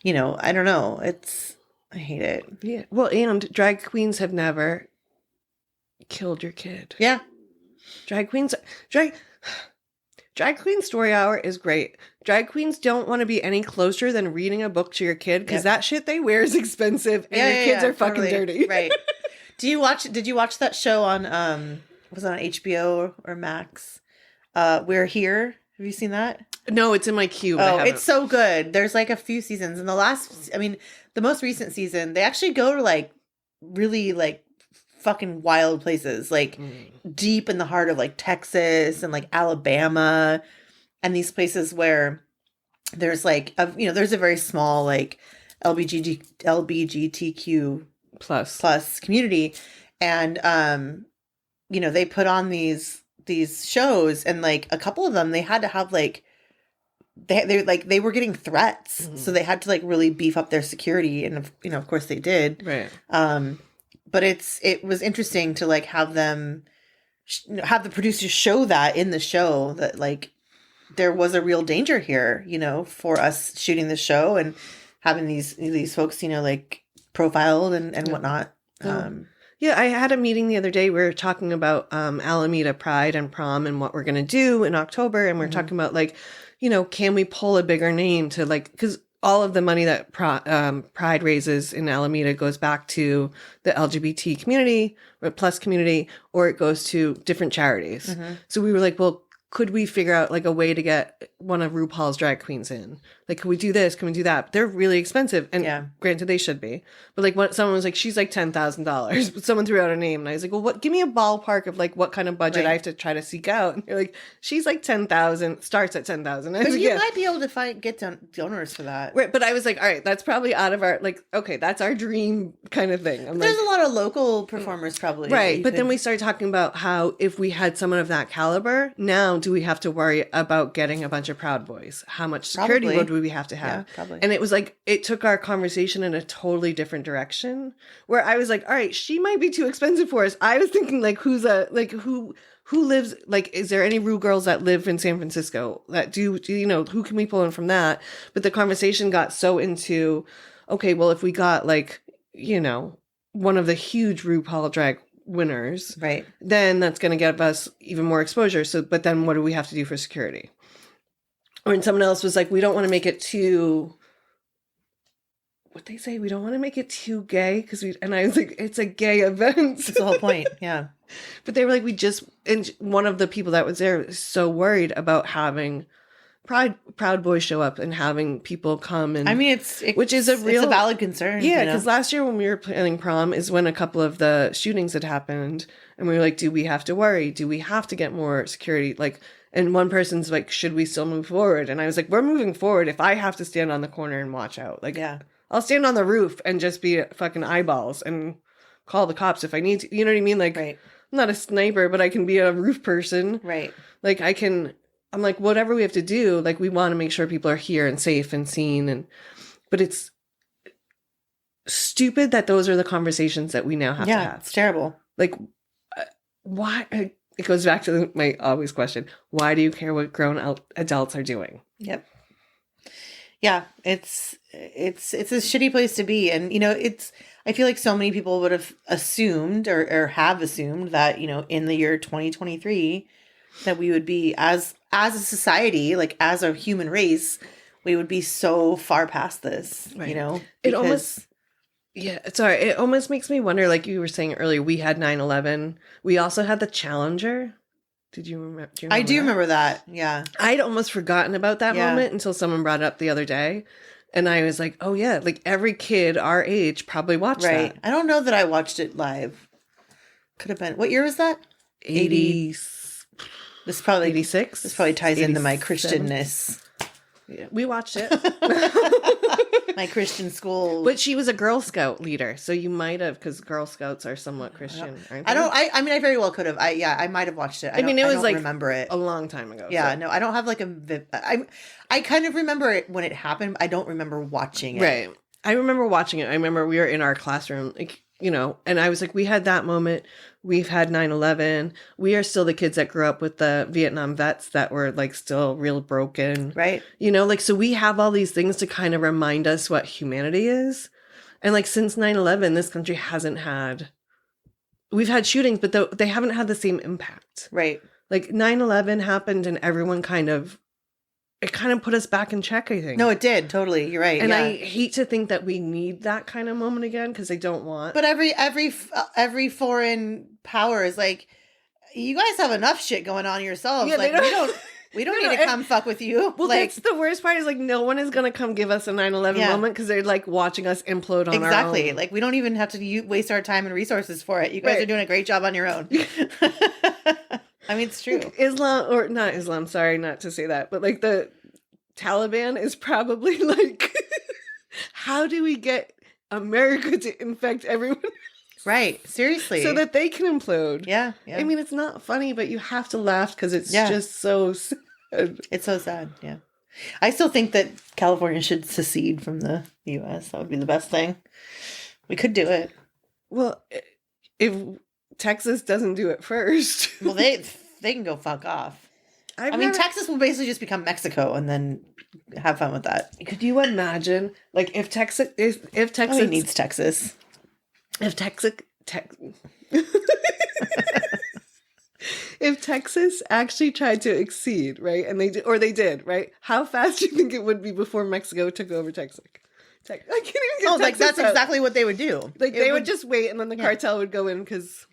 you know, I don't know. I hate it. Yeah. Well, and drag queens have never killed your kid. Yeah. Drag queen story hour is great. Drag queens don't want to be any closer than reading a book to your kid because that shit they wear is expensive and your kids are fucking dirty. Right. Did you watch that show on was it on HBO or Max? We're Here. Have you seen that? No, it's in my queue. Oh, it's so good. There's like a few seasons. And the most recent season, they actually go to like really like fucking wild places, like deep in the heart of like Texas and like Alabama and these places where there's like, there's a very small like LGBTQ plus community. And, they put on these shows and like a couple of them, they had to have like, they were getting threats. Mm-hmm. So they had to like really beef up their security. And, of course they did. Right. But it was interesting to like have them have the producers show that in the show that like there was a real danger here, for us shooting the show and having these folks, like profiled and whatnot. Yeah, I had a meeting the other day. We were talking about Alameda Pride and prom and what we're going to do in October. And we're talking about like, can we pull a bigger name to like, because all of the money that Pride raises in Alameda goes back to the LGBT community or plus community, or it goes to different charities. Mm-hmm. So we were like, well, could we figure out like a way to get one of RuPaul's drag queens in? Like, can we do this? Can we do that? They're really expensive. And granted, they should be. But like someone was like, she's like $10,000. But someone threw out a name. And I was like, well, give me a ballpark of like what kind of budget I have to try to seek out. And they're like, she's like 10,000, starts at 10,000. But you might be able to get donors for that. Right. But I was like, all right, that's probably out of our, like, okay, that's our dream kind of thing. There's a lot of local performers probably. Right. But then we started talking about how if we had someone of that caliber, now do we have to worry about getting a bunch of Proud Boys? How much security would we have to have? Yeah, probably. And it was like, it took our conversation in a totally different direction where I was like, all right, she might be too expensive for us. I was thinking like, who lives, like, is there any Rue girls that live in San Francisco that do who can we pull in from that? But the conversation got so into, okay, well, if we got like, one of the huge RuPaul drag winners, right, then that's going to give us even more exposure. So, but then what do we have to do for security? Or and someone else was like, we don't want to make it too, what they say, we don't want to make it too gay and I was like, it's a gay event. That's the whole point. Yeah. But they were like, and one of the people that was there was so worried about having Proud Boys show up and having people come and I mean, which is a valid concern. Yeah, because last year when we were planning prom is when a couple of the shootings had happened, and we were like, do we have to worry? Do we have to get more security? Like, and one person's like, should we still move forward? And I was like, we're moving forward. If I have to stand on the corner and watch out, like, I'll stand on the roof and just be fucking eyeballs and call the cops if I need to. You know what I mean? Like, I'm not a sniper, but I can be a roof person. Right. Like I'm like, whatever we have to do, like, we want to make sure people are here and safe and seen. But it's stupid that those are the conversations that we now have to have. It's terrible. Like, why? It goes back to my always question. Why do you care what grown adults are doing? Yep. Yeah, it's a shitty place to be. And, I feel like so many people would have assumed or have assumed that, in the year 2023, that we would be as a society, like as a human race, we would be so far past this, right. Because... It almost... Yeah, sorry. It almost makes me wonder, like you were saying earlier, we had 9/11. We also had the Challenger. Did you remember? I do remember that. Yeah. I'd almost forgotten about that moment until someone brought it up the other day. And I was like, oh, yeah, like every kid our age probably watched that. I don't know that I watched it live. Could have been. What year was that? 80. This probably 86. This probably ties into my Christianness. Yeah, we watched it. My Christian school. But she was a Girl Scout leader, so you might have, because Girl Scouts are somewhat Christian, aren't they? I mean, I very well could have. I might have watched it. I mean, it was like remember it a long time ago. Yeah, so. No, I don't have like I kind of remember it when it happened. I don't remember watching it. Right. I remember watching it. I remember we were in our classroom, like, and I was like, we had that moment. We've had 9/11. We are still the kids that grew up with the Vietnam vets that were like still real broken. Right. So we have all these things to kind of remind us what humanity is. And like since 9/11, this country we've had shootings, but they haven't had the same impact. Right. Like 9/11 happened and everyone it kind of put us back in check, I think. No, it did. Totally. You're right. And I hate to think that we need that kind of moment again because I don't want. But every foreign power is like, you guys have enough shit going on yourselves. Yeah, like, we don't need to come fuck with you. Well, that's the worst part is like no one is going to come give us a 9/11 moment because they're like watching us implode on our own. Exactly. Like we don't even have to waste our time and resources for it. You guys are doing a great job on your own. I mean, it's true. Islam, or not Islam, sorry, not to say that, but like the Taliban is probably like, how do we get America to infect everyone? Right. Seriously. So that they can implode. Yeah. I mean, it's not funny, but you have to laugh because it's just so sad. It's so sad. Yeah. I still think that California should secede from the U.S. That would be the best thing. We could do it. Well, if Texas doesn't do it first. Well, they can go fuck off. I mean, Texas will basically just become Mexico and then have fun with that. Could you imagine, like, if Texas needs Texas. If if Texas actually tried to exceed, right, and they did, right? How fast do you think it would be before Mexico took over Texas? I can't even get Texas like that's out. exactly what they would do. Like they would just wait, and then the cartel would go in because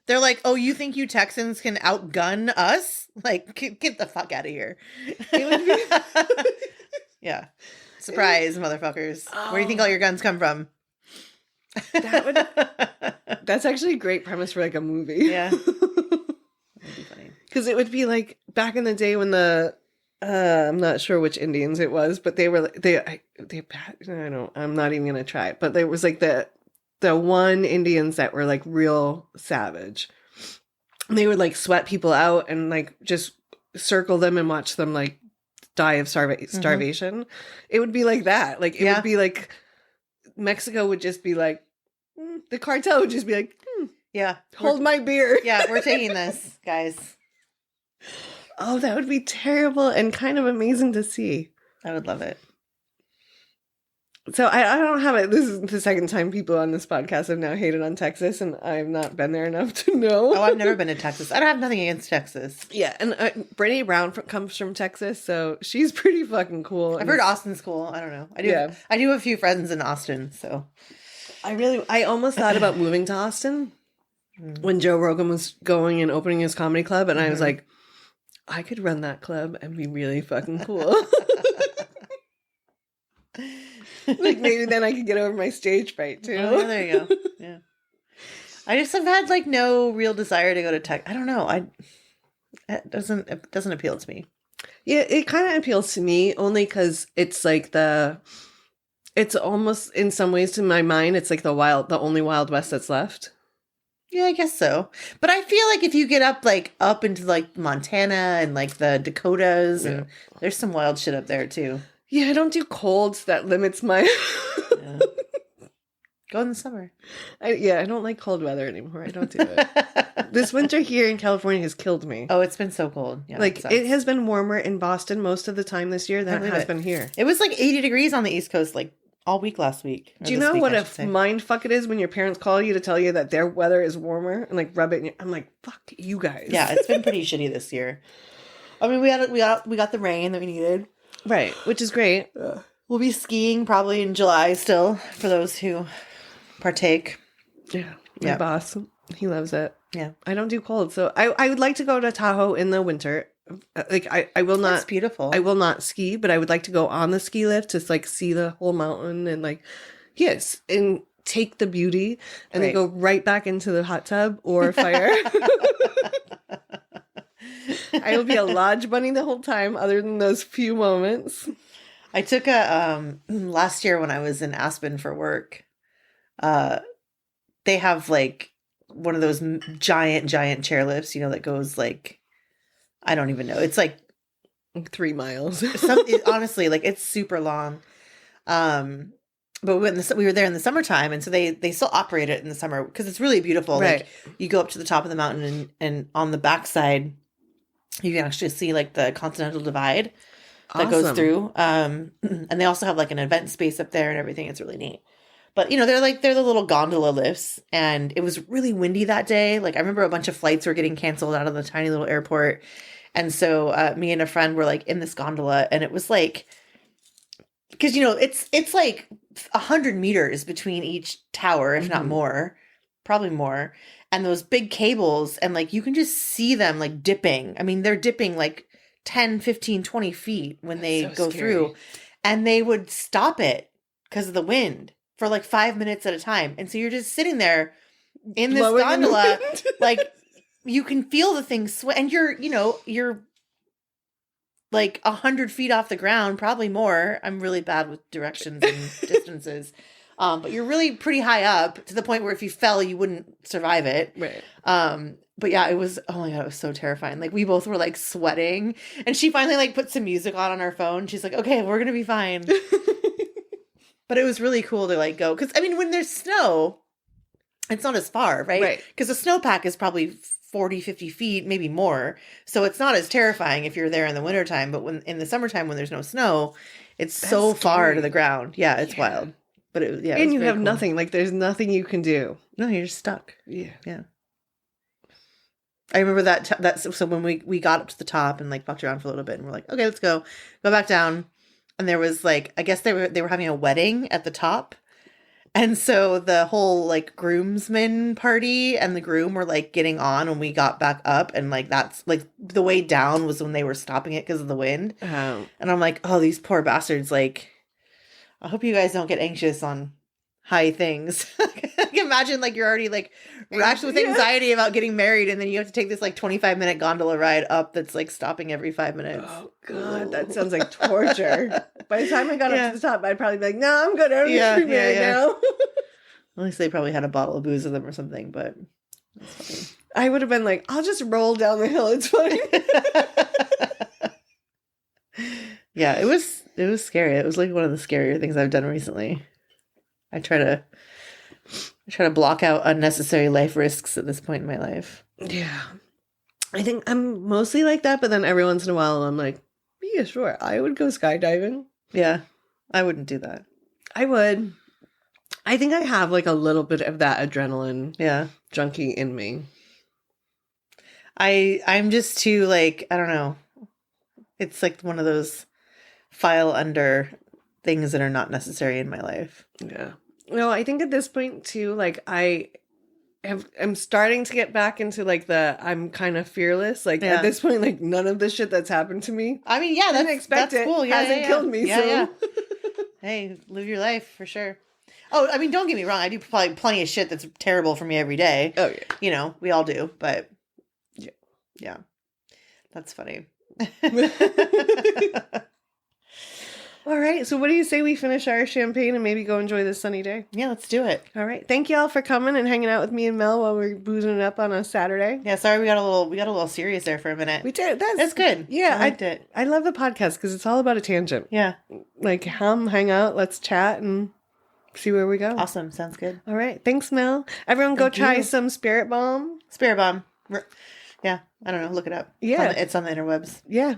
they're like, "Oh, you think you Texans can outgun us? Like, get the fuck out of here!" It would be... Yeah, surprise, motherfuckers! Where do you think all your guns come from? That's actually a great premise for like a movie. Yeah, that'd be funny. Because it would be like back in the day when I'm not sure which Indians it was, but they were I don't know, I'm not even gonna try it. But there was like the one Indians that were like real savage. And they would like sweat people out and like just circle them and watch them like die of starvation. Mm-hmm. It would be like that. Like it would be like Mexico would just be like the cartel would just be like, hold my beer. Yeah, we're taking this, guys. Oh, that would be terrible and kind of amazing to see. I would love it. So I don't have it. This is the second time people on this podcast have now hated on Texas, and I've not been there enough to know. Oh, I've never been to Texas. I don't have nothing against Texas. Yeah, and Brene Brown comes from Texas, so she's pretty fucking cool. I've heard Austin's cool. I don't know. I do have a few friends in Austin, so. I almost thought about moving to Austin when Joe Rogan was going and opening his comedy club, and I was like, I could run that club and be really fucking cool. Like maybe then I could get over my stage fright too. Oh, yeah, there you go. Yeah. I just have had like no real desire to go to tech. I don't know. It doesn't appeal to me. Yeah, it kind of appeals to me only because it's like it's almost in some ways to my mind it's like the only Wild West that's left. Yeah, I guess so. But I feel like if you get up into like Montana and like the Dakotas, and there's some wild shit up there too. Yeah, I don't do colds. That limits my... Go in the summer. I don't like cold weather anymore. I don't do it. This winter here in California has killed me. Oh, it's been so cold. Yeah, like, it has been warmer in Boston most of the time this year than it has been here. It was like 80 degrees on the East Coast, like, all week last week. Do you know what a mind fuck it is when your parents call you to tell you that their weather is warmer and like rub it in your... I'm like, fuck you guys. Yeah, it's been pretty shitty this year. I mean, we got the rain that we needed. Right, which is great. We'll be skiing probably in July still for those who partake. Yeah. My boss, he loves it. Yeah. I don't do cold, so I would like to go to Tahoe in the winter. Like, I will not... It's beautiful. I will not ski, but I would like to go on the ski lift to, like, see the whole mountain and, like... Yes, and take the beauty and then go right back into the hot tub or fire. I will be a lodge bunny the whole time other than those few moments. I took a... last year when I was in Aspen for work, they have, like, one of those giant chairlifts, you know, that goes, like... I don't even know. It's like 3 miles. Honestly, like, it's super long. But we were there in the summertime, and so they still operate it in the summer because it's really beautiful. Right. Like, you go up to the top of the mountain, and on the backside, you can actually see like the Continental Divide that goes through. And they also have like an event space up there and everything. It's really neat. But, you know, they're the little gondola lifts, and it was really windy that day. Like, I remember a bunch of flights were getting canceled out of the tiny little airport. And so me and a friend were like in this gondola, and it was like, because, you know, it's like 100 meters between each tower, if not more, probably more. And those big cables, and like, you can just see them like dipping. I mean, they're dipping like 10, 15, 20 feet when they go through, and they would stop it because of the wind for like 5 minutes at a time. And so you're just sitting there in this gondola, like, you can feel the thing sweat, and you're like 100 feet off the ground, probably more. I'm really bad with directions and distances. But you're really pretty high up to the point where if you fell, you wouldn't survive it. Right. But yeah, it was, oh my God, it was so terrifying. Like, we both were like sweating, and she finally like put some music on her phone. She's like, okay, we're going to be fine. But it was really cool to like go. Cause I mean, when there's snow, it's not as far, right? Right. Cause the snowpack is probably 40, 50 feet, maybe more. So it's not as terrifying if you're there in the wintertime. But when in the summertime, when there's no snow, it's so far to the ground. Yeah, it's wild. But it, yeah, and you have nothing. Like, there's nothing you can do. No, you're just stuck. Yeah, yeah. I remember that. So when we got up to the top and like walked around for a little bit, and we're like, okay, let's go back down. And there was like, I guess they were having a wedding at the top. And so the whole like groomsmen party and the groom were like getting on when we got back up, and like that's like the way down was when they were stopping it because of the wind. And I'm like, oh, these poor bastards. Like, I hope you guys don't get anxious on high things. I can imagine like you're already like racked with anxiety about getting married, and then you have to take this like 25-minute gondola ride up that's like stopping every 5 minutes. Oh God, that sounds like torture. By the time I got up to the top, I'd probably be like, no, I'm good. I don't need to be married now. At least they probably had a bottle of booze with them or something, but that's funny. I would have been like, I'll just roll down the hill. It's fine. Yeah, it was scary. It was like one of the scarier things I've done recently. I try to block out unnecessary life risks at this point in my life. Yeah. I think I'm mostly like that, but then every once in a while I'm like, yeah, sure, I would go skydiving. Yeah. I wouldn't do that. I would. I think I have like a little bit of that adrenaline junkie in me. I'm just too like, I don't know. It's like one of those file under things that are not necessary in my life. Yeah. No, I think at this point too, like I'm starting to get back into like I'm kind of fearless. Like at this point, like none of the shit that's happened to me. I mean, yeah, that's cool. Yeah, hasn't killed me. Yeah. Hey, live your life for sure. Oh, I mean, don't get me wrong. I do probably plenty of shit that's terrible for me every day. Oh yeah. You know, we all do, but yeah. That's funny. All right. So what do you say we finish our champagne and maybe go enjoy this sunny day? Yeah, let's do it. All right. Thank you all for coming and hanging out with me and Mel while we're boozing it up on a Saturday. Yeah, sorry we got a little serious there for a minute. We did. That's good. Yeah, I liked it. I love the podcast because it's all about a tangent. Yeah. Like hang out, let's chat, and see where we go. Awesome. Sounds good. All right. Thanks, Mel. Everyone go try you. some Spirit Bomb. Spirit Bomb. Yeah. I don't know. Look it up. Yeah. It's on the interwebs. Yeah.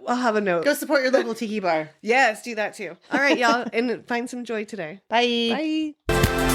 I'll have a note. Go support your local Tiki Bar. Yes, do that too. All right, y'all. And find some joy today. Bye. Bye.